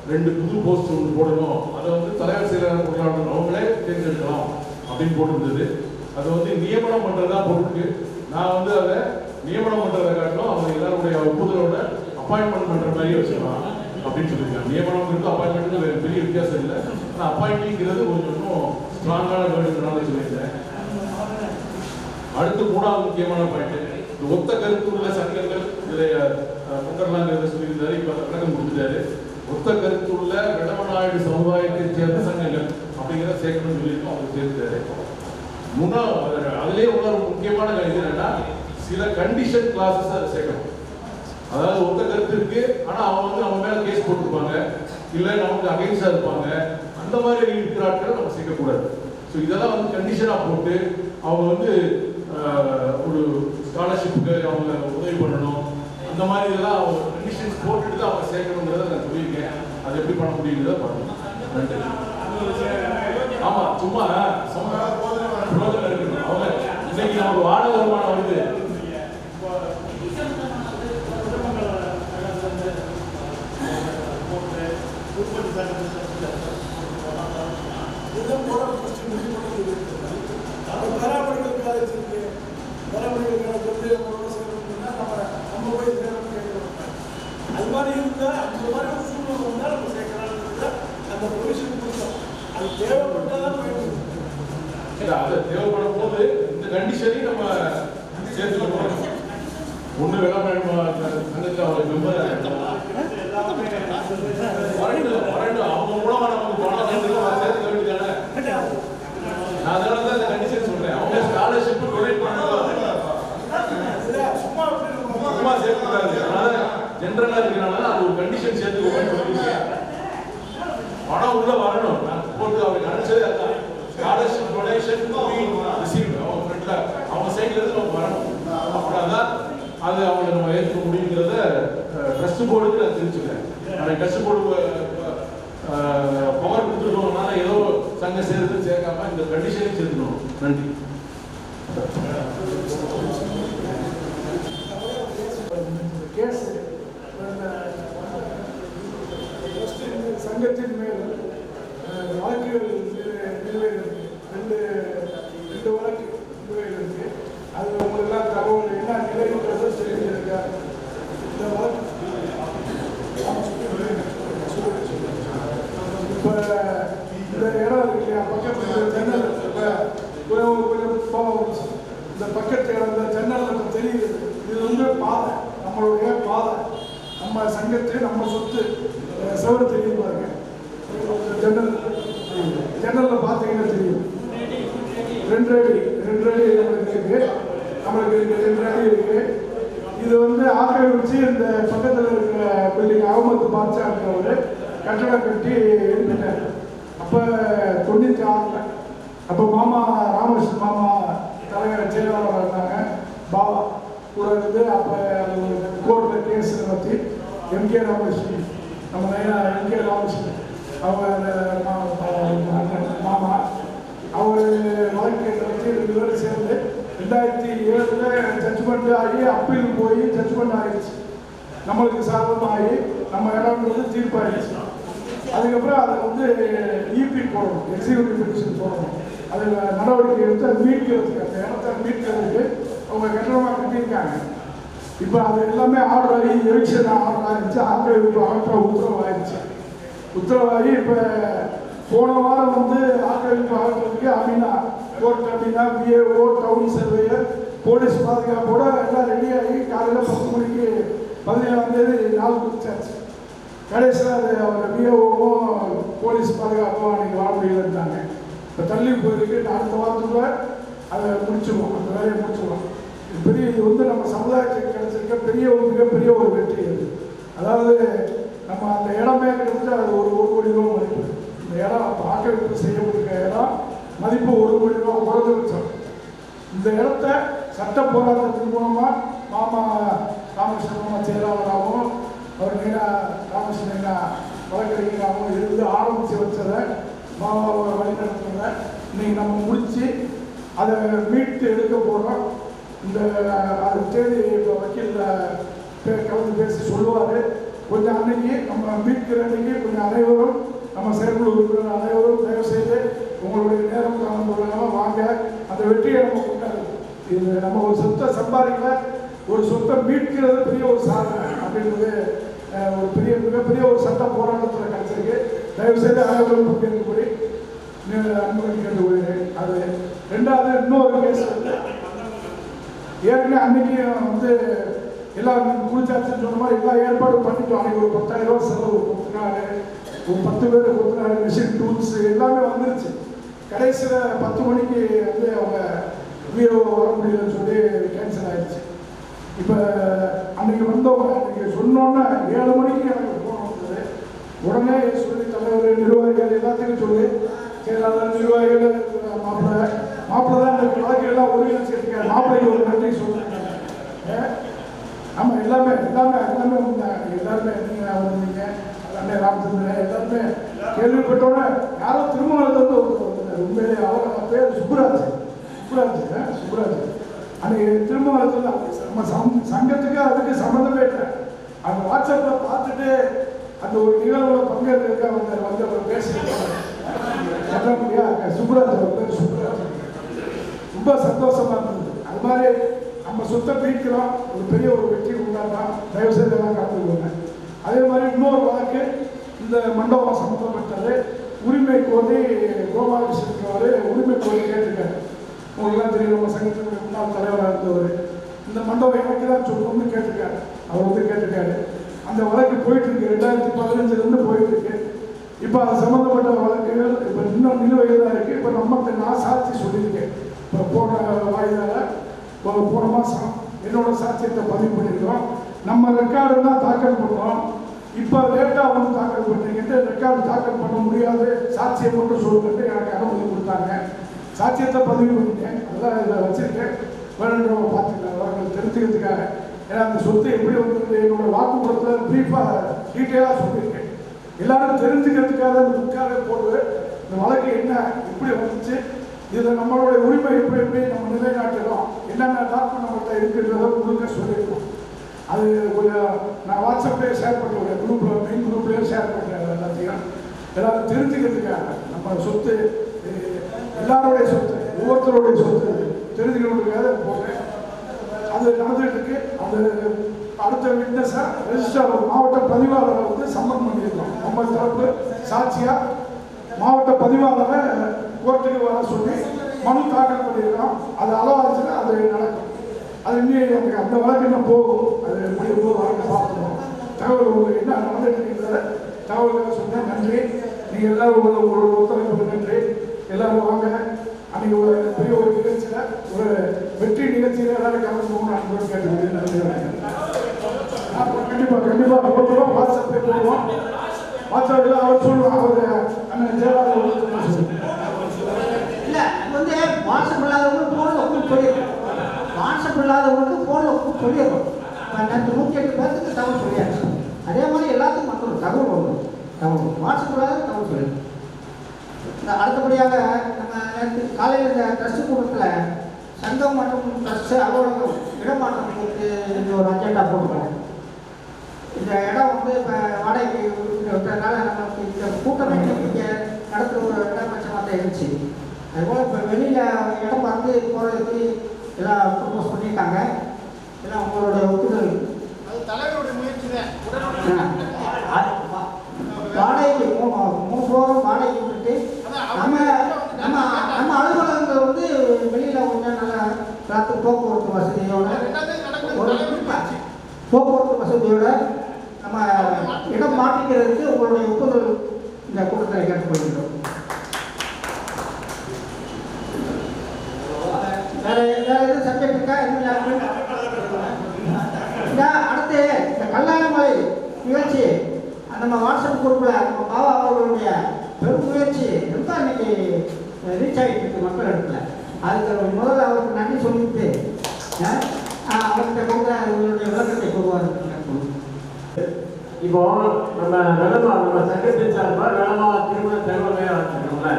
Speaker 6: 2 புது போஸ்ட் ஒன்று போடணும். அதை வந்து தலைவர் செயலாளர் பொருளாளர் அவங்களே தேர்ந்தெடுக்கலாம் அப்படின்னு போட்டிருந்தது. அதை வந்து நியமனம் பண்ணுறதா போட்டிருக்கு. நான் வந்து அதை நியமனம் பண்ணுறதை காட்டிலும் அவங்க எல்லாருடைய ஒப்புதலோட அப்பாயின்மெண்ட் பண்ணுற மாதிரியே வச்சுக்கலாம் அப்படின்னு சொல்லியிருக்காங்க. நியமனம்ங்கிறது அப்பாயின்மெண்ட்டுக்கு பெரிய வித்தியாசம் இல்லை. ஆனால் அப்பாயிண்டிங்கிறது கொஞ்சம் இன்னும் ஸ்ட்ராங்கான வேர்டுனால சொல்லியிருந்தேன். அடுத்து 3வது முக்கியமான பாயிண்ட், இந்த ஒத்த கருத்து உள்ள சங்கங்கள் இதில் கொண்டரலாங்கிறத சொல்லியிருந்தாரு. இப்போ விளக்கம் கொடுத்துட்டாரு. ஒத்த கருத்து உள்ள வெள்ளமநாயுடு சமுதாயத்தை சேர்ந்த சங்கங்கள் அப்படிங்கிறத சேர்க்கணும்னு சொல்லியிருக்கோம். அவங்க சேர்த்துட்டாரு. அதுலேயே உள்ள முக்கியமான இது என்னன்னா, சில கண்டிஷன் கிளாஸஸ் அதை சேர்க்கணும். அதாவது ஒத்த கருத்து இருக்கு, ஆனா அவங்க வந்து நம்ம மேல கேஸ் போட்டிருப்பாங்க, இல்லை நமக்கு அகைன்ஸ்டா இருப்பாங்க. அந்த மாதிரி இருக்கிற ஆட்கள் நம்ம சேர்க்கக்கூடாது. ஸோ இதெல்லாம் வந்து கண்டிஷனா போட்டு அவங்க வந்து ஒரு ஸ்காலர்ஷிப்புக்கு அவங்க உதவி பண்ணணும். அந்த மாதிரி இதெல்லாம் அவங்க கண்டிஷன்ஸ் போட்டுட்டு தான் அவங்க சேர்க்கணுங்கிறத நான் சொல்லியிருக்கேன். அது எப்படி பண்ண முடியுங்கிறத பண்ணணும். ஆமா, சும்மா புரோஜனம் இருக்கணும். அவங்க இன்னைக்கு நமக்கு வாடகை வருமானம் வருது.
Speaker 5: அது மாதிரி இருந்தால் அந்த மாதிரி ஒரு சூழ்நிலை வந்தால் நம்ம சேர்க்கலாம்னு அந்த ப்ரொவிஷன் கொடுத்தோம். அது தேவைப்பட்டாதான் போயிடும்.
Speaker 6: அது தேவைப்படும் போது இந்த கண்டிஷனையும் நம்ம சேர்த்துக்கணும். ஒன்று வேளாண் சங்கத்தில் அவங்களுக்கு மெம்பர் வரண்டு அவங்க மூலமாக நமக்கு பணம் சேர்த்துக்க வேண்டியதானே. நான் அதனால தான் இந்த கண்டிஷன் சொல்றேன். அவங்க ஸ்காலர்ஷிப் டொனேட் பண்ணுவாங்க, சும்மா சேர்த்துக்கிறாங்க. அதனால ஜென்ரலா இருக்கிறனால அது ஒரு கண்டிஷன் சேர்த்துக்கோங்க. பணம் உள்ள வரணும். நான் போட்டு அவருக்கு அனுப்பிச்சதே அதான். ஸ்காலர்ஷிப் டொனேஷன் ரிசீவ் அவங்க ஃப்ரெண்ட்ல அவங்க சைட்ல இருந்து அவங்க வரணும். அப்படிதான் அது அவங்க நம்ம ஏற்றுக்க முடியுங்கிறத ட்ரஸ்ட் போர்டுக்கு நான் தெரிஞ்சுக்கிறேன். நான் ட்ரஸ்ட் போர்டு பவர் கொடுத்துருக்கோம்னால ஏதோ சங்க சேர்த்து சேர்க்காம இந்த கண்டிஷனையும் சேர்த்துக்கணும். நன்றி.
Speaker 5: சங்கத்து நம்ம சொத்து செவரு தெரியும் பாருங்க. ஜன்னலில் பார்த்தீங்கன்னா தெரியும். 2 அடி நம்மளுக்கு இருக்கு. 2 அடி இருக்கு. இது வந்து ஆக்கிரமிச்சு இந்த பக்கத்தில் இருக்கிற பில்டிங் அகமது பாட்சா இருக்கிறவர் கட்டடம் கட்டி எழுப்பிட்டார். அப்போ 96 அப்போ மாமா ராமகிருஷ்ணன் மாமா தலைவர் செயலாளராக இருந்தாங்க. பாபா கூட இருந்து அப்போ கோர்ட்டில் கேஸ் நடத்தி எம்கே ராமகிருஷ்ணன் நம்ம எம்கே ராமகிருஷ்ணன் அவங்க மாமா அவர் வழக்கு நடத்தி 2 பேரும் சேர்ந்து 2007 ஜட்ஜ்மெண்ட் ஆகி அப்பீல் போய் ஜட்ஜ்மெண்ட் ஆகிடுச்சு. நம்மளுக்கு சாதகமாகி நம்ம இடம்ன்றது தீர்ப்பாயிடுச்சு. அதுக்கப்புறம் அதை வந்து இபி போடணும், எக்ஸிக்யூட்டிவ் பெட்டிஷன் போடணும். அதில் நடவடிக்கை எடுத்து அதை மீட்கிறதுக்கு, அந்த இடத்த மீட்கிறதுக்கு அவங்க கட்டணமாக கட்டியிருக்காங்க. இப்போ அது எல்லாமே ஆர்டர் ஆகி எவிக்ஷன் ஆர்டர் ஆகிடுச்சு. ஆக்கிரமிப்பு அகற்ற உத்தரவாகி இப்போ போன வாரம் வந்து ஆக்கிரமிப்பு அகற்றதுக்கு அமீனா கோர்ட் அமீனா பிஏஓ டவுன் சர்வேயர் போலீஸ் பாதுகாப்போட எல்லாம் ரெடியாகி காலையில் 10 மணிக்கு 17ஆம் தேதி நாள் குறிச்சாச்சு. கடைசியில் அது அவங்க பிஏஓவும் போலீஸ் பாதுகாப்பும் அன்றைக்கி வாழ முடியலன்ட்டாங்க. இப்போ தள்ளி போயிருக்கு. அடுத்த வாரத்துக்குள்ள அதை முடிச்சுடுவோம், அந்த வேலையை முடிச்சுடுவோம். இது வந்து நம்ம சமுதாயத்துக்கு கிடைச்சிருக்க மிகப்பெரிய ஒரு வெற்றி அது. அதாவது நம்ம அந்த இடமே கிட்டத்தட்ட அது ஒரு கோடி ரூபா மதிப்பு. இந்த இடம் ஆக்கிரமிப்பு செய்யப்பட்டிருக்க இடம் மதிப்பு 1 கோடி ரூபா குறைந்தபட்சம். இந்த இடத்த சட்ட போராட்டத்தின் மூலமாக மாமா ராமகிருஷ்ணன் மாமா செயலாளராகவும் அவர் மீனா ராமகிருஷ்ணன் வழக்கறிஞராகவும் இருந்து ஆரம்பித்து வச்சதை மாமாவை வழிநடத்துறத இன்னைக்கு நம்ம முடித்து அதை மீட்டு எடுக்க போகிறோம். இந்த அது தேதி இப்போ வக்கீல் கலந்து பேசி சொல்லுவார். கொஞ்சம் அன்னைக்கு நம்ம மீட்கிற அன்னைக்கு கொஞ்சம் அனைவரும் நம்ம செயற்குழு உறுப்பினர் அனைவரும் தயவு செய்து உங்களுடைய நேரம் கலந்து வாங்க. அந்த வெற்றியை நம்ம கொண்டாடுறோம். இது நம்ம ஒரு சொத்தை சம்பாதிக்கல, ஒரு சொத்தை மீட்கிறது பெரிய ஒரு சாதனை அப்படின்றது ஒரு மிகப்பெரிய ஒரு சட்ட போராட்டத்தில் கிடைச்சிருக்கு. தயவு செய்து அனைவரும் பங்கேற்கப்படி அன்புடன் கேட்டுக்கொள்கிறேன். அது 2வது இன்னொரு கேஸ் ஏற்கனவே அன்னைக்கு வந்து எல்லாம் குளிச்சாச்சுன்னு சொன்ன மாதிரி எல்லா ஏற்பாடும் பண்ணிட்டோம். அன்றைக்கி ஒரு 10,000 ரூபா செலவு கொடுத்துனாரு. ஒரு 10 பேர் கொடுத்துனாரு. மிஷின் டூல்ஸ் எல்லாமே வந்துருச்சு. கடைசியில் 10 மணிக்கு வந்து அவங்க வீரோ வர முடியலன்னு சொல்லி கேன்சல் ஆகிடுச்சு. இப்போ அன்றைக்கி வந்தவங்க அன்றைக்கி சொன்னோன்னே 7 மணிக்கு எனக்கு ஃபோன் வந்தது. உடனே சொல்லி தலைவர் நிர்வாகிகள் எல்லாத்துக்கும் சொல்லி செயலாளர் நிர்வாகிகள் மாப்பிள்ளை தான் இந்த வழக்குகள்லாம் ஒருங்கிணைச்சிருக்காரு. மாப்பிள்ளைக்கு ஒரு நன்றி சொல்லுங்க. ஆமாம் எல்லாமே எல்லாருமே நீங்கள் வந்தீங்க அண்ணே ராமச்சந்திரன் எல்லாருமே கேள்விப்பட்டோட யாரோ திருமணத்துலேருந்து ஒருத்தர் உண்மையிலே அவர் பேர் சுப்புராஜ் அன்றைக்கி திருமணத்தில் நம்ம சங்கத்துக்கு அதுக்கு சம்மந்தமே இல்லை. அந்த வாட்ஸ்அப்பில் பார்த்துட்டு அந்த ஒரு நிகழ்வில் பங்கேற்க வந்து பேசியிருக்காங்க. சுப்புராஜ் பேர் சுப்புராஜ். ரொம்ப சந்தோஷமாக இருந்தது. அது மாதிரி நம்ம சொத்தை பிரிக்கிறோம், ஒரு பெரிய ஒரு வெற்றி உண்டாதான். தயவுசெய்து எல்லாம் கலந்துக்குவாங்க. அதே மாதிரி இன்னொரு வழக்கு இந்த மண்டபம் சம்மந்தப்பட்டது. உரிமை கோரி கோபாலகிருஷ்ணன் உரிமை கோரி கேட்டிருக்காரு. உங்களுக்குலாம் தெரியும், நம்ம சங்கத்தினுடைய முன்னாள் தலைவராக இருந்தவர். இந்த மண்டபம் எனக்கு தான் சொல்லணும்னு கேட்டிருக்காரு. அவர் வந்து கேட்டிருக்காரு. அந்த வழக்கு போயிட்டுருக்கு. 2015 போயிட்டுருக்கு. இப்போ அது சம்மந்தப்பட்ட வழக்குகள் இப்போ இன்னும் நிலுவையில் தான் இருக்குது. இப்போ நான் சாட்சி சொல்லியிருக்கேன். இப்போ போன வாய்தால் போன மாதம் என்னோட சாட்சியத்தை பதிவு பண்ணியிருக்கோம். நம்ம ரெக்கார்டெல்லாம் தாக்கல் பண்ணோம். இப்போ லேட்டாக வந்து தாக்கல் பண்ணுறீங்கன்ட்டு ரெக்கார்டு தாக்கல் பண்ண முடியாது, சாட்சியை மட்டும் சொல்லிட்டு எனக்கு அனுமதி கொடுத்தாங்க. சாட்சியத்தை பதிவு பண்ணிட்டேன். அதெல்லாம் இதில் வச்சுருக்கேன். வேணுன்றவங்க பார்த்துக்கலாம், அவர்கள் தெரிஞ்சுக்கிறதுக்காக. ஏன்னா அந்த சொத்து எப்படி வந்து என்னோடய வாக்குமூலத்தில் ப்ரீஃபாக டீட்டெயிலாக சொல்லியிருக்கேன். எல்லாரும் தெரிஞ்சுக்கிறதுக்காக அந்த புக்காக போட்டு இந்த வழக்கு என்ன எப்படி வந்துச்சு, இதில் நம்மளுடைய உரிமை எப்படி நம்ம நிலைநாட்டுறோம், என்னென்ன டாக்குமெண்ட் நம்மகிட்ட இருக்குன்றதை முழுக்க சொல்லியிருக்கோம். அது கொஞ்சம் நான் வாட்ஸ்அப்லேயே ஷேர் பண்ணுவேன், குரூப்பில் மெயின் குரூப்லேயே ஷேர் பண்ணுறேன். எல்லாத்தையும் எல்லாரும் தெரிஞ்சுக்கிறதுக்காக நம்ம சொத்து எல்லாருடைய சொத்து, ஒவ்வொருத்தருடைய சொத்து தெரிஞ்சுக்கிறதுக்காக போட்டேன். அது நடந்துகிட்டு இருக்கு. அது அடுத்த விட்னஸாக ரெஜிஸ்டர் மாவட்ட பதிவாளரை வந்து சம்மன் பண்ணியிருக்கோம். நம்ம தரப்பு சாட்சியாக மாவட்ட பதிவாளரை கோர்ட்டுக்கு வர சொல்லி மனு தாக்கல் பண்ணியிருக்கோம். அது அளவாச்சுன்னா அது நடக்கும். அது இன்னும் எனக்கு அந்த வழக்கு இன்னும் போகும். அது முடிவு வழக்கு பார்க்கணும். தகவல் உங்களுக்கு என்ன நடந்துட்டு தகவல்களை சொன்னேன். நன்றி. நீங்கள் எல்லாரும் உங்களோட ஒத்துழைப்புக்கு நன்றி. எல்லாரும் வாங்க. அன்றைக்கி ஒரு பெரிய ஒரு நிகழ்ச்சியில் ஒரு வெற்றி நிகழ்ச்சியில் எல்லாரும் கலந்து போகணும் அன்போடு கேட்டுக்கிறேன். நன்றி. கண்டிப்பாக போட்டுருவோம். வாட்ஸ்அப்பில் போடுவோம். வாட்ஸ்அப்பில் அவர் சொல்லுவோம். அவர் அண்ணன் ஜெயலலிதா
Speaker 1: இல்லை வந்து வாட்ஸ்அப் இல்லாதவங்களுக்கு ஃபோனில் சொல்லிடுறோம். வாட்ஸ்அப் இல்லாதவங்களுக்கு ஃபோனில் சொல்லிடுறோம். இப்போ நேற்று 108 பேருக்கு தகவல் சொல்லியாச்சு. அதே மாதிரி எல்லாத்துக்கும் மக்கள் தகவல் வரும். தகவல் வாட்ஸ்அப் இல்லாத தகவல் சொல்லிடுறோம். அடுத்தபடியாக நம்ம நேற்று காலையில் இந்த ட்ரஸ்ட் கூட்டத்தில் சங்கம் மற்றும் ட்ரஸ்ட் அலுவலகம் இடமாற்றம் குறித்து ஒரு அஜெண்டா போட்டுருக்கோம். இந்த இடம் வந்து இப்போ வாடகைக்கு விட்டதுனால நமக்கு இந்த கூட்டமே இங்கே நடத்துகிற ஒரு இடம் பட்சமாக தான் இருந்துச்சு. அதுபோல் இப்போ வெளியில் இடம் பார்த்து போகிறதுக்கு எல்லாம் ப்ரப்போஸ் பண்ணியிருக்காங்க. எல்லாம் உங்களோட ஒப்புதல்.
Speaker 3: அது தலைவருடைய முயற்சி தான்.
Speaker 1: வாடகைக்கு 3 ஃப்ளோரும் வாடகைக்கு விட்டுட்டு நம்ம அலுவலகங்கள் வந்து வெளியில் கொஞ்சம் நல்லா போக்குவரத்து வசதியோட போக்குவரத்து வசதியோட நம்ம இடம் மாற்றிக்கிறதுக்கு உங்களுடைய ஒப்புதல் இந்த கூட்டத்தில் கேட்டுக்கொள்கிறோம். வேற எதுவும் சப்ஜெக்ட் இருக்கா? இந்த அடுத்து இந்த கல்யாணமலை நிகழ்ச்சி நம்ம வாட்ஸ்அப் குரூப்பில் நம்ம பாபா அவர்களுடைய பெரும் முயற்சி ரொம்ப இன்னைக்கு ரீச் ஆகிட்டு இருக்கு மக்கள் இடத்துல. அதுக்கு முதல்ல அவருக்கு நன்றி சொல்லிட்டு அவர்கிட்ட கொடுத்த அவர்களுடைய விளக்கத்தை கூறுவார்.
Speaker 4: இப்போ நம்ம சங்கத்தின் சார்பாக வெள்ளமா திருமண தகவல் ஆரம்பிச்சிருக்கோம்ல.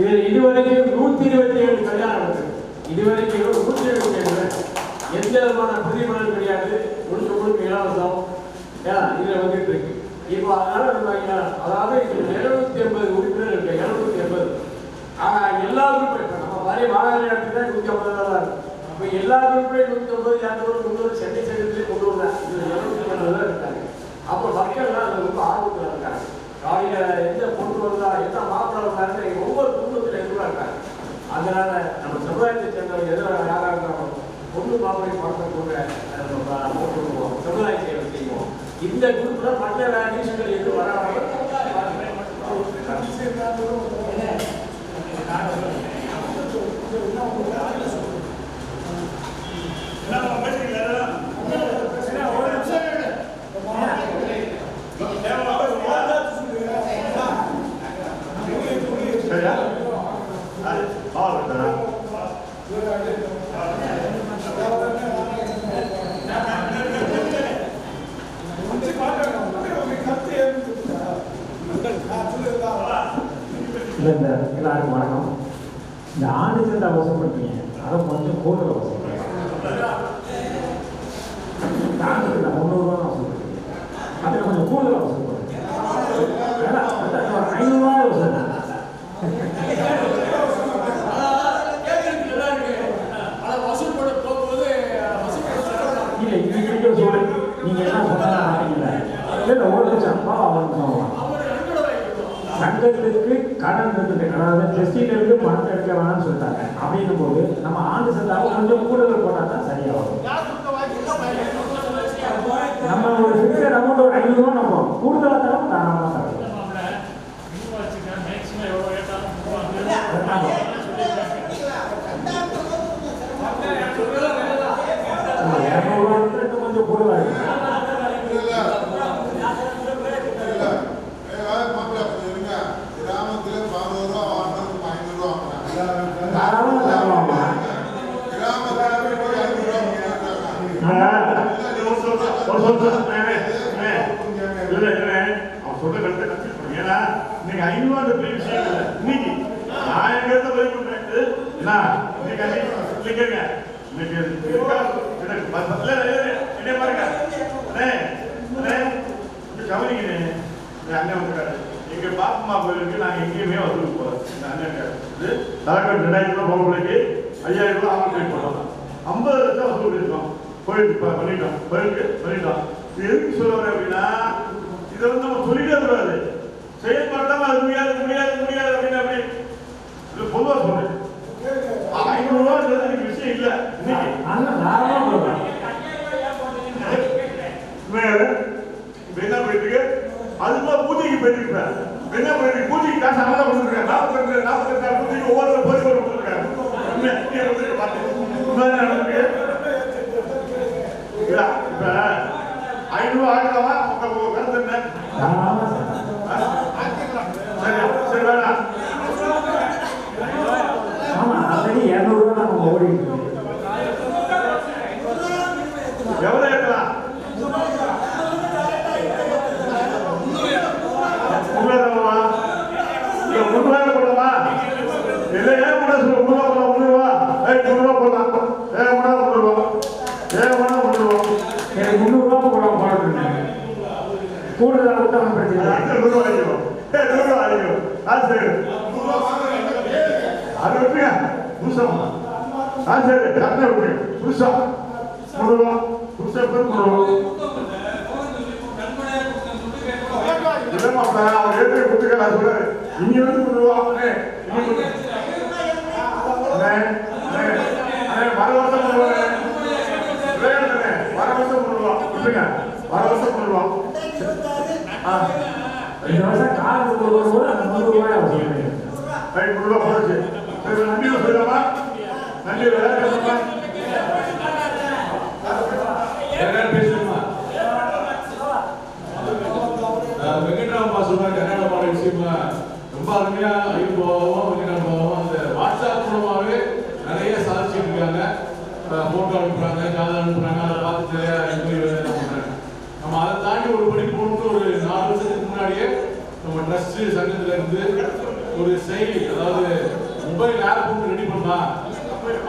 Speaker 4: இதில் இதுவரைக்கும் 127 கல்யாணம் இருக்கு. இதுவரைக்கும் 127 எந்த விதமான பிரதிபலன் கிடையாது. முழுக்க இலவசம் இதில் வந்துட்டு இருக்கு. இப்போ அதனால நம்ம அதாவது 780 உறுப்பினர் இருக்கு. 780 எல்லா குரூப்பும் இப்போ நம்ம மாதிரி மாநகர இடத்துல 150 தான் இருக்கு. இப்போ எல்லா குரூப்லையும் 150 200 300 சென்னை சங்கத்திலே கொண்டு வந்தாங்க. இதில் 780 தான் இருக்காங்க. அப்போ மக்கள்லாம் அதில் ரொம்ப ஆர்வத்தில் இருக்காங்க. காலையில் எந்த பொண்ணு வருதா என்ன மாப்பிள்ளை வந்தாங்க ஒவ்வொரு குடும்பத்தில் எதுவாக இருக்காங்க. அதனால நம்ம சமுதாயத்தை சேர்ந்தவங்க எதிராக யாராக இருந்தாலும் பொண்ணு மாப்பிள்ளை படத்தை கூட போட்டுருவோம். சமுதாய சேவை செய்வோம். இந்த குரூப்பில் மற்ற நியூஸ்கள் எதுவும் வராமல்
Speaker 7: எல்லாருக்கும் வணக்கம். இந்த ஆண்டு சேர்ந்து அவசரப்படுறீங்க, அதை கொஞ்சம் கூடுதல் அவசரம். ஆண்டு சேர்ந்து 300 ரூபா அவசரப்படுறீங்க, அதில் கொஞ்சம் கூடுதல் அவசரப்படுறீங்க. 500 ரூபா அவசரம். இல்லை இன்னைக்கு சொல்லு, நீங்கள் என்ன சொன்னாலும் மாட்டீங்களா? இல்லை ஒரு லட்சம் ரூபா அவங்க சங்கத்துக்கு கடன் இருந்தது. அதாவது டெஸ்டிலிருந்து பணம் எடுக்க வேணாம்னு சொல்லிட்டாங்க. அப்படின்னும் போது நம்ம ஆண்டு சேர்ந்தாலும் கொஞ்சம் கூடுதல் போட்டால் தான் சரியாகும். நம்ம ஒரு ஃபிக்ஸட் அமௌண்ட் ஒரு 500 ரூபா நம்ம கூடுதலாக தரோம் தாராளமாக தரோம். 200 ரூபா கொஞ்சம் கூடுதலாக இருக்கு.
Speaker 2: ஏன்னா இன்னைக்கு 500 பெரிய விஷயம் இல்லை. இன்னைக்கு நான் எங்கிறத பதில் பண்றேன். என்ன பாருங்க கவனிக்கிறேன். அண்ணன் வந்துருக்காரு. எங்க பாப்பம்மா கோயிலுக்கு நாங்க எங்கேயுமே வந்து போறோம். இந்த அண்ணன் தலைக்கட்டு 2000 ரூபாய் பொங்கலுக்கு 5000 ரூபாய் அவங்க போய் போடலாம். 50 லட்சம் வசூல் பண்ணிருக்கோம். கோயிலுக்கு பண்ணிட்டோம். கோயிலுக்கு பண்ணிட்டோம். இது எதுக்கு சொல்ல வரேன் அப்படின்னா, இதை வந்து நம்ம சொல்லிட்டே கூடாது. செயல்படாம அது முடியாது முடியாது முடியாது அப்படின்னு அப்படி பொதுவாக சொல்றேன். 500 ரூபாய் விஷயம் இல்லை. இன்னைக்கு இல்லை இப்போ 500 ஆகிடலாமா உங்கள் கருத்து என்ன? சரி சரி வேணாம்.
Speaker 7: ஆமாம் ஆல்ரெடி 200 நம்ம ஓடிட்டு இருக்கோம்.
Speaker 2: எவ்வளோ ஏற்றலாம்? முன்னூறுவா இல்லை 300 போடலாமா? இல்லை ஏன் கூட 300 போடலாம் 300 300 போடலாம். ஏன் கூட 300 ஏன் கூட 300
Speaker 7: எனக்கு 300 போடாம பாடுறேன். கூடுதல் கொடுத்தவன் பிரச்சனை
Speaker 2: 100 ஆகிடும். 100 ஆகிடும். சரி அது விட்டுங்க புதுசம். சரி கரெக்டாக விட்டுங்க புதுசா 300 புதுசா பேர் 300 இல்லைமாப்பா அவர் ஏற்று கொடுத்துக்க நான் சொல்றாரு. இங்க வந்து 300 வர வருஷம் 300 வர வருஷம் 300 விட்டுங்க வர வருஷம் 300
Speaker 7: இந்த வருஷம் காலத்துக்கு வரும்போது அந்த 100 ரூபாய் அவர் சொல்லுங்க.
Speaker 2: 300 போச்சு. சரி நன்றி சொல்லலாமா? நன்றி வேற பேசலாமா?
Speaker 6: பேசணுமா? வெங்கட்ராமப்பா சொன்னார் கன்னட பாட விஷயமா ரொம்ப அருமையா ஐயோவும் வெங்கட்ராமப்பாவும் அந்த வாட்ஸ்அப் மூலமாவே நிறைய சாதிச்சுட்டு இருக்காங்க. போட்டோ அனுப்புறாங்க, ஜாதகம் அனுப்புறாங்க, அதை பார்த்து நிறைய என்கொயரி பண்றாங்க. நம்ம அதை தாண்டி ஒரு படி போட்டு ஒரு 4 வருஷத்துக்கு முன்னாடியே நம்ம ட்ரஸ்ட் சங்கத்துல இருந்து ஒரு செயலி, அதாவது மொபைல் ஆப் ஒன்று ரெடி பண்ணலாம்.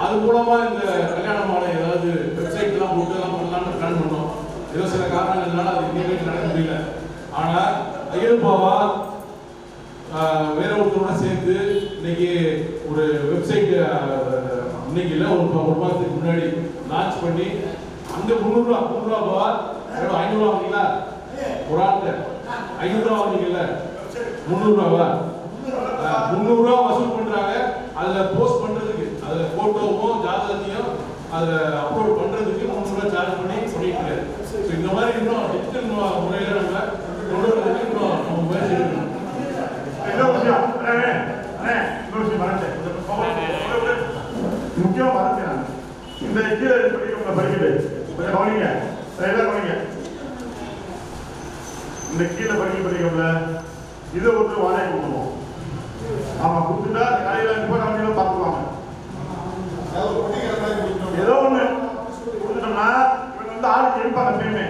Speaker 6: அது மூலமா இந்த கல்யாண மாலை ஏதாவது வெப்சைட்லாம் போட்டு எல்லாம் பண்ணலாம்னு பிளான் பண்ணோம். ஏதோ சில காரணங்கள்னால அது இன்னைக்கு நடக்க முடியல. ஆனா ஐயப்பாவா வேற ஒருத்தரோட சேர்ந்து இன்னைக்கு ஒரு வெப்சைட் இன்னைக்கு இல்லை ஒரு மாதத்துக்கு முன்னாடி லான்ச் பண்ணி அங்க 300 ரூபா 500 வாங்கிங்களா ஒரு ஆளுக்கு 500 ரூபா வாங்கிங்கல்ல 300 ரூபாவா 300 ரூபா வசூல் பண்றாங்க. அதுல போஸ்ட் பண்றதுக்கு அதுல போட்டோவும் ஜாதகத்தையும் அதுல அப்லோட் பண்றதுக்கு 300 ரூபா சார்ஜ் பண்ணி பண்ணிட்டு இருக்காரு. இந்த மாதிரி இன்னும் டிஜிட்டல் முறையில நம்ம கொண்டு வரதுக்கு இன்னும் நம்ம முயற்சி எடுக்கணும்.
Speaker 2: முக்கியம் மறந்துட்டேன். இந்த கீழே படிக்கிட்டு கொஞ்சம் கவனிங்க, எல்லாம் கவனிங்க. இந்த கீழே படிக்கல இதை ஒரு வாடகை கொடுக்கணும். ஆமா கொடுத்துட்டா காலையில நம்ம பார்த்துக்குவாங்க. ஏதோ ஒண்ணு கொடுத்துட்டோம்னா இவங்க வந்து ஆளுக்கு இருப்பாங்க எப்பயுமே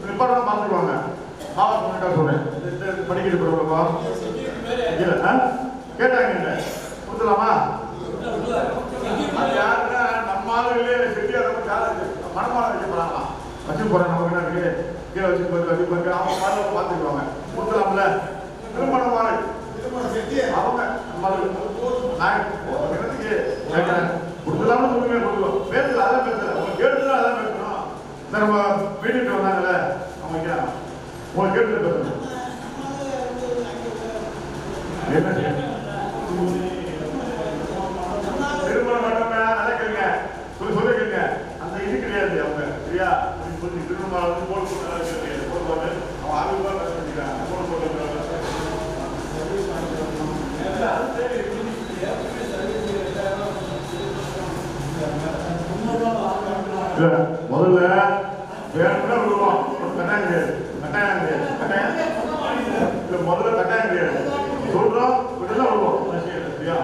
Speaker 2: ரிப்போர்ட் பார்த்துக்குவாங்க. பாவா சொன்னா சொல்றேன் படிக்கிட்டு போறவங்களா கேட்டாங்க கொடுத்துலாமா? அது யாருன்னா நம்ம ஆளுகளே செட்டியா மனமான வைக்க போறாங்களாம். வச்சு போறேன் நமக்கு என்ன இருக்கு கீழே வச்சு போயிருக்கு அவங்க மாதிரி பார்த்துக்குவாங்க. கொடுத்துலாம்ல திருமணம் மாலை அவங்க கொடுத்துலாம்னு சொல்லுங்க கொடுக்கலாம். பேசல அதான் பேசல அவங்க கேட்டுதான் அதான் பேசணும். நம்ம வீட்டுக்கு வந்தாங்கல்ல அவங்க வைக்கிறாங்க உங்களை கேட்டு பேசணும். என்ன திருமணம் மட்டுமே நடக்குங்க சொல்லுங்க அந்த இது கிடையாது. அவங்க சரியா சொல்லி திருமணம் வந்து போட்டு போடுவாங்க. அவங்க அதுதான் பேச பண்ணிக்கிறாங்க போட்டு முதல்ல வேணும்னா விடுவோம். கட்டாயம் கிடையாது இல்ல முதல்ல கட்டாயம் கிடையாது சொல்றோம் விட்டுதான் விடுவோம். சரியா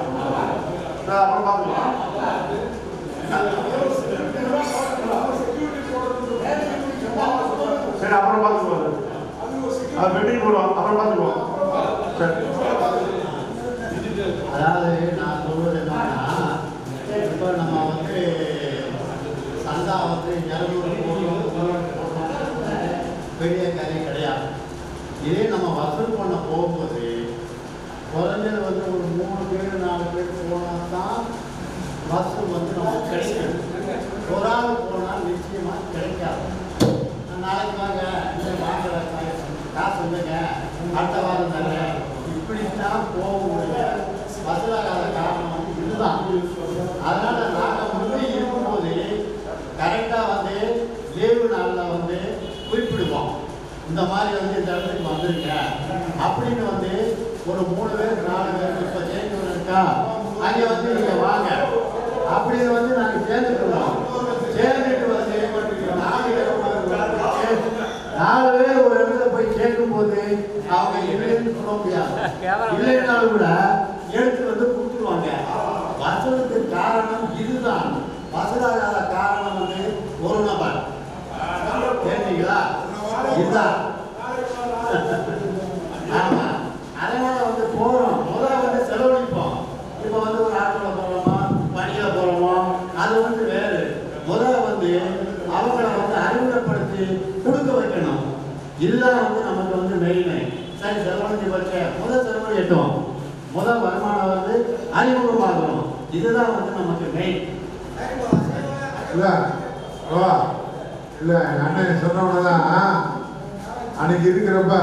Speaker 2: அப்புறம் பார்த்துக்கலாம். சரி அப்புறம் பார்த்துக்குவோம். அது வெட்டிங் போடுவோம் அப்புறம் பார்த்துக்குவோம். சரி
Speaker 8: அதாவது நான் சொல்வது என்னன்னா இப்போ நம்ம வந்து சந்தா வந்து 200 பெரிய காரியம் கிடையாது. இதே நம்ம வசூல் பண்ண போகும்போது குறைஞ்சது வந்து ஒரு 3 பேர் 4 பேர் போனால் தான் வசூல் வந்து நமக்கு கிடைக்கும். ஒரு ஆள் போனால் நிச்சயமாக கிடைக்காது. நாளைக்கு வாங்க இந்த வாங்குற காசு இல்லைங்க அடுத்த வாரம் தரேன் இப்படித்தான் போகக்கூடிய வசூலாகாத காரணம் வந்து இதுதான். அதனால நாங்கள் முன்னே இருக்கும்போது கரெக்டாக வந்து லீவு நாளில் வந்து குறிப்பிடுவோம். இந்த மாதிரி வந்து இந்த இடத்துக்கு வந்துருங்க அப்படின்னு வந்து ஒரு 3 பேர் 4 பேர் இப்போ சேர்ந்து இருக்கா அங்கே வந்து நீங்கள் வாங்க அப்படின்னு வந்து நாங்கள் சேர்ந்துக்குவோம். சேர்ந்துட்டு வந்து 4 4 பேர் ஒரு இடத்துல போய் கேட்கும் போது அவங்க இல்லைன்னு சொல்ல முடியாது. இல்லைன்னாலும் கூட எடுத்து வந்து கொடுத்துருவாங்க. வசனத்துக்கு காரணம் இதுதான். வசனாகாத காரணம் வந்து ஒரு நபர். தெரிஞ்சுங்களா? இதுதான். ஆமா. அதனால வந்து போறோம். முதல்ல வந்து செலவழிப்போம். இப்போ வந்து ஒரு ஆட்டோல போறோமா, வண்டியில போறோமா, அது வந்து வேறு. முதல்ல வந்து அவங்கள வந்து அறிமுகப்படுத்தி கொடுக்க வைக்கணும். இதுதான் வந்து நமக்கு வந்து மெயின். சரி, செலவழிச்சு வச்ச முதல் செலவழிட்டோம். முதல் வருமானம் வந்து அறிமுகமாகணும். இதுதான் வந்து நமக்கு மெயின்.
Speaker 3: இல்ல அண்ணன் சொன்னவனதான் அன்னைக்கு இருக்கிறப்ப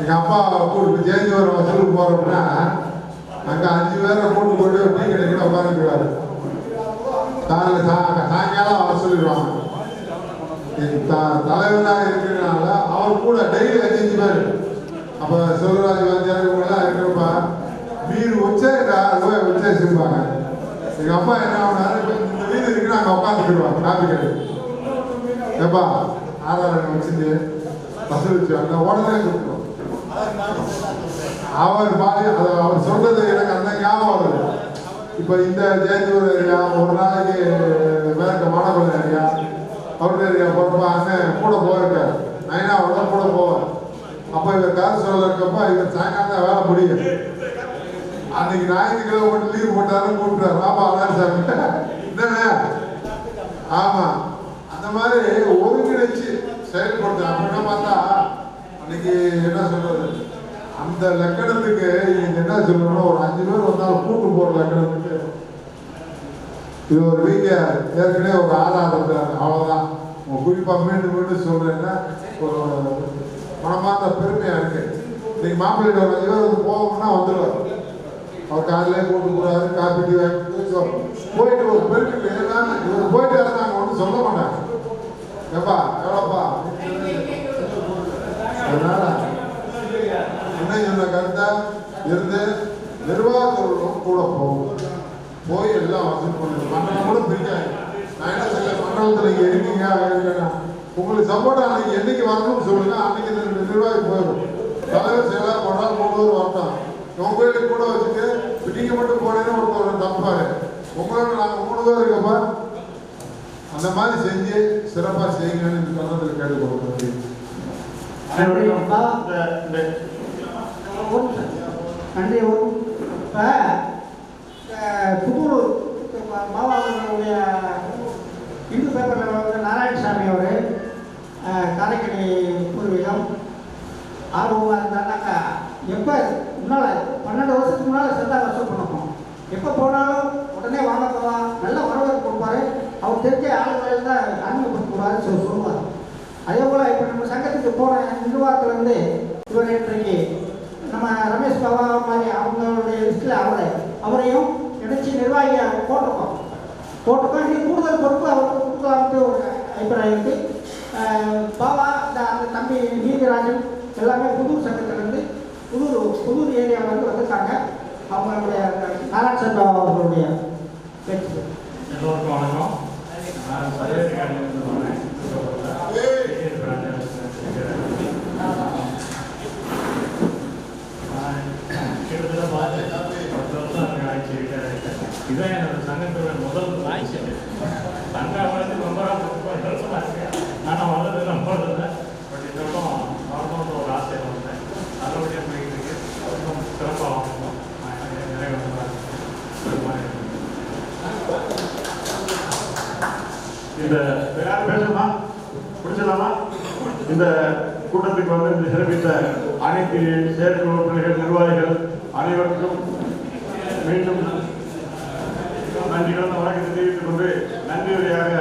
Speaker 3: எங்க அப்பா கூட்டு ஜெயந்தி வர வசூலுக்கு போறோம்னா அங்க 5 பேரை கூட்டு போயிட்டு டீ கடைக்கு உட்காந்துக்குவாரு. சாயங்காலம் அவர் சொல்லிடுவாங்க. தலைவராக இருக்கிறதுனால அவர் கூட டெய்லி 5 பேர். அப்ப செல்வராஜ் வாத்தியார் இருக்கிறப்ப வீடு வச்சேசிருப்பாங்க. எங்க அப்பா என்ன ஆனாரு, இந்த வீடு இருக்கு அங்க உட்காந்துக்கிடுவாங்க காப்பி கடை. ஏப்பா ஆதாரம் வச்சுட்டு வசூலிச்சு அந்த உடனே கொடுத்துருவோம். அவர் சொல்றது எனக்கு அந்த ஞாபகம் வருது. இப்ப இந்த ஜெயந்தூர் ஏரியா, ஒரு நாளைக்கு மேற்க மாணவர்கள் ஏரியா, அவர் ஏரியா போறப்ப அண்ணன் கூட போயிருக்காரு. நைனாவோட கூட போவார். அப்ப இவர் காசு சொல்லிருக்கப்ப இவர் சாயங்காலம் தான் வேலை முடியும். அன்னைக்கு ஞாயிற்றுக்கிழமை மட்டும் லீவ் போட்டாரு, கூப்பிட்டாரு பாப்பா அலாசாமி என்னண்ணே. ஆமா, அந்த மாதிரி ஒருங்கிணைச்சு செயல்படுத்த. அப்படின்னா பார்த்தா அன்னைக்கு என்ன சொல்றது, அந்த லக்கணத்துக்கு என்ன சொல்லணும், ஒரு 5 பேர் வந்தாலும் கூட்டு போற லக்கணத்துக்கு இது ஒரு வீக்க ஏற்கனவே ஒரு ஆதாரத்தை. அவ்வளவுதான். குறிப்பா மீண்டும் மீண்டும் சொல்றேன்னா ஒரு மனமார்ந்த பெருமையா இருக்கு. இன்னைக்கு மாப்பிள்ளை ஒரு 5 பேர் வந்து போகணும்னா வந்துடுவார். அவர் காலையிலே கூட்டு போறாரு, காப்பி டீ வாங்கி போயிட்டு ஒரு பெருக்கு இவர் போயிட்டு நாங்க ஒன்றும் சொல்ல மாட்டாங்க. ஏப்பா எவ்வளோப்பா. அதனால என்ன சொன்ன கருத்தா இருந்து நிர்வாகத்தோடும் கூட போய் எல்லாம் வசூல் பண்ணுங்க. மண்டலம் கூட பிரிக்காது. நான் என்ன சொல்ல, மண்டலத்தில் நீங்க இருக்கீங்க உங்களுக்கு சப்போர்ட் அன்னைக்கு என்னைக்கு வரணும்னு சொல்லுங்க. அன்னைக்கு இந்த நிர்வாகி போயிடும். தலைவர் செயலாளர் போனால் 3 பேர் வரட்டும். உங்க கோயிலுக்கு கூட வச்சுட்டு நீங்க மட்டும் போனேன்னு ஒருத்தர் தப்பாரு. உங்களோட நாங்கள் 3 பேர் இருக்கப்பா. அந்த மாதிரி செஞ்சு சிறப்பா செய்யுங்கன்னு இந்த தருணத்தில் கேட்டுக்கொள்ளுங்க.
Speaker 1: நன்றி. இப்போ புதூர் மாவட்டங்களுடைய இந்து பேப்பரில் வந்து நாராயணசாமி அவர் காரைக்குடி பூர்வீகம் ஆர்வமாக இருந்தாருனாக்கா எப்போ முன்னால் 12 வருஷத்துக்கு முன்னால் சந்தா வசூல் பண்ணணும். எப்போ போனாலும் உடனே வாங்க போகலாம், நல்ல வரவேற்பு கொடுப்பாரு. அவர் தெரிஞ்ச ஆளுகளில் தான் அறிமுகப்படுத்தக்கூடாதுன்னு சொல்லுவார். அதே போல் இப்போ நம்ம சங்கத்துக்கு போன நிர்வாகத்திலேருந்து இவர் இன்றைக்கு நம்ம ரமேஷ் பாபா மாதிரி அவங்களுடைய லிஸ்ட்டில் அவரையும் நினைச்சு நிர்வாகியை போட்டிருக்கோம். இன்னும் கூடுதல் பொறுப்பு அவருக்கு கொடுக்கலாம்ட்டு ஒரு அபிப்பிராயம் இருக்குது. பாபா அந்த தம்பி நீதிராஜன் எல்லாமே புதூர் சங்கத்திலேருந்து புதூர் ஏரியாவிலேருந்து வந்திருக்காங்க. அவங்களுடைய நாராயண பாபா அவர்களுடைய பேச்சு.
Speaker 7: எல்லோருக்கும் வணக்கம். நான் சர்வேஸ்வரன் சொன்னேன். கிட்டத்தட்ட பார்த்து 10 வருஷம் ஆட்சி இதுதான் என்னோட சங்கத்தோட முதல் ஆட்சி. சங்கம் வந்து மெம்பராக 30 வருஷம் ஆச்சு. ஆனால் வளர்ந்து நம்பர் இல்லை. பட் இந்த வருடம் வரணுன்ற ஒரு ஆசையில் வந்தேன். நல்லபடியாக போயிட்டு இருக்கு. இன்னும் சிறப்பாக வாங்கணும். நிறைய
Speaker 2: இந்த பேசலாமா முடிச்சலாமா? இந்த கூட்டத்துக்கு வந்து சிறப்பித்த அனைத்து செயற்குழு உறுப்பினர்கள், நிர்வாகிகள் அனைவருக்கும் மீண்டும் நன்றி கலந்த வணக்கத்தை தெரிவித்துக் கொண்டு நன்றியுரையாக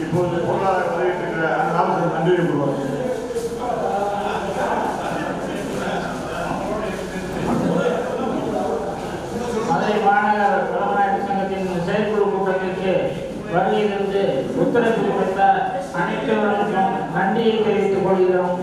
Speaker 2: இப்போது பொருளாதார பதவியிருக்கிற ராமசந்திரன் நன்றியை கூறுவார்.
Speaker 7: மதுரை மாநகர வளமநாயகர் சங்கத்தின் செயற்குழு கூட்டத்திற்கு வருகையிலிருந்து உத்தரவு கொடுத்த அனைத்தவர்களுக்கும் நன்றியை தெரிவித்துக் கொள்கிறோம்.